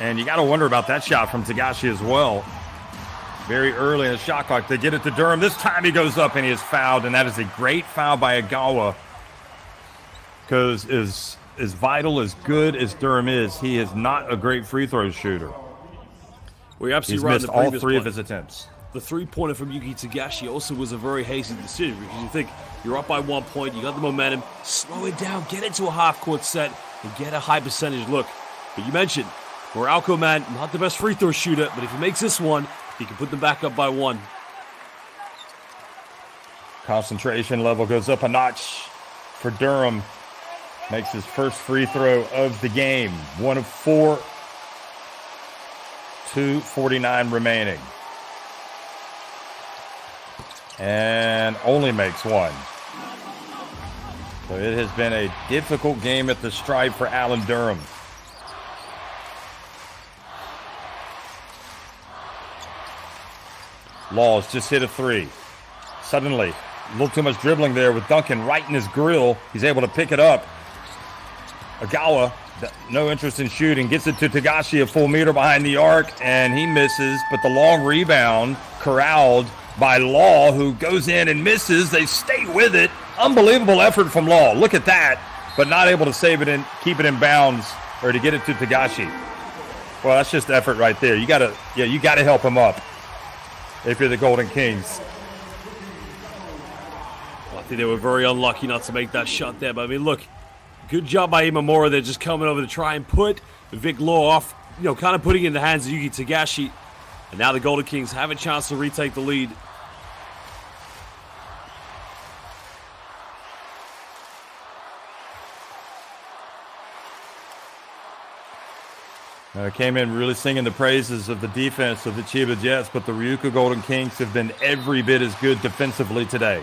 And you got to wonder about that shot from Tagashi as well. Very early in the shot clock. They get it to Durham. This time he goes up and he is fouled. And that is a great foul by Ogawa. Because as vital, as good as Durham is, he is not a great free throw shooter. Well, you're absolutely He's right. missed all 3 of his attempts. The 3-pointer from Yuki Tagashi also was a very hasty decision because you think you're up by 1 point, you got the momentum, slow it down, get into a half-court set, and get a high percentage look. But you mentioned, Moralco, man, not the best free throw shooter, but if he makes this one, he can put them back up by 1. Concentration level goes up a notch for Durham. Makes his first free throw of the game. 1 of 4. 2:49 remaining. And only makes one. So it has been a difficult game at the stripe for Alan Durham. Laws just hit a three. Suddenly, a little too much dribbling there with Duncan right in his grill. He's able to pick it up. Agawa, no interest in shooting, gets it to Tagashi, a full meter behind the arc, and he misses, but the long rebound corralled by Law, who goes in and misses. They stay with it. Unbelievable effort from Law. Look at that, but not able to save it and keep it in bounds or to get it to Tagashi. Well, that's just effort right there. You gotta help him up if you're the Golden Kings. Well, I think they were very unlucky not to make that shot there, but I mean, look. Good job by Imamura. They're just coming over to try and put Vic Law off, kind of putting it in the hands of Yuki Tagashi. And now the Golden Kings have a chance to retake the lead. Came in really singing the praises of the defense of the Chiba Jets, but the Ryukyu Golden Kings have been every bit as good defensively today.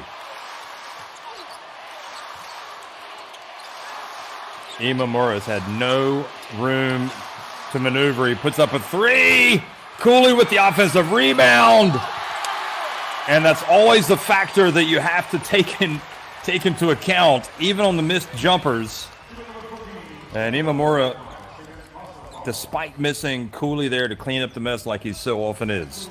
Imamura's had no room to maneuver. He puts up a three. Cooley with the offensive rebound. And that's always the factor that you have to take into account, even on the missed jumpers. And Imamura, despite missing Cooley there to clean up the mess like he so often is.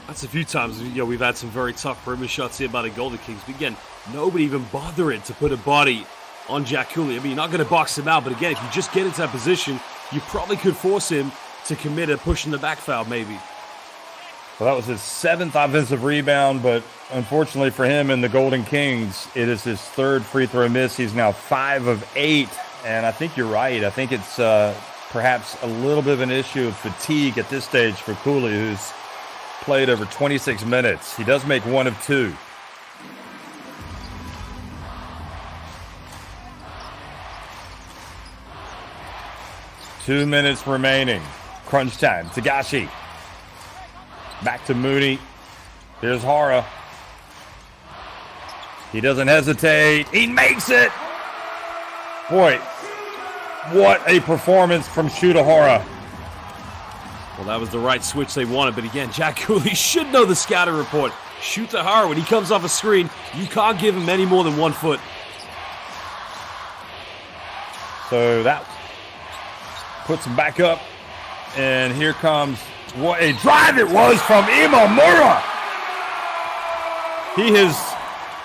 That's a few times, we've had some very tough perimeter shots here by the Golden Kings. But again, nobody even bothered to put a body on Jack Cooley. I mean, you're not going to box him out, but again, if you just get into that position, you probably could force him to commit a push in the back foul, maybe. Well, that was his 7th offensive rebound, but unfortunately for him and the Golden Kings, it is his 3rd free throw miss. He's now 5 of 8, and I think you're right. I think it's perhaps a little bit of an issue of fatigue at this stage for Cooley, who's played over 26 minutes. He does make 1 of 2. Two minutes remaining. Crunch time. Tagashi. Back to Mooney. Here's Hara. He doesn't hesitate. He makes it. Boy, what a performance from Shuta Hara. Well, that was the right switch they wanted. But again, Jack Cooley should know the scouting report. Shuta Hara, when he comes off a screen, you can't give him any more than 1 foot. So that puts him back up, and here comes what a drive it was from Imamura. He has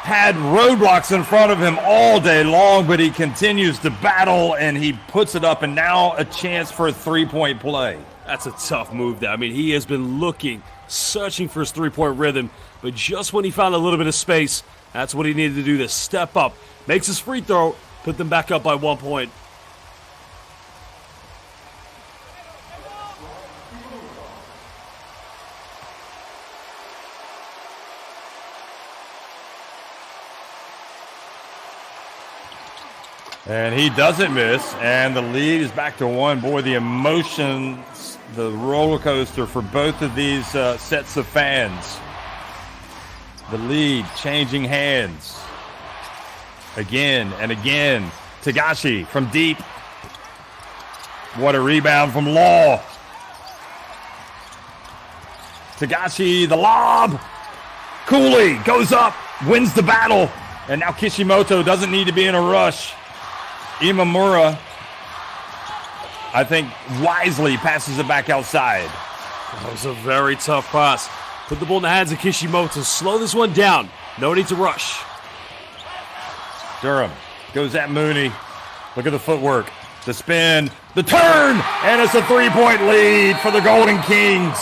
had roadblocks in front of him all day long, but he continues to battle, and he puts it up, and now a chance for a three-point play. That's a tough move there. I mean, he has been looking, searching for his three-point rhythm, but just when he found a little bit of space, that's what he needed to do to step up. Makes his free throw, put them back up by 1 point. And he doesn't miss, and the lead is back to 1. Boy, the emotions, the roller coaster for both of these sets of fans. The lead changing hands. Again and again. Tagashi from deep. What a rebound from Law. Tagashi, the lob. Cooley goes up, wins the battle, and now Kishimoto doesn't need to be in a rush. Imamura, I think, wisely passes it back outside. That was a very tough pass. Put the ball in the hands of Kishimoto. Slow this one down. No need to rush. Durham goes at Mooney. Look at the footwork. The spin. The turn. And it's a three-point lead for the Golden Kings.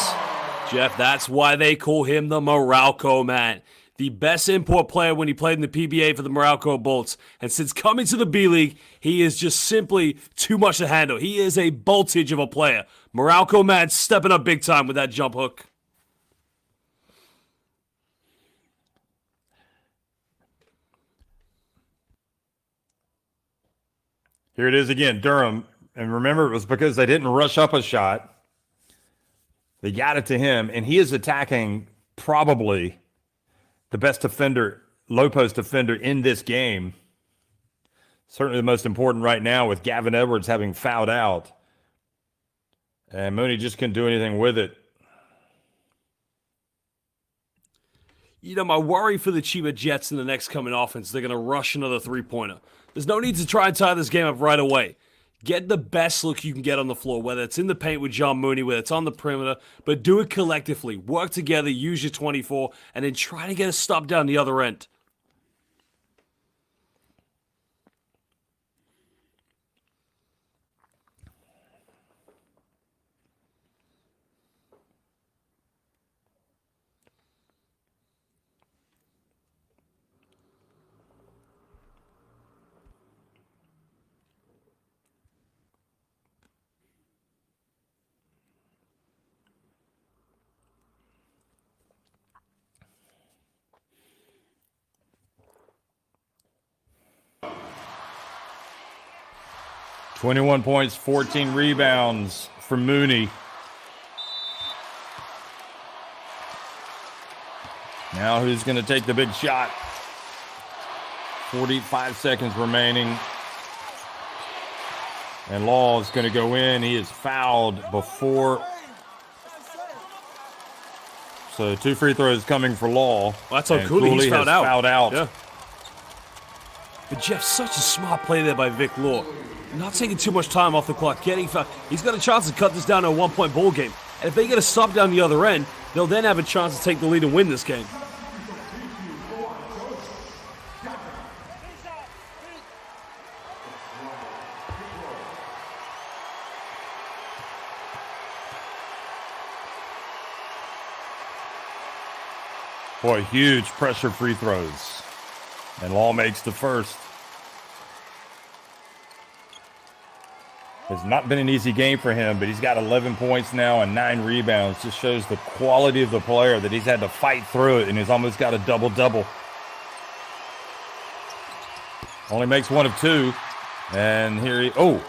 Jeff, that's why they call him the Morocco man. The best import player when he played in the PBA for the Morocco Bolts. And since coming to the B-League, he is just simply too much to handle. He is a voltage of a player. Morocco man stepping up big time with that jump hook. Here it is again, Durham. And remember, it was because they didn't rush up a shot. They got it to him, and he is attacking probably the best defender, low post defender in this game. Certainly the most important right now with Gavin Edwards having fouled out. And Mooney just couldn't do anything with it. You know, my worry for the Chiba Jets in the next coming offense, they're going to rush another three-pointer. There's no need to try and tie this game up right away. Get the best look you can get on the floor, whether it's in the paint with John Mooney, whether it's on the perimeter, but do it collectively. Work together, use your 24, and then try to get a stop down the other end. "21 points, 14 rebounds for Mooney. Now who's going to take the big shot? 45 seconds remaining. And Law is going to go in. He is fouled before. So 2 free throws coming for Law. Well, that's how Cooley he's fouled out. Yeah. But Jeff, such a smart play there by Vic Law. Not taking too much time off the clock, getting fouled. He's got a chance to cut this down to a 1-point ball game. And if they get a stop down the other end, they'll then have a chance to take the lead and win this game. Boy, huge pressure free throws. And Law makes the first. It's not been an easy game for him, but he's got 11 points now and 9 rebounds. Just shows the quality of the player that he's had to fight through it, and he's almost got a double-double. Only makes 1 of 2. And here he... Oh,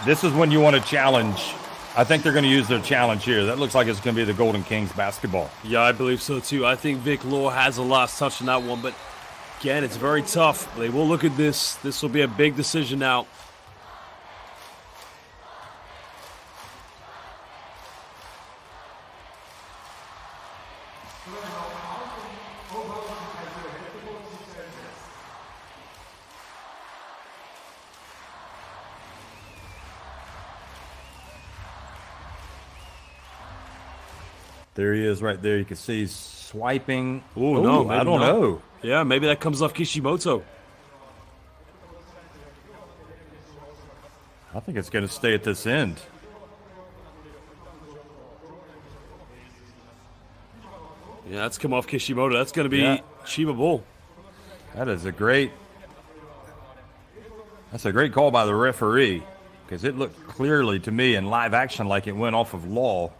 this is when you want to challenge. I think they're going to use their challenge here. That looks like it's going to be the Golden Kings basketball. Yeah, I believe so, too. I think Vic Law has a last touch on that one, but again, it's very tough. They will look at this. This will be a big decision now. There he is right there. You can see he's swiping. Oh, no. I don't know. Yeah, maybe that comes off Kishimoto. I think it's going to stay at this end. Yeah, that's come off Kishimoto. That's going to be Chiba ball. That is a great... That's a great call by the referee, because it looked clearly to me in live action like it went off of Law.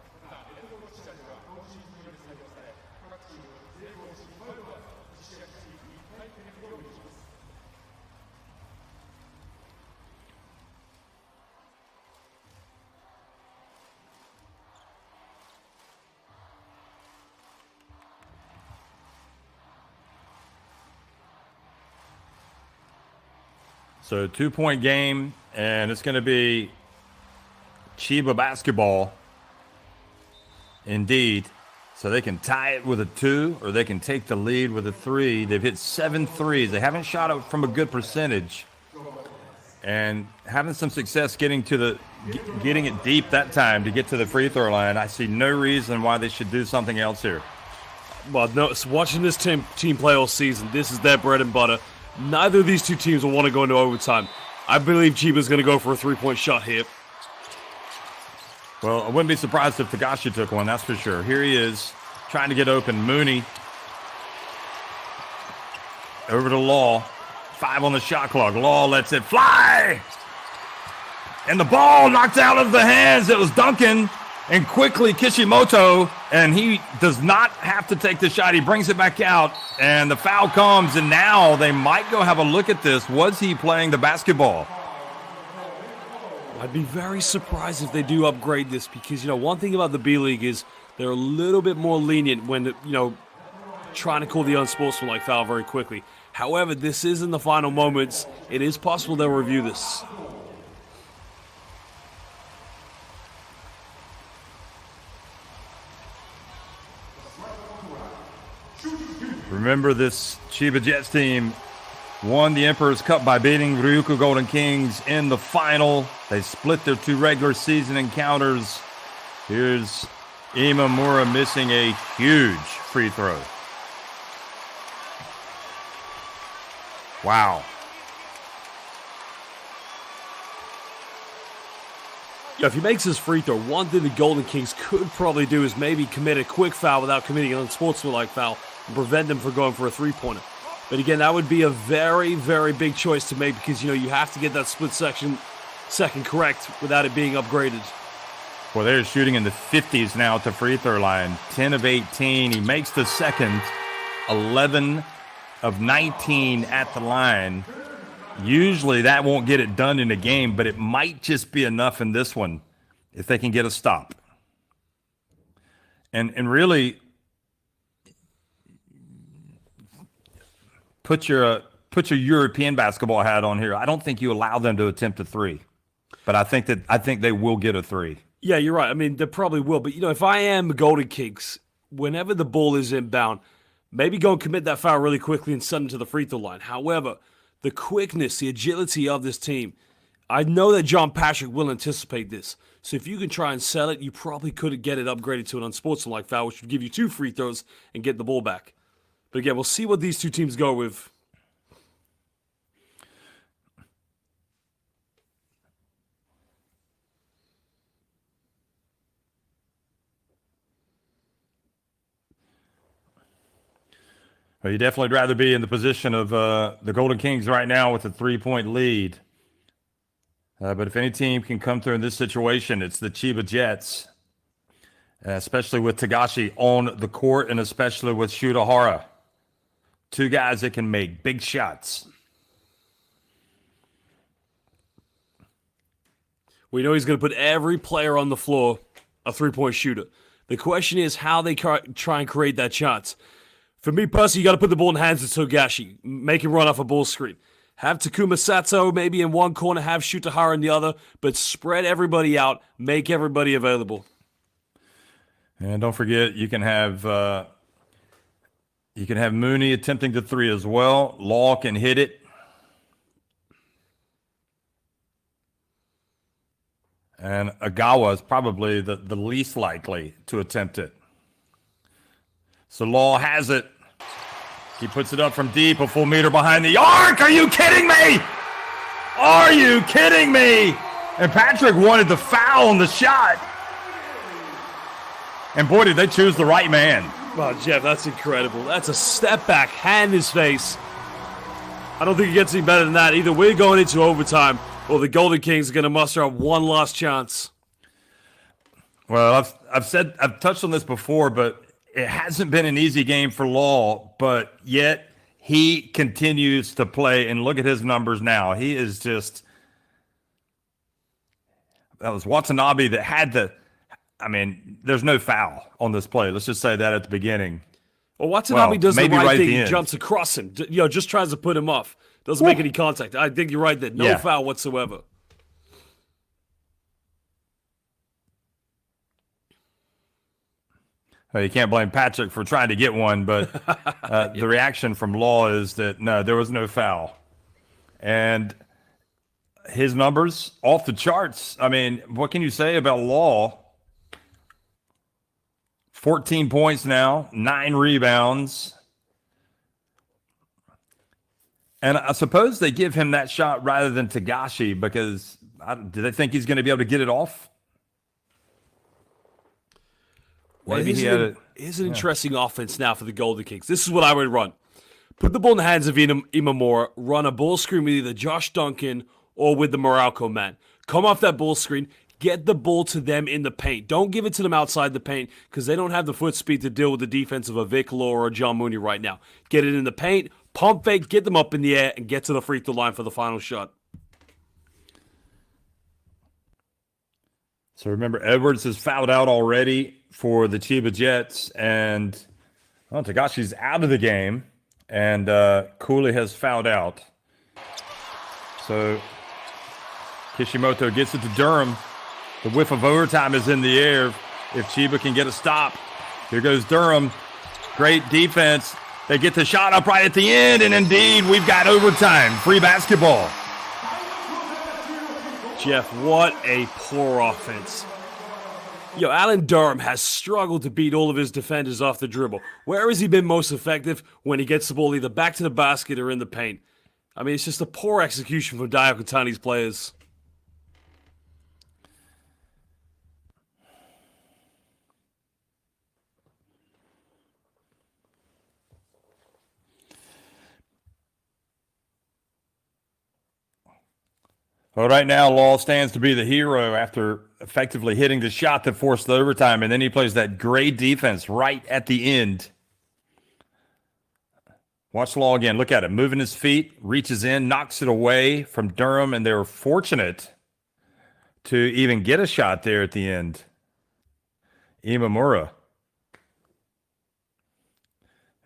So 2-point game, and it's going to be Chiba basketball. Indeed. So they can tie it with a 2, or they can take the lead with a 3. They've hit 7 threes. They haven't shot it from a good percentage. And having some success getting it deep that time to get to the free throw line. I see no reason why they should do something else here. Well, no, watching this team play all season, this is their bread and butter. Neither of these two teams will want to go into overtime. I believe Chiba's going to go for a 3-point shot here. Well, I wouldn't be surprised if Tagashi took one, that's for sure. Here he is, trying to get open. Mooney. Over to Law. 5 on the shot clock. Law lets it fly. And the ball knocked out of the hands. It was Duncan. And quickly Kishimoto, and he does not have to take the shot. He brings it back out, and the foul comes, and now they might go have a look at this. Was he playing the basketball? I'd be very surprised if they do upgrade this because, one thing about the B-League is they're a little bit more lenient when, trying to call the unsportsmanlike foul very quickly. However, this is in the final moments. It is possible they'll review this. Remember, this Chiba Jets team won the Emperor's Cup by beating RYUKYU Golden Kings in the final. They split their 2 regular season encounters. Here's Imamura missing a huge free throw. Wow. Yeah, if he makes his free throw, one thing the Golden Kings could probably do is maybe commit a quick foul without committing an unsportsmanlike foul and prevent them from going for a three-pointer. But again, that would be a very, very big choice to make because, you have to get that split second correct without it being upgraded. Well, they're shooting in the 50s now at the free throw line. 10 of 18. He makes the second. 11 of 19 at the line. Usually that won't get it done in a game, but it might just be enough in this one if they can get a stop. And really put your European basketball hat on here. I don't think you allow them to attempt a 3, but I think they will get a 3. Yeah, you're right. I mean, they probably will. But, if I am the Golden Kings, whenever the ball is inbound, maybe go and commit that foul really quickly and send them to the free throw line. However, the quickness, the agility of this team, I know that John Patrick will anticipate this. So if you can try and sell it, you probably could get it upgraded to an unsportsmanlike foul, which would give you 2 free throws and get the ball back. But again, we'll see what these two teams go with. Well, you'd definitely rather be in the position of the Golden Kings right now with a 3-point lead. But if any team can come through in this situation, it's the Chiba Jets, especially with Tagashi on the court and especially with Shutahara. 2 guys that can make big shots. We know he's going to put every player on the floor a 3-point shooter. The question is how they try and create that shot. For me personally, you got to put the ball in the hands of Togashi. Make him run off a ball screen. Have Takuma Sato maybe in one corner, have Shutahara in the other, but spread everybody out, make everybody available. And don't forget, you can have Mooney attempting the 3 as well. Law can hit it. And Agawa is probably the least likely to attempt it. So Law has it. He puts it up from deep, a full meter behind the arc. Are you kidding me? Are you kidding me? And Patrick wanted the foul on the shot. And boy, did they choose the right man. Wow, Jeff, that's incredible. That's a step back, hand in his face. I don't think it gets any better than that. Either we're going into overtime or the Golden Kings are going to muster up one last chance. Well, I've touched on this before, but it hasn't been an easy game for Law, but yet he continues to play, and look at his numbers now. He is just – that was Watanabe that had the – I mean, there's no foul on this play. Let's just say that at the beginning. Well, Watanabe does the right thing. He end. Jumps across him. Just tries to put him off. Doesn't make any contact. I think you're right there. No foul whatsoever. You can't blame Patrick for trying to get one, but the reaction from Law is that, no, there was no foul. And his numbers off the charts. I mean, what can you say about Law? 14 points now, 9 rebounds. And I suppose they give him that shot rather than Tagashi because do they think he's going to be able to get it off? Well, here's an interesting offense now for the Golden Kings. This is what I would run. Put the ball in the hands of Imamura, run a ball screen with either Josh Duncan or with the Morocco man. Come off that ball screen, get the ball to them in the paint. Don't give it to them outside the paint because they don't have the foot speed to deal with the defense of a Vic Law or a John Mooney right now. Get it in the paint, pump fake, get them up in the air, and get to the free throw line for the final shot. So remember, Edwards has fouled out already for the Chiba Jets, and Tagashi's out of the game, and Cooley has fouled out. So Kishimoto gets it to Durham. The whiff of overtime is in the air if Chiba can get a stop. Here goes Durham. Great defense. They get the shot up right at the end, and indeed, we've got overtime. Free basketball. Jeff, what a poor offense. Alan Durham has struggled to beat all of his defenders off the dribble. Where has he been most effective? When he gets the ball either back to the basket or in the paint. I mean, it's just a poor execution from Daiyokatani's players. Well, right now, Law stands to be the hero after effectively hitting the shot that forced the overtime, and then he plays that great defense right at the end. Watch Law again. Look at him. Moving his feet, reaches in, knocks it away from Durham, and they were fortunate to even get a shot there at the end. Imamura.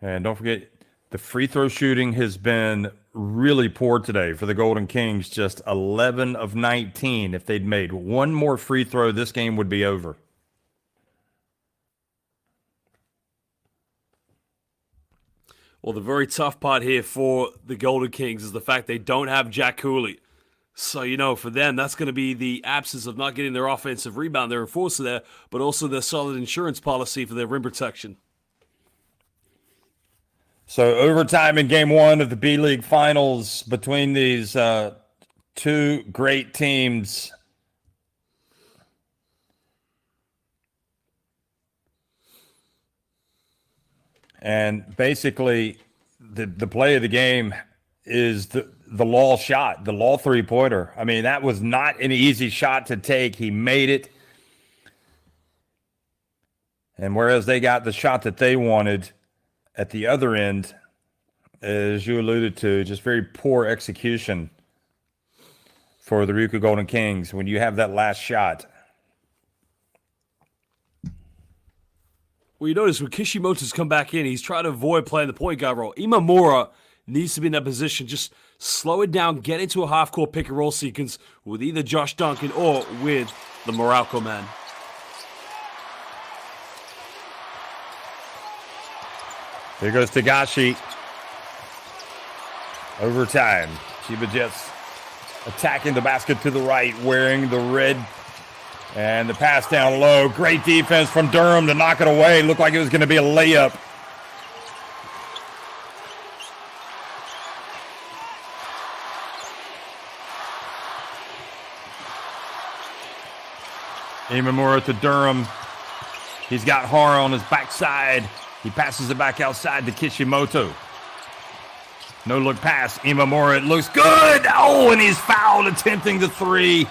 And don't forget, the free throw shooting has been really poor today for the Golden Kings. Just 11 of 19. If they'd made one more free throw, this game would be over. Well, the very tough part here for the Golden Kings is the fact they don't have Jack Cooley. So, for them, that's going to be the absence of not getting their offensive rebound, their enforcer there, but also their solid insurance policy for their rim protection. So overtime in game one of the B-League Finals between these two great teams. And basically, the play of the game is the Law shot, the Law three-pointer. I mean, that was not an easy shot to take. He made it. And whereas they got the shot that they wanted, at the other end, as you alluded to, just very poor execution for the RYUKYU Golden Kings when you have that last shot. Well, you notice when Kishimoto's come back in, he's trying to avoid playing the point guard role. Imamura needs to be in that position. Just slow it down, get into a half-court pick-and-roll sequence with either Josh Duncan or with the Morocco man. Here goes Tagashi. Overtime. Chiba Jets attacking the basket to the right, wearing the red. And the pass down low. Great defense from Durham to knock it away. Looked like it was going to be a layup. Imamura to Durham. He's got Hara on his backside. He passes it back outside to Kishimoto. No look pass. Imamura, it looks good. Oh, and he's fouled attempting the three.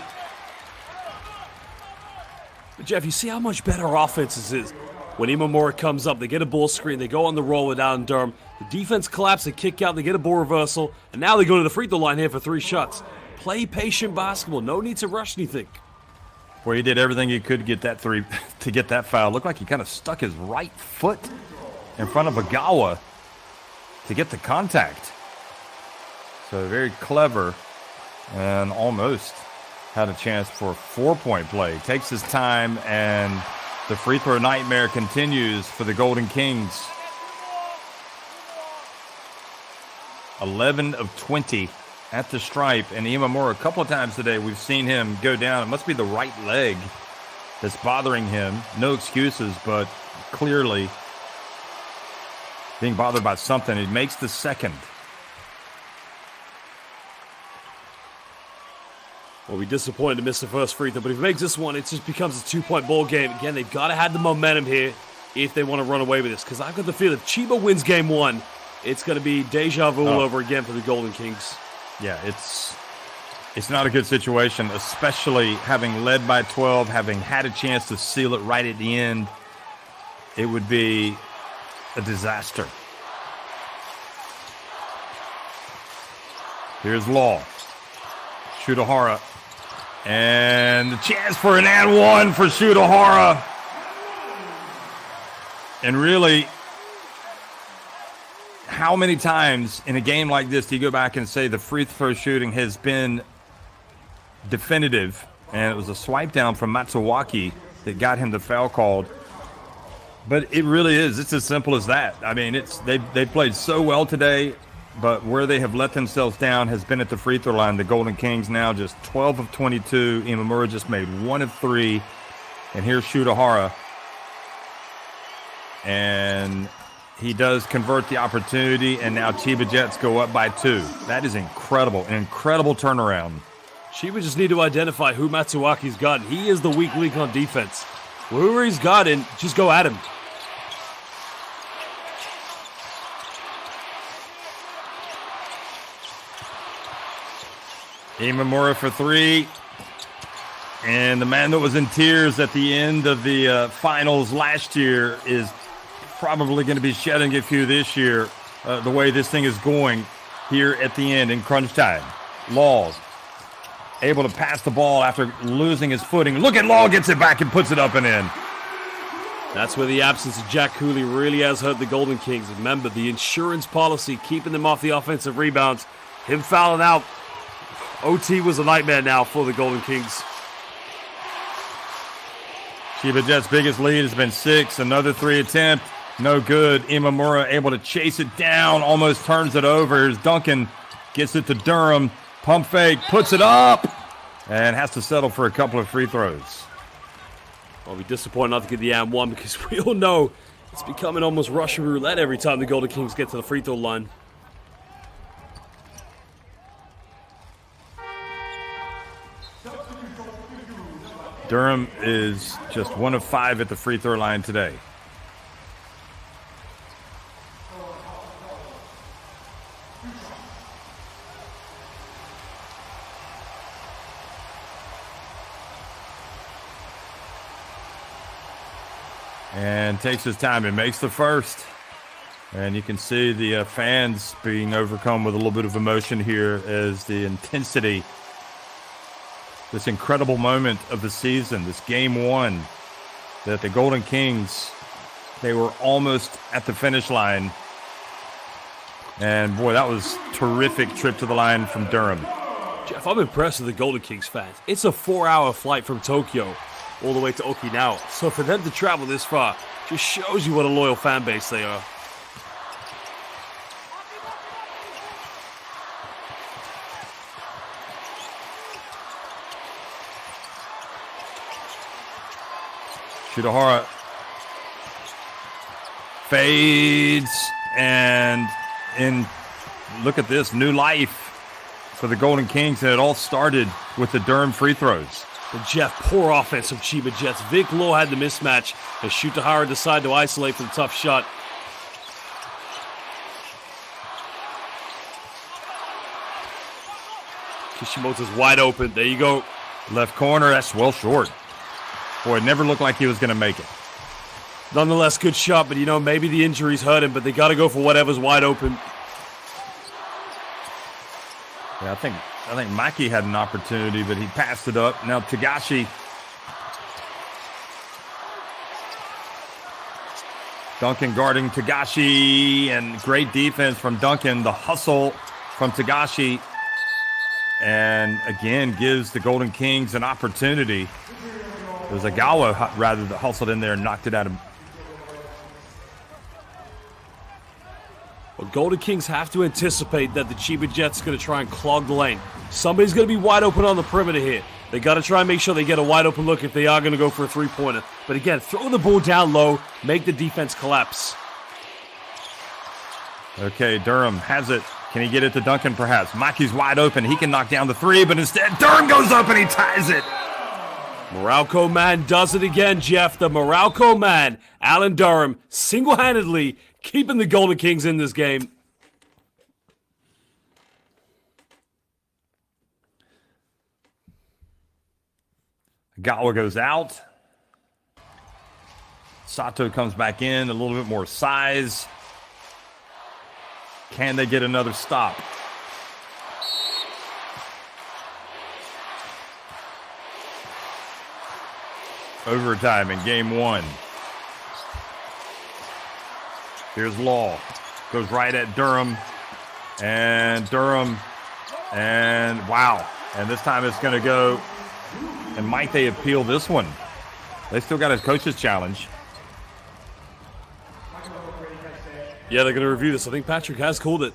But Jeff, you see how much better offense this is. When Imamura comes up, they get a ball screen, they go on the roll with Alan Durham. The defense collapses, they kick out, they get a ball reversal, and now they go to the free throw line here for 3 shots. Play patient basketball. No need to rush anything. Well, he did everything he could to get that three, to get that foul. Looked like he kind of stuck his right foot in front of Agawa to get the contact. So very clever and almost had a chance for a 4-point play. Takes his time, and the free throw nightmare continues for the Golden Kings. 11 of 20 at the stripe, and Imamura, a couple of times today we've seen him go down. It must be the right leg that's bothering him. No excuses, but clearly being bothered by something. He makes the second. Well, we're disappointed to miss the first free throw, but if he makes this one, it just becomes a 2-point ball game. Again, they've got to have the momentum here if they want to run away with this, because I've got the feel if Chiba wins game 1, it's going to be deja vu all over again for the Golden Kings. Yeah, it's not a good situation, especially having led by 12, having had a chance to seal it right at the end. It would be a disaster. Here's Law. Shutahara And the chance for an and one for Shutahara. And really, how many times in a game like this do you go back and say the free throw shooting has been definitive? And it was a swipe down from Matsuwaki that got him the foul called. But it really is. It's as simple as that. I mean, they played so well today. But where they have let themselves down has been at the free throw line. The Golden Kings now just 12 of 22. Imamura just made 1 of 3. And here's Shutahara. And he does convert the opportunity. And now Chiba Jets go up by 2. That is incredible. An incredible turnaround. Chiba just need to identify who Matsuwaki's got. He is the weak link on defense. Whoever he's got in, just go at him. Imamura for 3. And the man that was in tears at the end of the finals last year is probably going to be shedding a few this year, the way this thing is going here at the end in crunch time. Laws able to pass the ball after losing his footing. Look at Law, gets it back and puts it up and in. That's where the absence of Jack Cooley really has hurt the Golden Kings. Remember, the insurance policy keeping them off the offensive rebounds. Him fouling out. OT was a nightmare now for the Golden Kings. Chiba Jets' biggest lead has been 6. Another 3 attempt. No good. Imamura able to chase it down. Almost turns it over. Here's Duncan. Gets it to Durham. Pump fake. Puts it up. And has to settle for a couple of free throws. I'll be disappointed not to get the and one because we all know it's becoming almost Russian roulette every time the Golden Kings get to the free throw line. Durham is just 1 of 5 at the free throw line today. And takes his time and makes the first. And you can see the fans being overcome with a little bit of emotion here as the intensity, this incredible moment of the season, this game 1, that the Golden Kings, they were almost at the finish line. And boy, that was a terrific trip to the line from Durham. Jeff, I'm impressed with the Golden Kings fans. It's a 4-hour flight from Tokyo all the way to Okinawa. So for them to travel this far just shows you what a loyal fan base they are. Shutahara fades, and look at this, new life for the Golden Kings, and it all started with the Durham free throws. But Jeff, poor offense from Chiba Jets. Vic Lowe had the mismatch as Shutahara decided to isolate for the tough shot. Kishimoto's wide open. There you go. Left corner, that's well short. Boy, it never looked like he was going to make it. Nonetheless, good shot, but maybe the injuries hurt him, but they got to go for whatever's wide open. Yeah, I think Maki had an opportunity, but he passed it up. Now Tagashi. Duncan guarding Tagashi, and great defense from Duncan. The hustle from Tagashi, and again gives the Golden Kings an opportunity. It was Agawa rather that hustled in there and knocked it out of him. Well, Golden Kings have to anticipate that the Chiba Jets are going to try and clog the lane. Somebody's going to be wide open on the perimeter here. They got to try and make sure they get a wide open look if they are going to go for a three-pointer. But again, throw the ball down low, make the defense collapse. Okay, Durham has it. Can he get it to Duncan perhaps? Maki's wide open. He can knock down the three, but instead Durham goes up and he ties it. Morocco man does it again, Jeff. The Morocco man, Alan Durham, single-handedly keeping the Golden Kings in this game. Gawa goes out. Sato comes back in, a little bit more size. Can they get another stop? overtime in game 1. Here's Law. Goes right at Durham. And Durham. And wow. And this time it's going to go. And might they appeal this one? They still got a coach's challenge. Yeah, they're going to review this. I think Patrick has called it.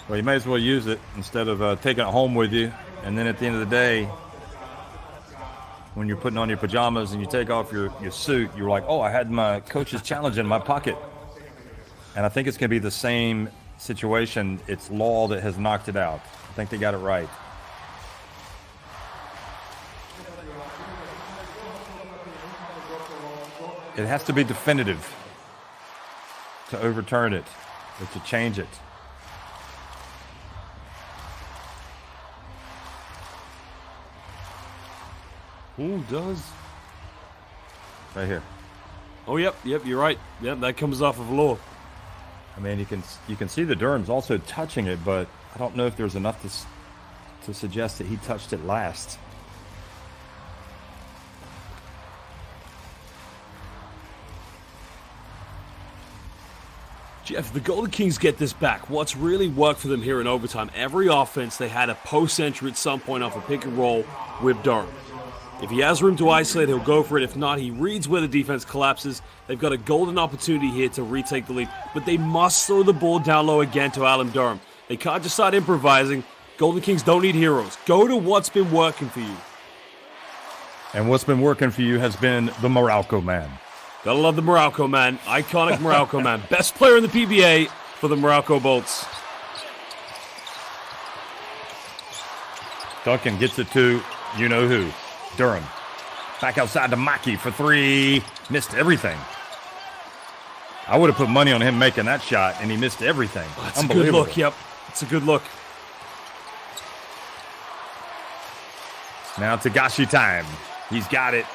Well, you may as well use it instead of taking it home with you. And then at the end of the day, when you're putting on your pajamas and you take off your suit, you're like, oh, I had my coach's challenge in my pocket. And I think it's going to be the same situation. It's Law that has knocked it out. I think they got it right. It has to be definitive to overturn it or to change it. Who does? Right here. Oh, yep, you're right. Yep, that comes off of Law. I mean, you can see the Durham's also touching it, but I don't know if there's enough to suggest that he touched it last. Jeff, the Golden Kings get this back. What's really worked for them here in overtime, every offense, they had a post entry at some point off a pick and roll with Durham. If he has room to isolate, he'll go for it. If not, he reads where the defense collapses. They've got a golden opportunity here to retake the lead, but they must throw the ball down low again to Alan Durham. They can't just start improvising. Golden Kings don't need heroes. Go to what's been working for you. And what's been working for you has been the Moralco man. Gotta love the Moralco man. Iconic Moralco man. Best player in the PBA for the Moralco Bolts. Duncan gets it to you-know-who. Durham. Back outside to Maki for 3. Missed everything. I would have put money on him making that shot, and he missed everything. Oh, that's a good look, yep. It's a good look. Now Tagashi time. He's got it.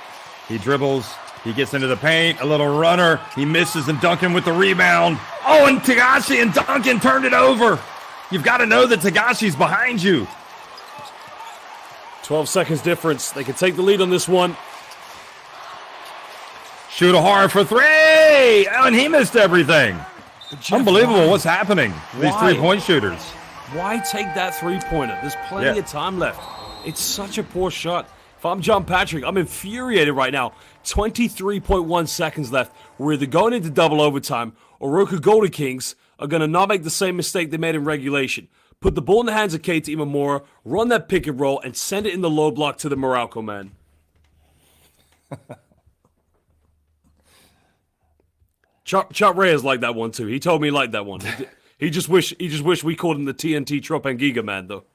He dribbles. He gets into the paint. A little runner. He misses, and Duncan with the rebound. Oh, and Tagashi and Duncan turned it over. You've got to know that Tagashi's behind you. 12 seconds difference. They can take the lead on this one. Shoot a hard for 3. Oh, and he missed everything. Jeff, unbelievable why? What's happening. These Why? 3-point shooters. Why take that three-pointer? There's plenty of time left. It's such a poor shot. If I'm John Patrick, I'm infuriated right now. 23.1 seconds left. We're either going into double overtime or RYUKYU Golden Kings are going to not make the same mistake they made in regulation. Put the ball in the hands of Keita Imamura, run that pick and roll, and send it in the low block to the Moralco man. Chop Reyes liked that one too. He told me he liked that one. He just wish we called him the TNT Tropangiga man though.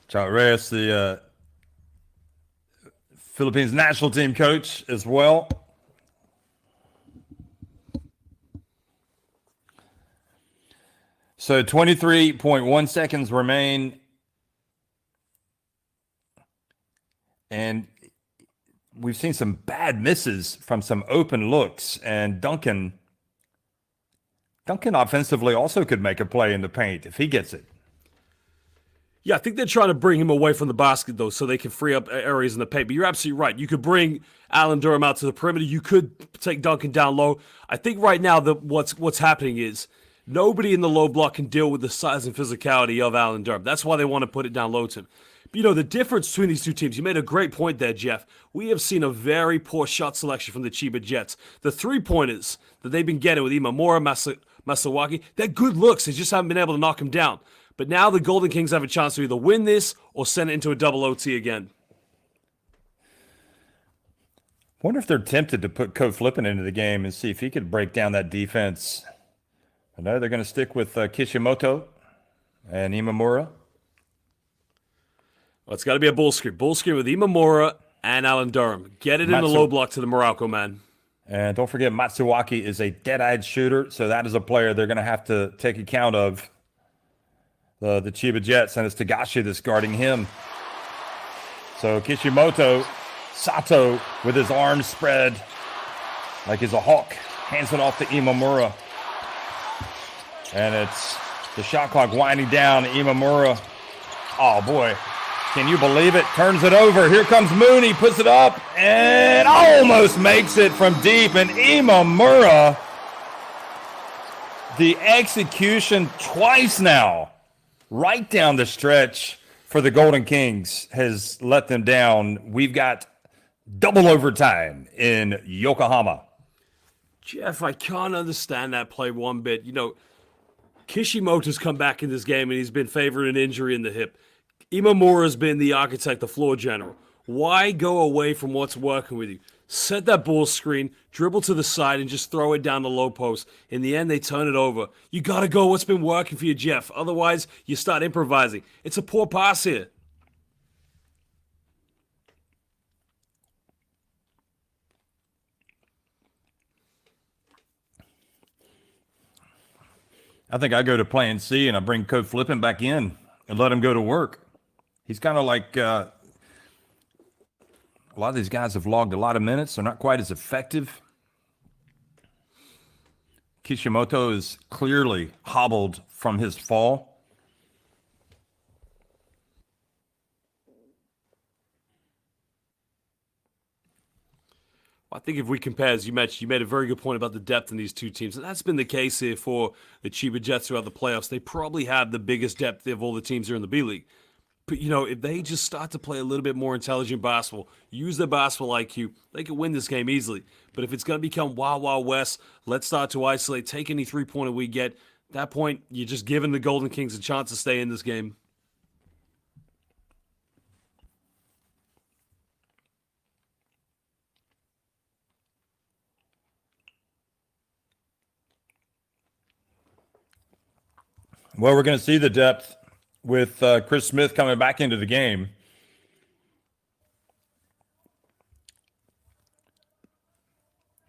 Chop Reyes, the Philippines national team coach as well. So 23.1 seconds remain. And we've seen some bad misses from some open looks. And Duncan offensively also could make a play in the paint if he gets it. Yeah, I think they're trying to bring him away from the basket, though, so they can free up areas in the paint. But you're absolutely right. You could bring Alan Durham out to the perimeter. You could take Duncan down low. I think right now what's happening is nobody in the low block can deal with the size and physicality of Alan Durham. That's why they want to put it down low to him. But, you know, the difference between these two teams, you made a great point there, Jeff. We have seen a very poor shot selection from the Chiba Jets. The three-pointers that they've been getting with Imamura, Masawaki, they're good looks. They just haven't been able to knock him down. But now the Golden Kings have a chance to either win this or send it into a double OT again. Wonder if they're tempted to put Ko Flippin into the game and see if he could break down that defense. I know they're going to stick with Kishimoto and Imamura. Well, it's got to be a bull screen. Bull screen with Imamura and Alan Durham. Get it in the low block to the Moralco man. And don't forget, Matsuwaki is a dead-eyed shooter, so that is a player they're going to have to take account of. The Chiba Jets, and it's Tagashi that's guarding him. So Kishimoto, Sato with his arms spread like he's a hawk, hands it off to Imamura. And it's the shot clock winding down. Imamura, oh boy, Can you believe it? Turns it over. Here comes Mooney, puts it up, and almost makes it from deep. And Imamura, the execution twice now, right down the stretch for the Golden Kings, has let them down. We've got double overtime in Yokohama. Jeff, I can't understand that play one bit. You know, Kishimoto's come back in this game, and he's been favored an injury in the hip. Imamura's been the architect, the floor general. Why go away from what's working with you? Set that ball screen, dribble to the side, and just throw it down the low post. In the end, they turn it over. You got to go what's been working for you, Jeff. Otherwise, you start improvising. It's a poor pass here. I think I go to plan C and I bring Coach Flippin back in and let him go to work. He's kind of like a lot of these guys have logged a lot of minutes. They're not quite as effective. Kishimoto is clearly hobbled from his fall. I think if we compare, as you mentioned, you made a very good point about the depth in these two teams. And that's been the case here for the Chiba Jets throughout the playoffs. They probably have the biggest depth of all the teams here in the B-League. But, you know, if they just start to play a little bit more intelligent basketball, use their basketball IQ, they could win this game easily. But if it's going to become Wild Wild West, let's start to isolate, take any three-pointer we get. At that point, you're just giving the Golden Kings a chance to stay in this game. Well, we're going to see the depth with Chris Smith coming back into the game.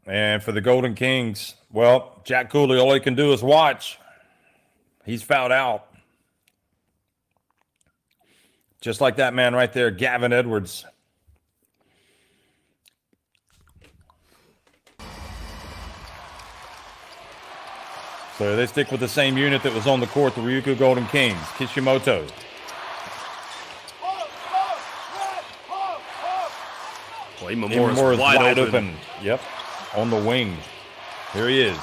And for the Golden Kings, well, Jack Cooley, all he can do is watch. He's fouled out. Just like that man right there, Gavin Edwards. So they stick with the same unit that was on the court, the Ryukyu Golden Kings. Kishimoto. Well, Imamura's wide open. Yep, on the wing. Here he is.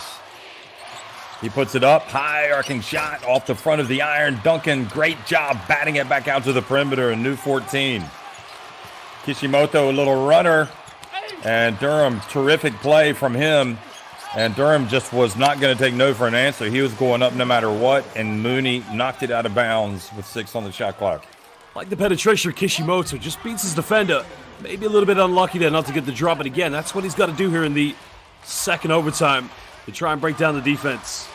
He puts it up, high arcing shot off the front of the iron. Duncan, great job batting it back out to the perimeter, a new 14. Kishimoto, a little runner. And Durham, terrific play from him. And Durham just was not going to take no for an answer. He was going up no matter what, and Mooney knocked it out of bounds with 6 on the shot clock. Like the penetration of Kishimoto, just beats his defender. Maybe a little bit unlucky there not to get the drop, but again, that's what he's got to do here in the second overtime to try and break down the defense.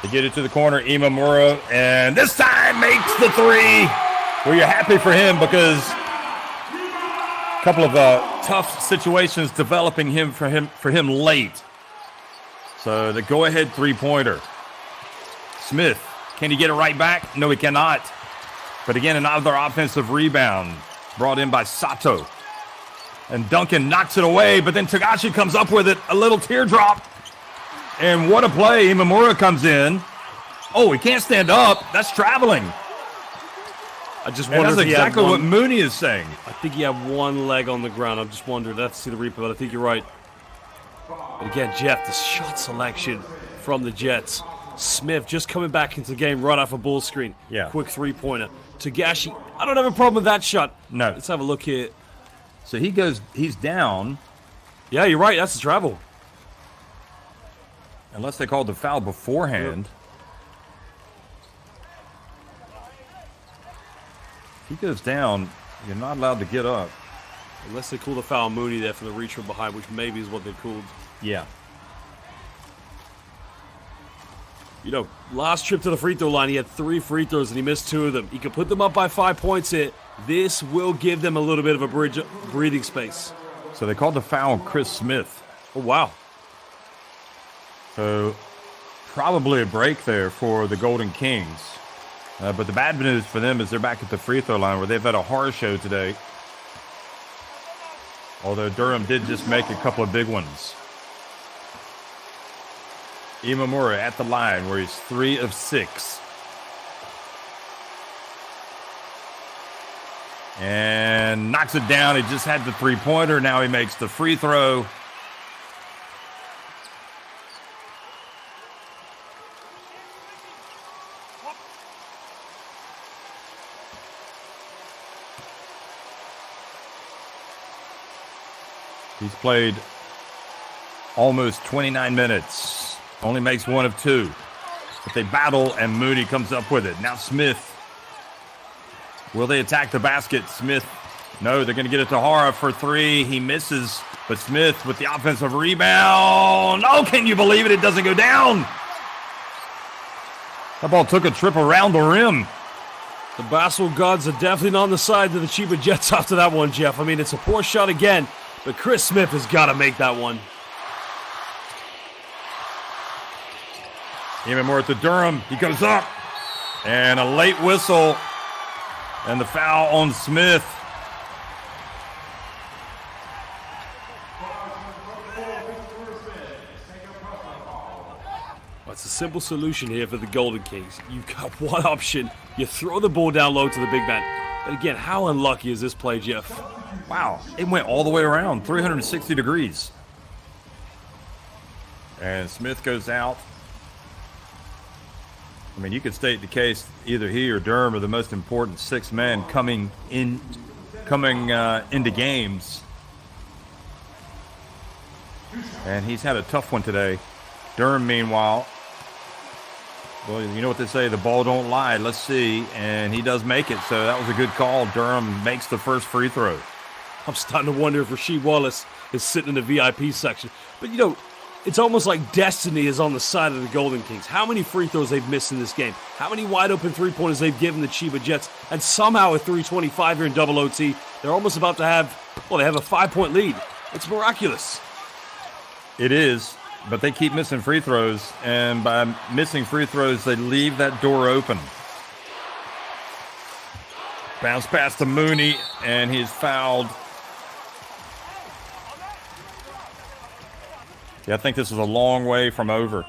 They get it to the corner, Imamura, and this time makes the three. Well, you're happy for him because a couple of tough situations developing for him late. So the go-ahead three-pointer. Smith, can he get it right back? No, he cannot. But again, another offensive rebound brought in by Sato. And Duncan knocks it away, but then Tagashi comes up with it, a little teardrop. And what a play. Imamura comes in. Oh, he can't stand up. That's traveling. I just wonder that's if exactly what Mooney is saying. I think he had one leg on the ground. I'm just wondering. I have to see the replay, but I think you're right. But again, Jeff, the shot selection from the Jets. Smith just coming back into the game right off a ball screen. Yeah. Quick three-pointer. Tagashi, I don't have a problem with that shot. No. Let's have a look here. So he's down. Yeah, you're right. That's the travel. Unless they called the foul beforehand. If he goes down, you're not allowed to get up. Unless they call the foul on Mooney there from the reach from behind, which maybe is what they called. Yeah. You know, last trip to the free throw line, he had 3 free throws and he missed 2 of them. He could put them up by 5 points here. This will give them a little bit of a breathing space. So they called the foul on Chris Smith. Oh, wow. So probably a break there for the Golden Kings. But the bad news for them is they're back at the free throw line where they've had a horror show today. Although Durham did just make a couple of big ones. Imamura at the line where he's 3 of 6. And knocks it down. He just had the three-pointer. Now he makes the free throw. He's played almost 29 minutes. Only makes 1 of 2. But they battle, and Mooney comes up with it. Now Smith. Will they attack the basket? Smith. No, they're going to get it to Hara for 3. He misses. But Smith with the offensive rebound. Oh, can you believe it? It doesn't go down. That ball took a trip around the rim. The basketball gods are definitely not on the side of the Chiba Jets after that one, Jeff. I mean, it's a poor shot again, but Chris Smith has got to make that one. Even more to Durham. He goes up. And a late whistle. And the foul on Smith. Well, it's a simple solution here for the Golden Kings. You've got one option. You throw the ball down low to the big man. But again, how unlucky is this play, Jeff? Wow. It went all the way around. 360 degrees. And Smith goes out. I mean, you could state the case. Either he or Durham are the most important 6 men coming into games. And he's had a tough one today. Durham, meanwhile, well, you know what they say, the ball don't lie. Let's see. And he does make it, so that was a good call. Durham makes the first free throw. I'm starting to wonder if Rasheed Wallace is sitting in the VIP section. But, you know, it's almost like destiny is on the side of the Golden Kings. How many free throws they've missed in this game. How many wide-open three-pointers they've given the Chiba Jets. And somehow at 3:25 here in double OT, they're almost about to have, well, they have a 5-point lead. It's miraculous. It is, but they keep missing free throws. And by missing free throws, they leave that door open. Bounce pass to Mooney, and he's fouled. Yeah, I think this is a long way from over.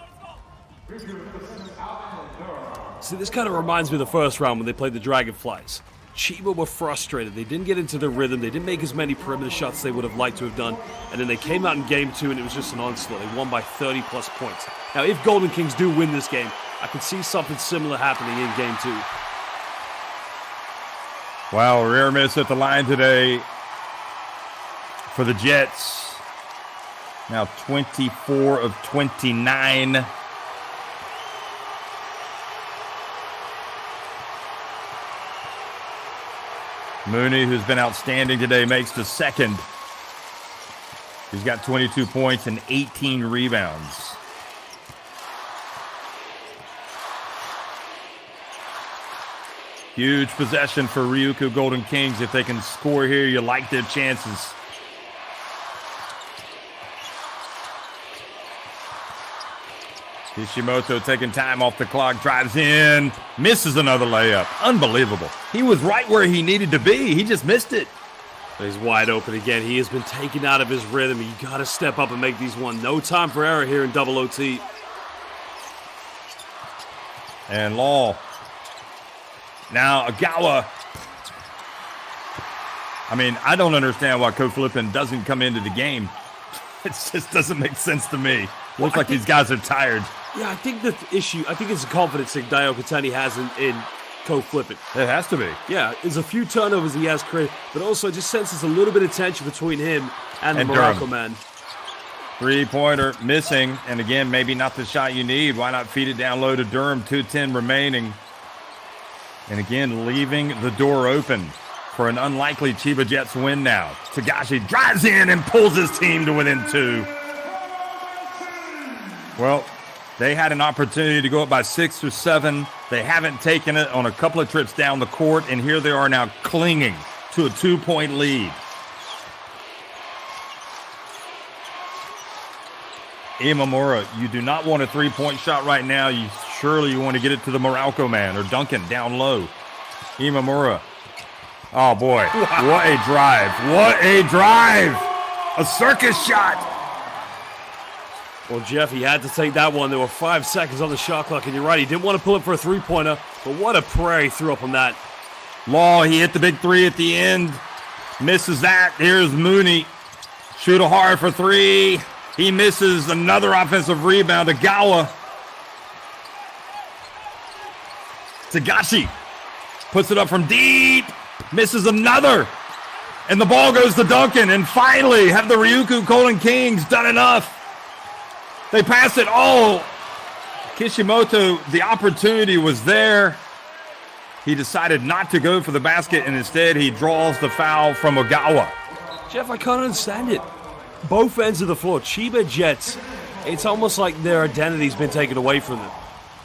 See, this kind of reminds me of the first round when they played the Dragonflies. Chiba were frustrated. They didn't get into the rhythm. They didn't make as many perimeter shots they would have liked to have done. And then they came out in game 2, and it was just an onslaught. They won by 30-plus points. Now, if Golden Kings do win this game, I can see something similar happening in game 2. Wow, rare miss at the line today for the Jets. Now 24 of 29. Mooney, who's been outstanding today, makes the second. He's got 22 points and 18 rebounds. Huge possession for RYUKYU Golden Kings. If they can score here, you like their chances. Kishimoto taking time off the clock, drives in, misses another layup. Unbelievable. He was right where he needed to be. He just missed it. He's wide open again. He has been taken out of his rhythm. You got to step up and make these one. No time for error here in double OT. And Law. Now Agawa. I mean, I don't understand why Coach Flippin doesn't come into the game. It just doesn't make sense to me. Looks like these guys are tired. Yeah, I think the issue, I think it's a confidence thing Dio Katani has in Coach Flippin. It has to be. Yeah, there's a few turnovers he has created, but also I just senses a little bit of tension between him and the Morocco man. Three-pointer missing, and again, maybe not the shot you need. Why not feed it down low to Durham? 2:10 remaining. And again, leaving the door open for an unlikely Chiba Jets win now. Tagashi drives in and pulls his team to within 2. Well, they had an opportunity to go up by 6 or 7. They haven't taken it on a couple of trips down the court, and here they are now clinging to a 2-point lead. Imamura, you do not want a 3-point shot right now. You want to get it to the Morocco man or Duncan down low. Imamura. Oh, boy. Wow. What a drive. What a drive. A circus shot. Well, Jeff, he had to take that one. There were 5 seconds on the shot clock, and you're right. He didn't want to pull it for a three-pointer, but what a prayer he threw up on that. Law, he hit the big three at the end. Misses that. Here's Mooney. Shoot a hard for three. He misses another offensive rebound. Agawa. Tagashi puts it up from deep. Misses another. And the ball goes to Duncan. And finally, have the Ryukyu Golden Kings done enough? They pass it all. Kishimoto, the opportunity was there. He decided not to go for the basket, and instead he draws the foul from Ogawa. Jeff, I can't understand it. Both ends of the floor, Chiba Jets, it's almost like their identity's been taken away from them.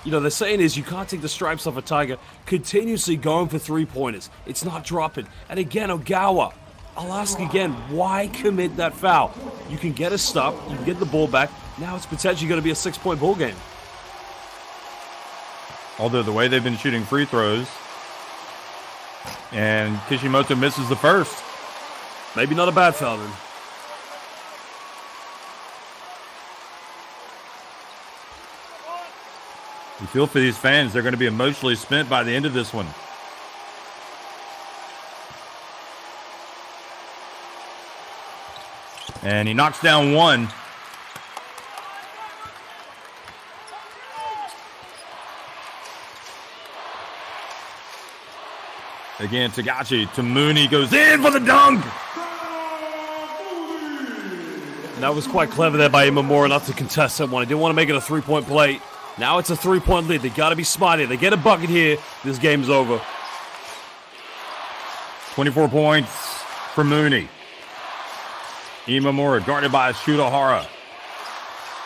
You know, the saying is you can't take the stripes off a tiger, continuously going for three-pointers. It's not dropping. And again, Ogawa, I'll ask again, why commit that foul? You can get a stop, you can get the ball back. Now it's potentially going to be a 6-point ball game. Although the way they've been shooting free throws, and Kishimoto misses the first. Maybe not a bad foul then. You feel for these fans, they're going to be emotionally spent by the end of this one. And he knocks down one. Again, Tagashi to Mooney, goes in for the dunk. And that was quite clever there by Imamura not to contest that one. He didn't want to make it a three-point play. Now it's a three-point lead. They got to be smart here. They get a bucket here. This game's over. 24 points for Mooney. Imamura guarded by Shutahara.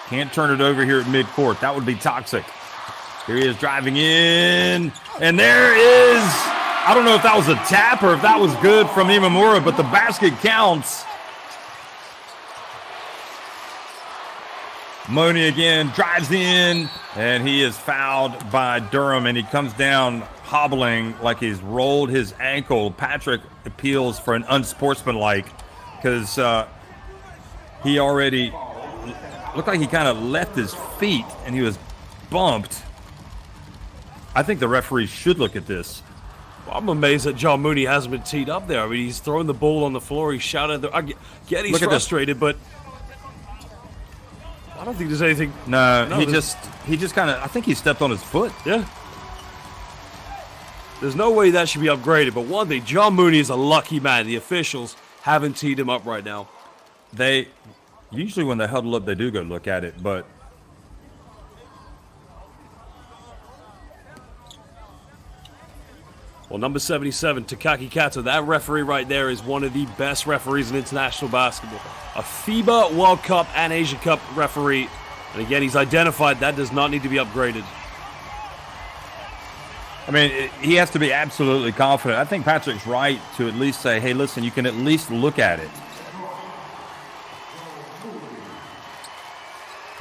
Can't turn it over here at midcourt. That would be toxic. Here he is driving in. And there is, I don't know if that was a tap or if that was good from Imamura, but the basket counts. Mooney again drives in, and he is fouled by Durham, and he comes down hobbling like he's rolled his ankle. Patrick appeals for an unsportsmanlike because he already looked like he kind of left his feet, and he was bumped. I think the referee should look at this. Well, I'm amazed that John Mooney hasn't been teed up there. I mean, he's throwing the ball on the floor. He's shouting. I get he's frustrated, but I don't think there's anything. No, he just kind of, I think he stepped on his foot. Yeah. There's no way that should be upgraded. But one thing, John Mooney is a lucky man. The officials haven't teed him up right now. They, usually when they huddle up, they do go look at it, but well, number 77, Takaki Kato, that referee right there is one of the best referees in international basketball. A FIBA World Cup and Asia Cup referee. And again, he's identified that does not need to be upgraded. I mean, he has to be absolutely confident. I think Patrick's right to at least say, hey, listen, you can at least look at it.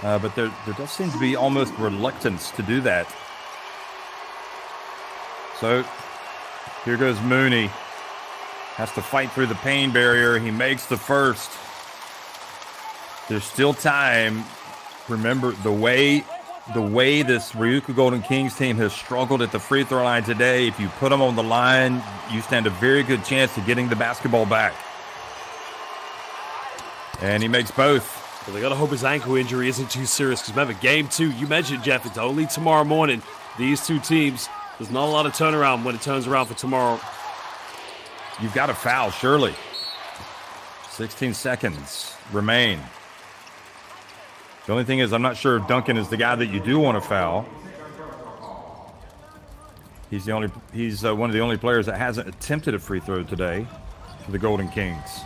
But there does seem to be almost reluctance to do that. So here goes Mooney. Has to fight through the pain barrier. He makes the first. There's still time. Remember, the way this Ryukyu Golden Kings team has struggled at the free throw line today, if you put them on the line, you stand a very good chance of getting the basketball back. And he makes both. Well, they got to hope his ankle injury isn't too serious, because remember, game 2, you mentioned, Jeff, it's only tomorrow morning. These two teams, there's not a lot of turnaround when it turns around for tomorrow. You've got to foul, surely. 16 seconds remain. The only thing is, I'm not sure if Duncan is the guy that you do want to foul. He's one of the only players that hasn't attempted a free throw today for the Golden Kings.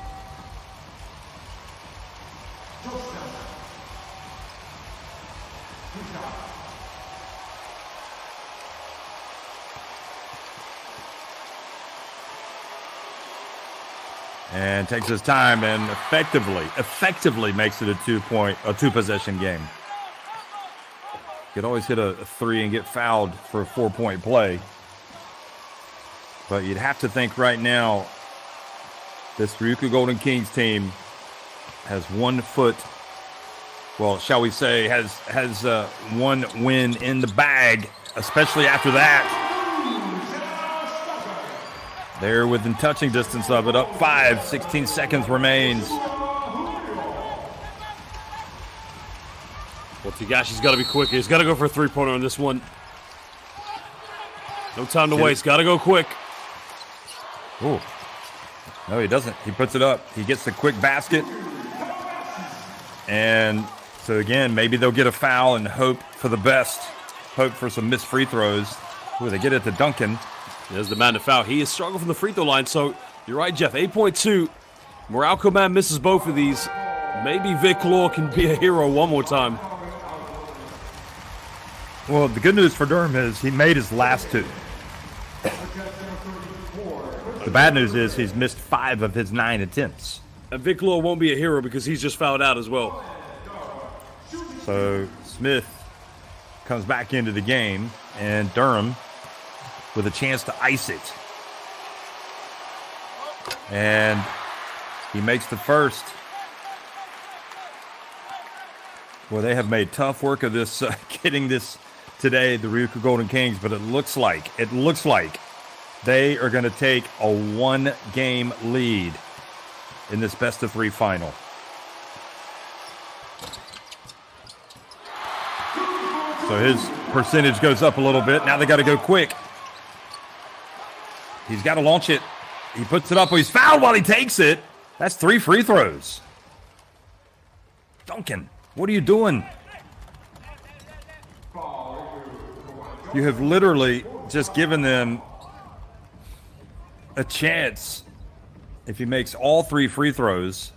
And takes his time and effectively makes it a two-possession game. Could always hit a three and get fouled for a 4-point play. But you'd have to think right now this Ryukyu Golden Kings team has 1 foot well, shall we say, has one win in the bag, especially after that. They're within touching distance of it, up 5, 16 seconds remains. Well, Tagashi's got to be quick. He's got to go for a three-pointer on this one. No time to waste. Got to go quick. Ooh. No, he doesn't. He puts it up. He gets the quick basket. And so, again, maybe they'll get a foul and hope for the best. Hope for some missed free throws. Ooh, they get it to Duncan. There's the man to foul. He is struggling from the free throw line. So, you're right, Jeff. 8.2. Morocco man misses both of these. Maybe Vic Law can be a hero one more time. Well, the good news for Durham is he made his last 2. The bad news is he's missed 5 of his 9 attempts. And Vic Law won't be a hero because he's just fouled out as well. So Smith comes back into the game, and Durham with a chance to ice it. And he makes the first. Well, they have made tough work of this, getting this today, the RYUKYU Golden Kings, but it looks like they are going to take a 1-game lead in this best-of-3 final. So his percentage goes up a little bit. Now they got to go quick. He's got to launch it. He puts it up. He's fouled while he takes it. That's 3 free throws. Duncan, what are you doing? You have literally just given them a chance if he makes all 3 free throws,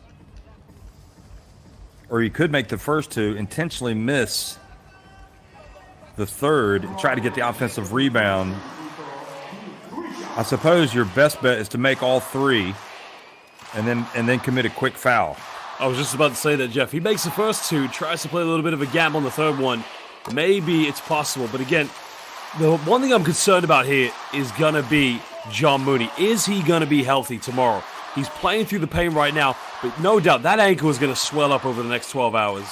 or he could make the first 2, intentionally miss the third, and try to get the offensive rebound. I suppose your best bet is to make all 3 and then commit a quick foul. I was just about to say that, Jeff. He makes the first 2, tries to play a little bit of a gamble on the third one. Maybe it's possible, but again, the one thing I'm concerned about here is going to be John Mooney. Is he going to be healthy tomorrow? He's playing through the pain right now, but no doubt that ankle is going to swell up over the next 12 hours.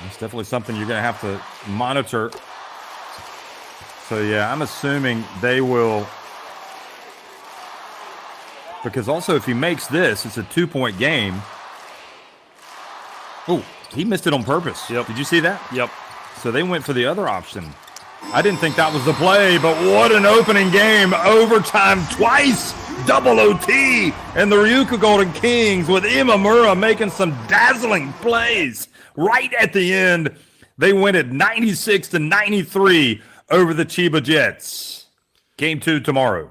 It's definitely something you're going to have to monitor. So, yeah, I'm assuming they will, because also if he makes this, it's a 2-point game. Oh, he missed it on purpose. Yep. Did you see that? Yep. So they went for the other option. I didn't think that was the play, but what an opening game. Overtime twice, double OT, and the RYUKYU Golden Kings with Imamura making some dazzling plays. Right at the end, they win it 96-93 over the Chiba Jets. Game 2 tomorrow.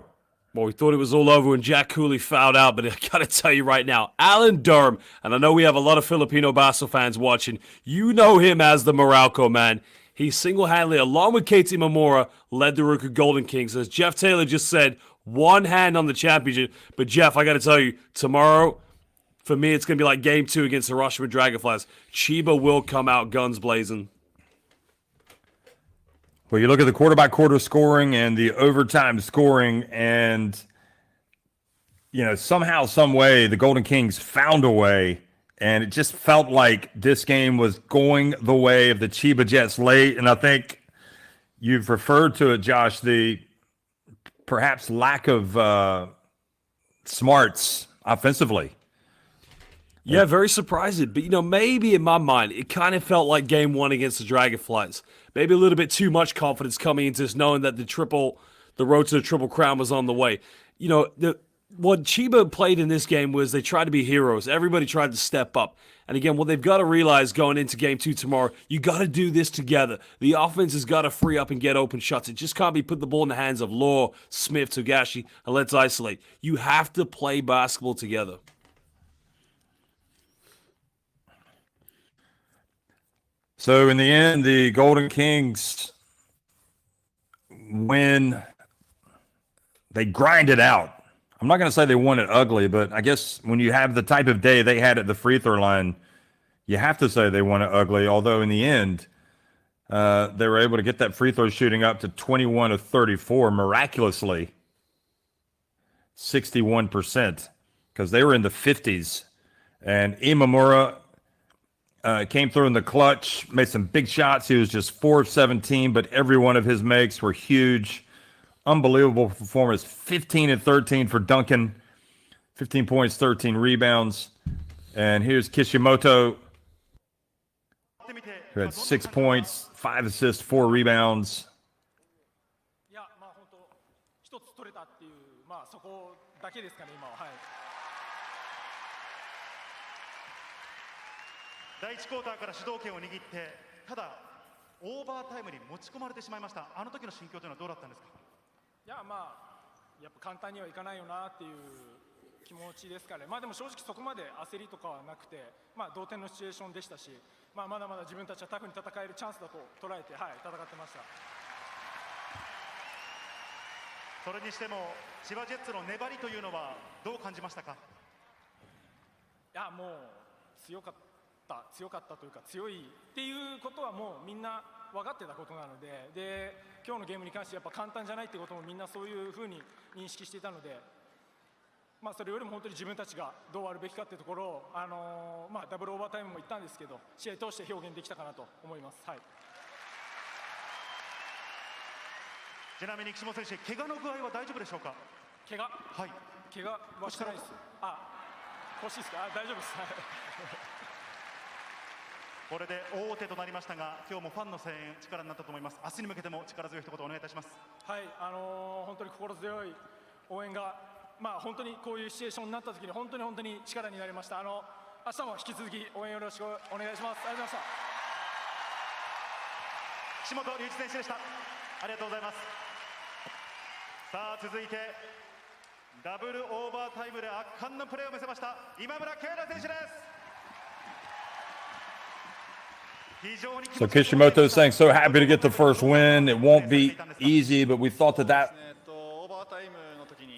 Well, we thought it was all over when Jack Cooley fouled out, but I got to tell you right now, Alan Durham, and I know we have a lot of Filipino basketball fans watching, you know him as the Morocco man. He single-handedly, along with Katie Mamora, led the RYUKYU Golden Kings. As Jeff Taylor just said, one hand on the championship. But, Jeff, I got to tell you, tomorrow, for me, it's going to be like Game 2 against the Hiroshima Dragonflies. Chiba will come out guns blazing. Well, you look at the quarter-by-quarter scoring and the overtime scoring, and, you know, somehow, some way, the Golden Kings found a way. And it just felt like this game was going the way of the Chiba Jets late. And I think you've referred to it, Josh, the perhaps lack of smarts offensively. Yeah, very surprising. But, you know, maybe in my mind, it kind of felt like Game 1 against the Dragonflies. Maybe a little bit too much confidence coming into this, knowing that the road to the Triple Crown was on the way. You know, what Chiba played in this game was they tried to be heroes. Everybody tried to step up. And again, what they've got to realize going into Game 2 tomorrow, you got to do this together. The offense has got to free up and get open shots. It just can't be put the ball in the hands of Law, Smith, Togashi, and let's isolate. You have to play basketball together. So in the end, the Golden Kings win. They grind it out. I'm not going to say they won it ugly, but I guess when you have the type of day they had at the free throw line, you have to say they won it ugly. Although in the end, they were able to get that free throw shooting up to 21 of 34, miraculously 61%, because they were in the 50s. And Imamura came through in the clutch, made some big shots. He was just 4 of 17, but every one of his makes were huge. Unbelievable performance. 15 and 13 for Duncan. 15 points, 13 rebounds. And here's Kishimoto, who had 6 points, 5 assists, 4 rebounds. 一つ取れたっていう、そこだけですかね、今は。はい。第1クォーターから主導権を握って、ただオーバータイムに持ち込まれてしまいました。あの時の心境というのはどうだったんですか？いや、やっぱ簡単にはいかないよなっていう気持ちですかね。でも正直そこまで焦りとかはなくて、同点のシチュエーションでしたし、まだまだ自分たちはタフに戦えるチャンスだと捉えて、戦ってました。それにしても千葉ジェッツの粘りというのはどう感じましたか？いや、もう強かったというか、強いっていうことはもうみんな分かってたことなので、今日のゲームに関してやっぱ簡単じゃないってこともみんなそういうふうに認識していたので、それよりも本当に自分たちがどうあるべきかっていうところを、ダブルオーバータイムも言ったんですけど、試合通して表現できたかなと思います。はい。ちなみに岸本選手、怪我の具合は大丈夫でしょうか？怪我？はい。怪我はしてないです。腰ですか？大丈夫です。これで大手となりましたが、今日もファンの声援力になったと思います。明日に向けても力強い一言お願いいたします。はい、本当に心強い応援が、本当にこういうシチュエーションになった時に本当に力になりました。明日も引き続き応援よろしくお願いします。ありがとうございました。岸本隆一選手でした。ありがとうございます。さあ続いてダブルオーバータイムで圧巻のプレーを見せました今村圭太選手です。So Kishimoto is saying, so happy to get the first win. It won't be easy, but we thought that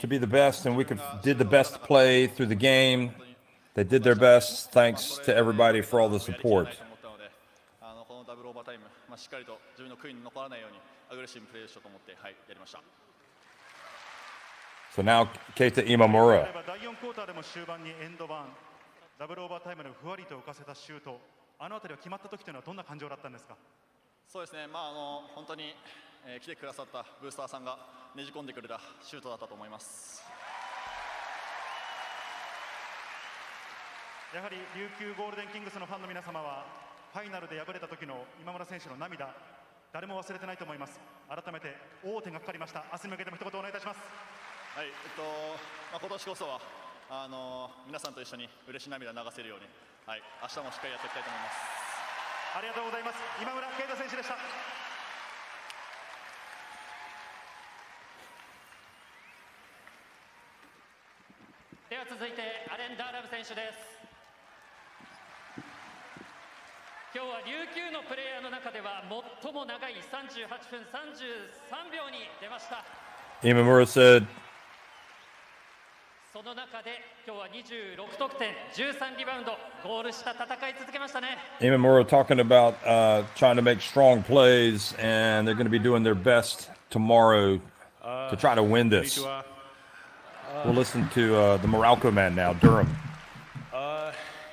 to be the best, and we did the best play through the game. They did their best. Thanks to everybody for all the support. So now Keita Imamura. 第4クォーターでも終盤にエンドワンダブルオーバータイムでふわりと浮かせたシュート、あのあたりは決まった時というのはどんな感情だったんですか？そうですね、本当に、来てくださったブースターさんがねじ込んでくれたシュートだったと思います。やはり琉球ゴールデンキングスのファンの皆様はファイナルで敗れた時の今村選手の涙、誰も忘れてないと思います。改めて大手がかかりました。明日に向けても一言お願いいたします。はい、今年こそは皆さんと一緒に嬉しい涙を流せるように、はい、明日もしっかりやっていきたいと思います。ありがとうございます。今村圭太選手でした。では続いてアレン・ダーラム選手です。今日は琉球のプレイヤーの中では最も長い38分33秒に出ました。Imamura said, その中で今日は26得点、13リバウンド、ゴール下戦い続けましたね。Imamura talking about trying to make strong plays, and they're going to be doing their best tomorrow to try to win this. We'll listen to the Morocco man now, Durham.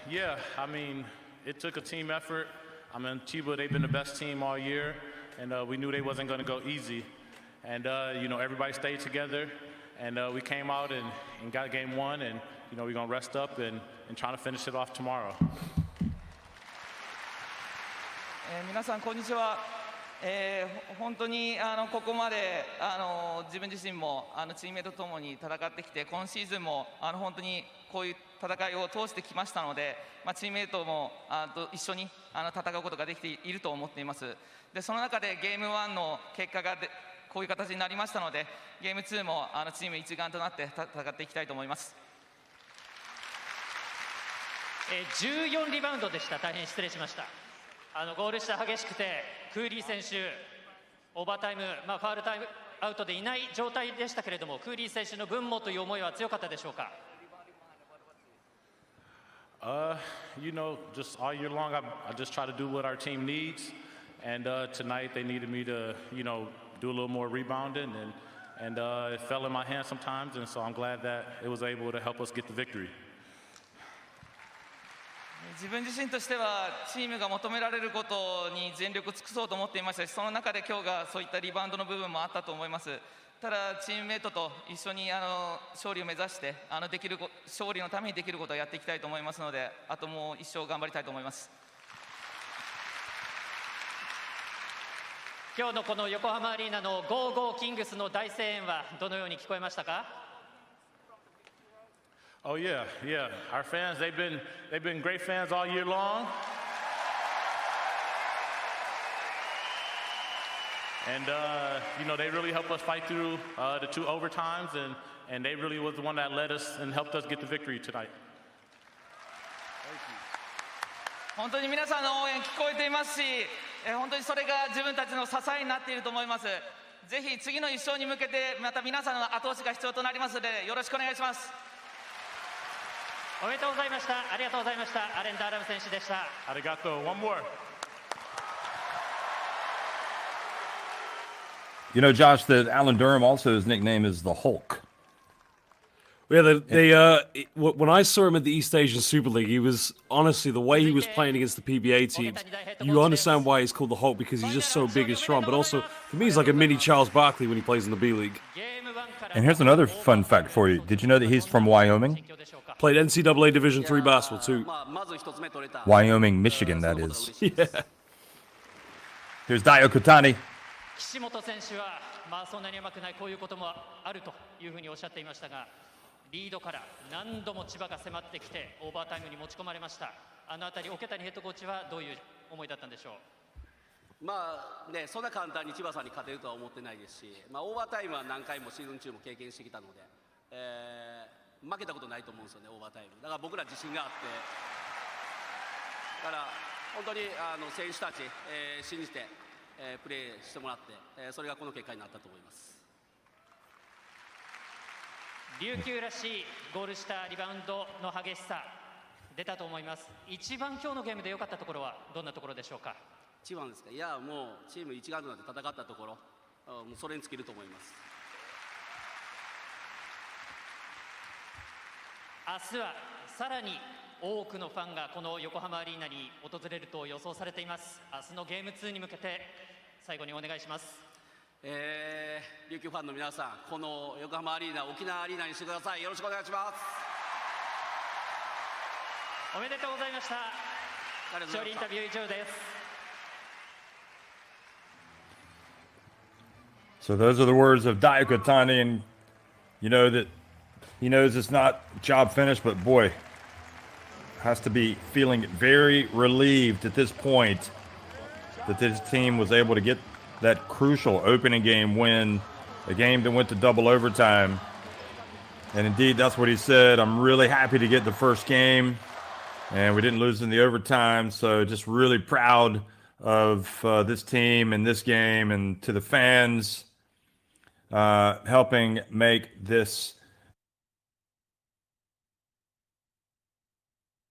Yeah, I mean, it took a team effort. I mean, CHIBA, they've been the best team all year, and we knew they wasn't going to go easy. And, everybody stayed together, and we came out and got game one, and, we're going to rest up and try to finish it off tomorrow. 皆さん、こんにちは。本当にここまで自分自身もチームメートとともに戦ってきて、今シーズンも本当にこういう戦いを通してきましたので、チームメートも一緒に戦うことができていると思っています。でその中でゲーム1の結果がこういう形になりましたので、ゲーム2もチーム一丸となって戦っていきたいと思います。14リバウンドでした。大変失礼しました。ゴール下激しくて、クーリー選手オーバータイム、ファウルタイムアウトでいない状態でしたけれども、クーリー選手の分もという思いは強かったでしょうか？ Just all year long, I just try to do what our team needs, and tonight they needed me to, do a little more rebounding, and it fell in my hands sometimes, and so I'm glad that it was able to help us get the victory. 自分自身としてはチームが求められることに全力を尽くそうと思っていましたし、その中で今日がそういったリバウンドの部分もあったと思います。ただチームメートと一緒に勝利を目指して勝利のためにできることをやっていきたいと思いますので、あともう一生頑張りたいと思います。今日のこの横浜アリーナのゴーゴーキングスの大声援はどのように聞こえましたか？ Oh yeah. Our fans, they've been great fans all year long. And they really helped us fight through the 2 overtimes, and they really was the one that led us and helped us get the victory tonight. 本当に皆さんの応援聞こえていますし、本当にそれが自分たちの支えになっていると思います。ぜひ次の1勝に向けてまた皆さんの後押しが必要となりますので、よろしくお願いします。おめでとうございました。ありがとうございました。アレンダーラム選手でした。Arigato. One more. You know, Josh, that Alan Durham also, his nickname is the Hulk. Yeah, when I saw him at the East Asian Super League, he was honestly the way he was playing against the PBA teams. You understand why he's called the Hulk, because he's just so big and strong. But also, for me, he's like a mini Charles Barkley when he plays in the B.LEAGUE. And here's another fun fact for you. Did you know that he's from Wyoming? Played NCAA Division III basketball too. Wyoming, Michigan, that is. Yeah. Here's Dayo Kutani. 岸本選手はそんなに甘くない、こういうこともあるというふうにおっしゃっていましたが、リードから何度も千葉が迫ってきてオーバータイムに持ち込まれました。あのあたり桶谷ヘッドコーチはどういう思いだったんでしょう？そんな簡単に千葉さんに勝てるとは思ってないですし、オーバータイムは何回もシーズン中も経験してきたので、負けたことないと思うんですよね、オーバータイム。だから僕ら自信があって、だから本当に選手たち、信じて、プレーしてもらって、それがこの結果になったと思います。琉球らしいゴール下リバウンドの激しさ出たと思います。一番今日のゲームで良かったところはどんなところでしょうか？一番ですか？いや、もうチーム一丸となって戦ったところ、もうそれに尽きると思います。明日はさらに多くのファンがこの横浜アリーナに訪れると予想されています。明日のゲーム2に向けて最後にお願いします。琉球ファンの皆さん、この横浜アリーナ、沖縄アリーナにしてください。よろしくお願いします。おめでとうございました。勝利インタビュー以上です。So those are the words of Dayo Kutani, and you know that he knows it's not job finished, but boy, has to be feeling very relieved at this point that this team was able to get that crucial opening game win, a game that went to double overtime. And indeed, that's what he said. I'm really happy to get the first game, and we didn't lose in the overtime. So just really proud of this team and this game, and to the fans helping make this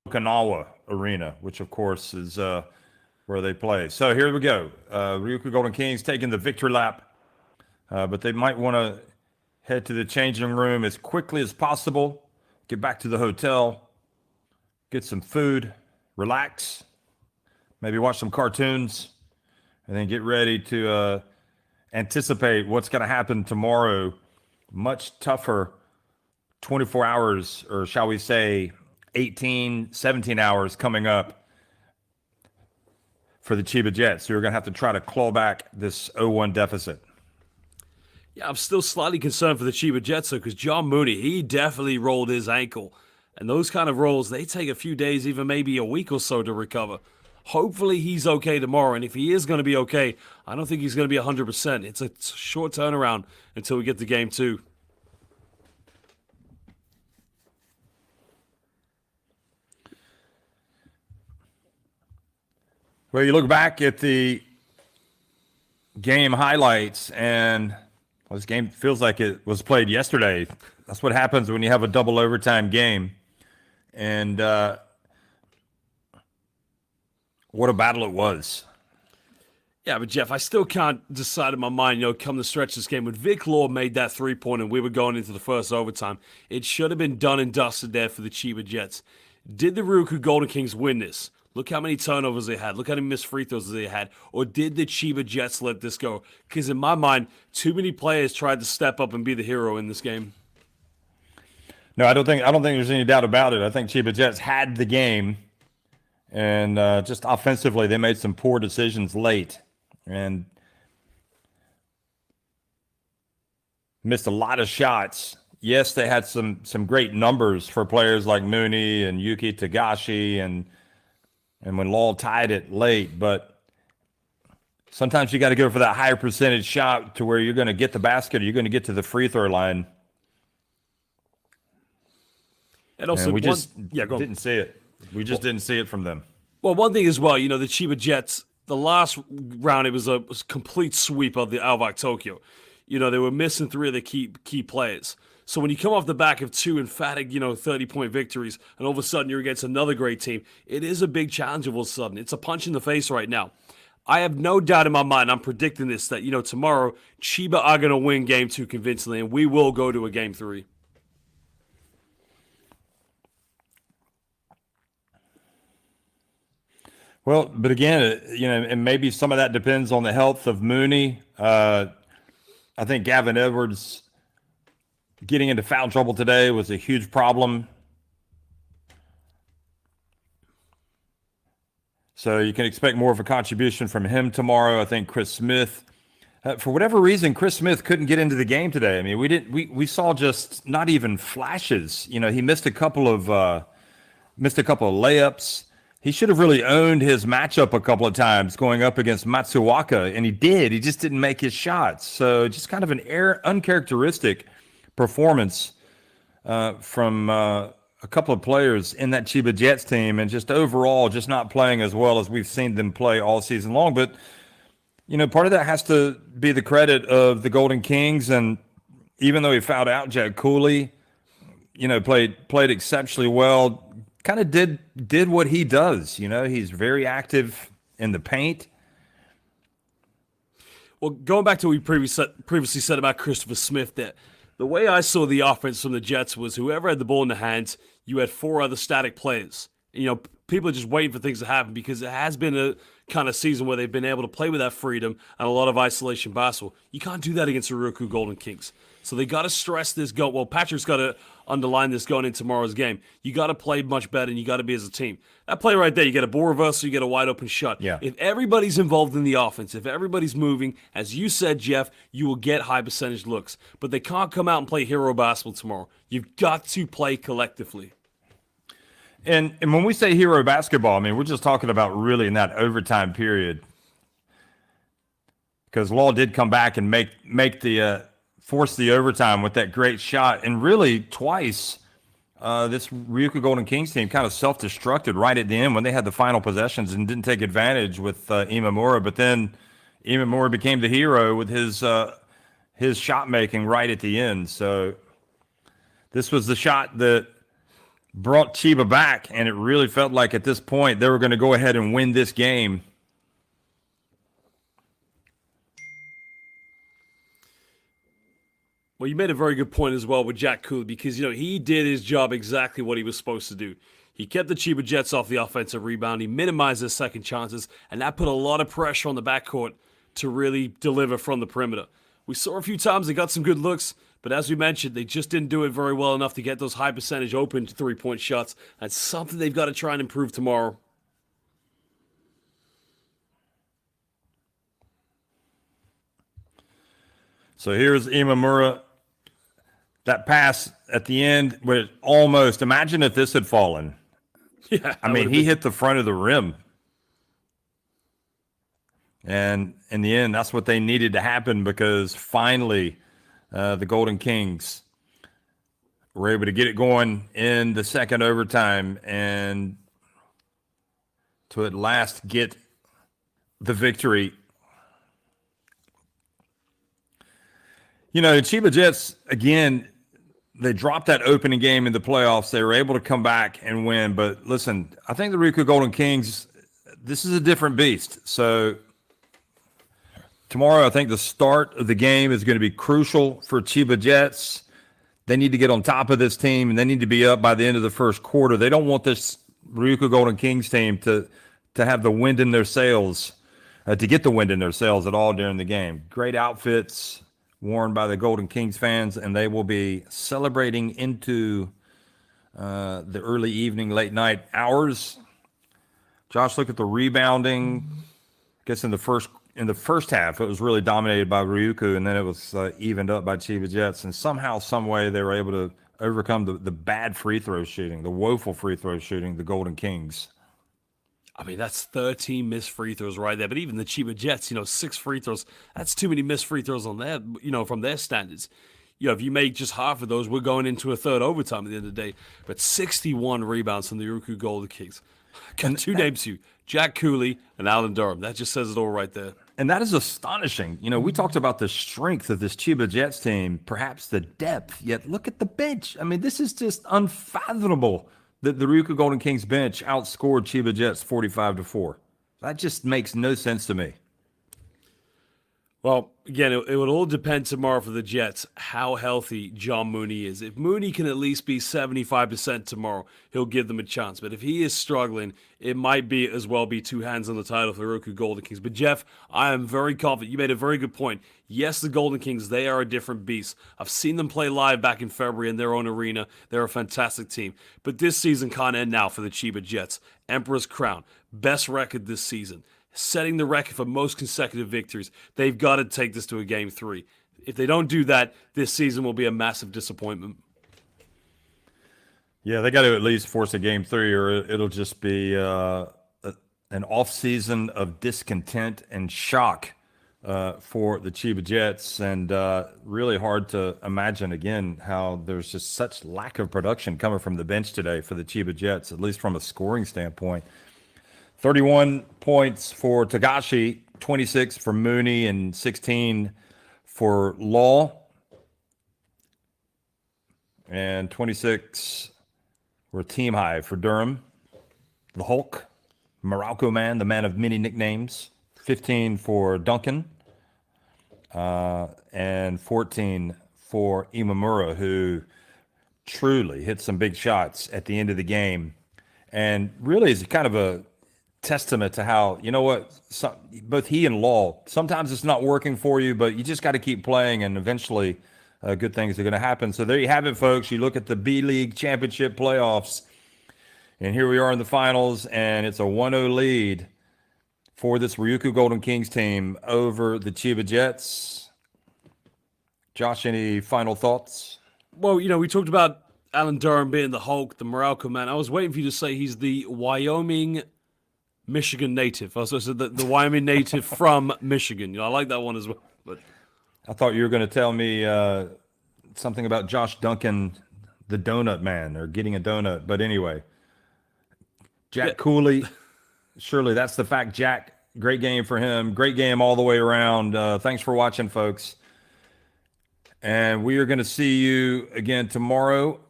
Okinawa Arena, which of course is where they play. So here we go. RYUKYU Golden Kings taking the victory lap, but they might want to head to the changing room as quickly as possible, get back to the hotel, get some food, relax, maybe watch some cartoons, and then get ready to anticipate what's going to happen tomorrow. Much tougher 24 hours, or shall we say 17 hours coming up for the Chiba Jets. Who are going to have to try to claw back this 0-1 deficit. Yeah, I'm still slightly concerned for the Chiba Jets, though, because John Mooney, he definitely rolled his ankle. And those kind of rolls, they take a few days, even maybe a week or so to recover. Hopefully he's okay tomorrow. And if he is going to be okay, I don't think he's going to be 100%. It's a short turnaround until we get to game 2. Well, you look back at the game highlights, and this game feels like it was played yesterday. That's what happens when you have a double overtime game. And what a battle it was. Yeah, but Jeff, I still can't decide in my mind, come the stretch this game. When Vic Law made that three-pointer and we were going into the first overtime, it should have been done and dusted there for the Chiba Jets. Did the Ryukyu Golden Kings win this? Look how many turnovers they had. Look how many missed free throws they had. Or did the Chiba Jets let this go? Because in my mind, too many players tried to step up and be the hero in this game. No, I don't think there's any doubt about it. I think Chiba Jets had the game, and just offensively, they made some poor decisions late and missed a lot of shots. Yes, they had some great numbers for players like Mooney and Yuki Tagashi and when Law tied it late, but sometimes you got to go for that higher percentage shot to where you're going to get the basket or you're going to get to the free throw line. And also, we just didn't see it. We just didn't see it from them. Well, one thing as well, the Chiba Jets, the last round, it was a complete sweep of the Alvak Tokyo. They were missing 3 of the key players. So when you come off the back of 2 emphatic, 30-point victories, and all of a sudden you're against another great team, it is a big challenge all of a sudden. It's a punch in the face right now. I have no doubt in my mind, I'm predicting this, that, tomorrow, Chiba are going to win Game 2 convincingly, and we will go to a Game 3. Well, but again, and maybe some of that depends on the health of Mooney. I think Gavin Edwards getting into foul trouble today was a huge problem. So you can expect more of a contribution from him tomorrow. I think Chris Smith, for whatever reason, Chris Smith couldn't get into the game today. I mean, we saw just not even flashes. He missed a couple of layups. He should have really owned his matchup a couple of times going up against Matsuwaka, and he did. He just didn't make his shots. So just kind of an uncharacteristic performance from a couple of players in that Chiba Jets team, and just overall just not playing as well as we've seen them play all season long. But, part of that has to be the credit of the Golden Kings, and even though he fouled out Jack Cooley, played exceptionally well, kind of did what he does. He's very active in the paint. Well, going back to what we previously said about Christopher Smith, that the way I saw the offense from the Jets was whoever had the ball in the hands, you had 4 other static players. People are just waiting for things to happen because it has been a kind of season where they've been able to play with that freedom and a lot of isolation basketball. You can't do that against the Ryukyu Golden Kings. So they got to stress this go. Well, Patrick's got to underline this going into tomorrow's game. You got to play much better, and you got to be as a team. That play right there, you get a ball reversal, you get a wide open shot. Yeah. If everybody's involved in the offense, if everybody's moving, as you said, Jeff, you will get high percentage looks. But they can't come out and play hero basketball tomorrow. You've got to play collectively. And when we say hero basketball, I mean, we're just talking about really in that overtime period. Because Law did come back and make the force the overtime with that great shot. And really twice, this Ryukyu Golden Kings team kind of self-destructed right at the end when they had the final possessions and didn't take advantage with Imamura. But then Imamura became the hero with his shot making right at the end. So this was the shot that brought Chiba back, and it really felt like at this point they were going to go ahead and win this game. Well, you made a very good point as well with Jack Cooley because, he did his job exactly what he was supposed to do. He kept the Chiba Jets off the offensive rebound. He minimized their second chances, and that put a lot of pressure on the backcourt to really deliver from the perimeter. We saw a few times they got some good looks, but as we mentioned, they just didn't do it very well enough to get those high percentage open 3-point shots. That's something they've got to try and improve tomorrow. So here's Imamura. That pass at the end, where almost, imagine if this had fallen. Yeah, I mean, he hit the front of the rim. And in the end, that's what they needed to happen because finally the Golden Kings were able to get it going in the second overtime and to at last get the victory. Chiba Jets, again, they dropped that opening game in the playoffs. They were able to come back and win. But listen, I think the Ryukyu Golden Kings, this is a different beast. So tomorrow, I think the start of the game is going to be crucial for Chiba Jets. They need to get on top of this team, and they need to be up by the end of the first quarter. They don't want this Ryukyu Golden Kings team to have the wind in their sails, to get the wind in their sails at all during the game. Great outfits worn by the Golden Kings fans, and they will be celebrating into the early evening, late night hours. Josh, look at the rebounding. I guess in the first half, it was really dominated by Ryukyu, and then it was evened up by Chiba Jets. And somehow, some way, they were able to overcome the bad free throw shooting, the woeful free throw shooting, the Golden Kings. I mean, that's 13 missed free throws right there. But even the Chiba Jets, 6 free throws, that's too many missed free throws on their, from their standards. If you make just half of those, we're going into a third overtime at the end of the day. But 61 rebounds from the Ryukyu Golden Kings. Got two names to you, Jack Cooley and Alan Durham. That just says it all right there. And that is astonishing. We talked about the strength of this Chiba Jets team, perhaps the depth, yet look at the bench. I mean, this is just unfathomable that the Ryukyu Golden Kings bench outscored Chiba Jets 45-4. That just makes no sense to me. Well, again, it would all depend tomorrow for the Jets how healthy John Mooney is. If Mooney can at least be 75% tomorrow, he'll give them a chance. But if he is struggling, it might be as well be two hands on the title for the Ryukyu Golden Kings. But Jeff, I am very confident. You made a very good point. Yes, the Golden Kings, they are a different beast. I've seen them play live back in February in their own arena. They're a fantastic team. But this season can't end now for the Chiba Jets. Emperor's Crown, best record this season. Setting the record for most consecutive victories. They've got to take this to a game 3. If they don't do that, this season will be a massive disappointment. Yeah, they got to at least force a game 3, or it'll just be an off-season of discontent and shock for the Chiba Jets, and really hard to imagine, again, how there's just such lack of production coming from the bench today for the Chiba Jets, at least from a scoring standpoint. 31 points for Tagashi, 26 for Mooney, and 16 for Law. And 26 were team high for Durham, the Hulk, Morocco Man, the man of many nicknames. 15 for Duncan, and 14 for Imamura, who truly hit some big shots at the end of the game. And really is kind of a testament to how, both he and Law, sometimes it's not working for you, but you just got to keep playing, and eventually good things are going to happen. So there you have it, folks. You look at the B-League Championship playoffs, and here we are in the finals, and it's a 1-0 lead for this Ryukyu Golden Kings team over the Chiba Jets. Josh, any final thoughts? Well, we talked about Alan Durham being the Hulk, the Morocco Man. I was waiting for you to say he's the Wyoming Michigan native. I also said the Wyoming native from Michigan. I like that one as well. But I thought you were going to tell me something about Josh Duncan, the donut man, or getting a donut. But anyway, Jack Cooley, surely that's the fact. Jack, great game for him. Great game all the way around. Thanks for watching, folks. And we are going to see you again tomorrow.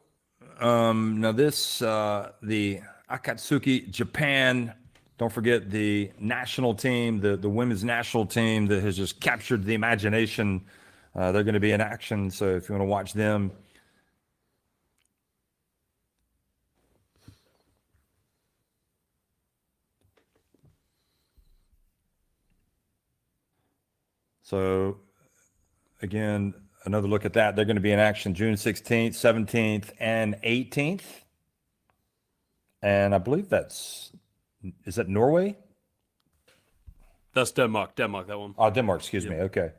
Now this, the Akatsuki Japan. Don't forget the national team, the women's national team that has just captured the imagination. They're going to be in action, so if you want to watch them. So, again, another look at that. They're going to be in action June 16th, 17th, and 18th. And I believe is that Norway? that's Denmark, that one. Oh, Denmark, excuse me. Okay.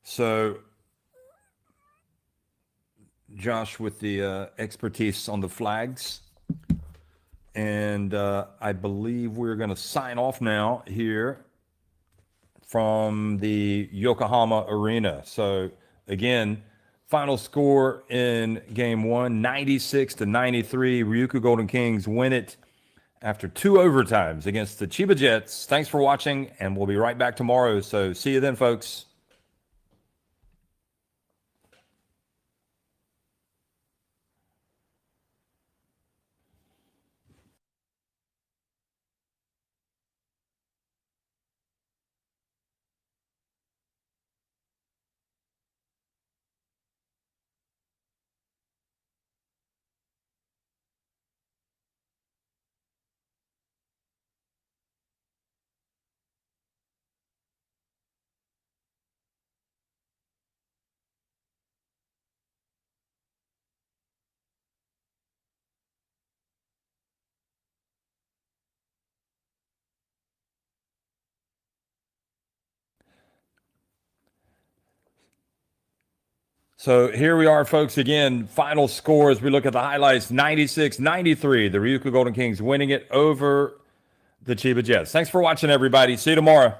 So, Josh, with the expertise on the flags, and I believe we're going to sign off now here from the Yokohama Arena. So, again, final score in game 1, 96-93. Ryukyu Golden Kings win it after 2 overtimes against the Chiba Jets. Thanks for watching, and we'll be right back tomorrow. So see you then, folks. So here we are, folks. Again, final score as we look at the highlights, 96-93. The Ryukyu Golden Kings winning it over the Chiba Jets. Thanks for watching, everybody. See you tomorrow.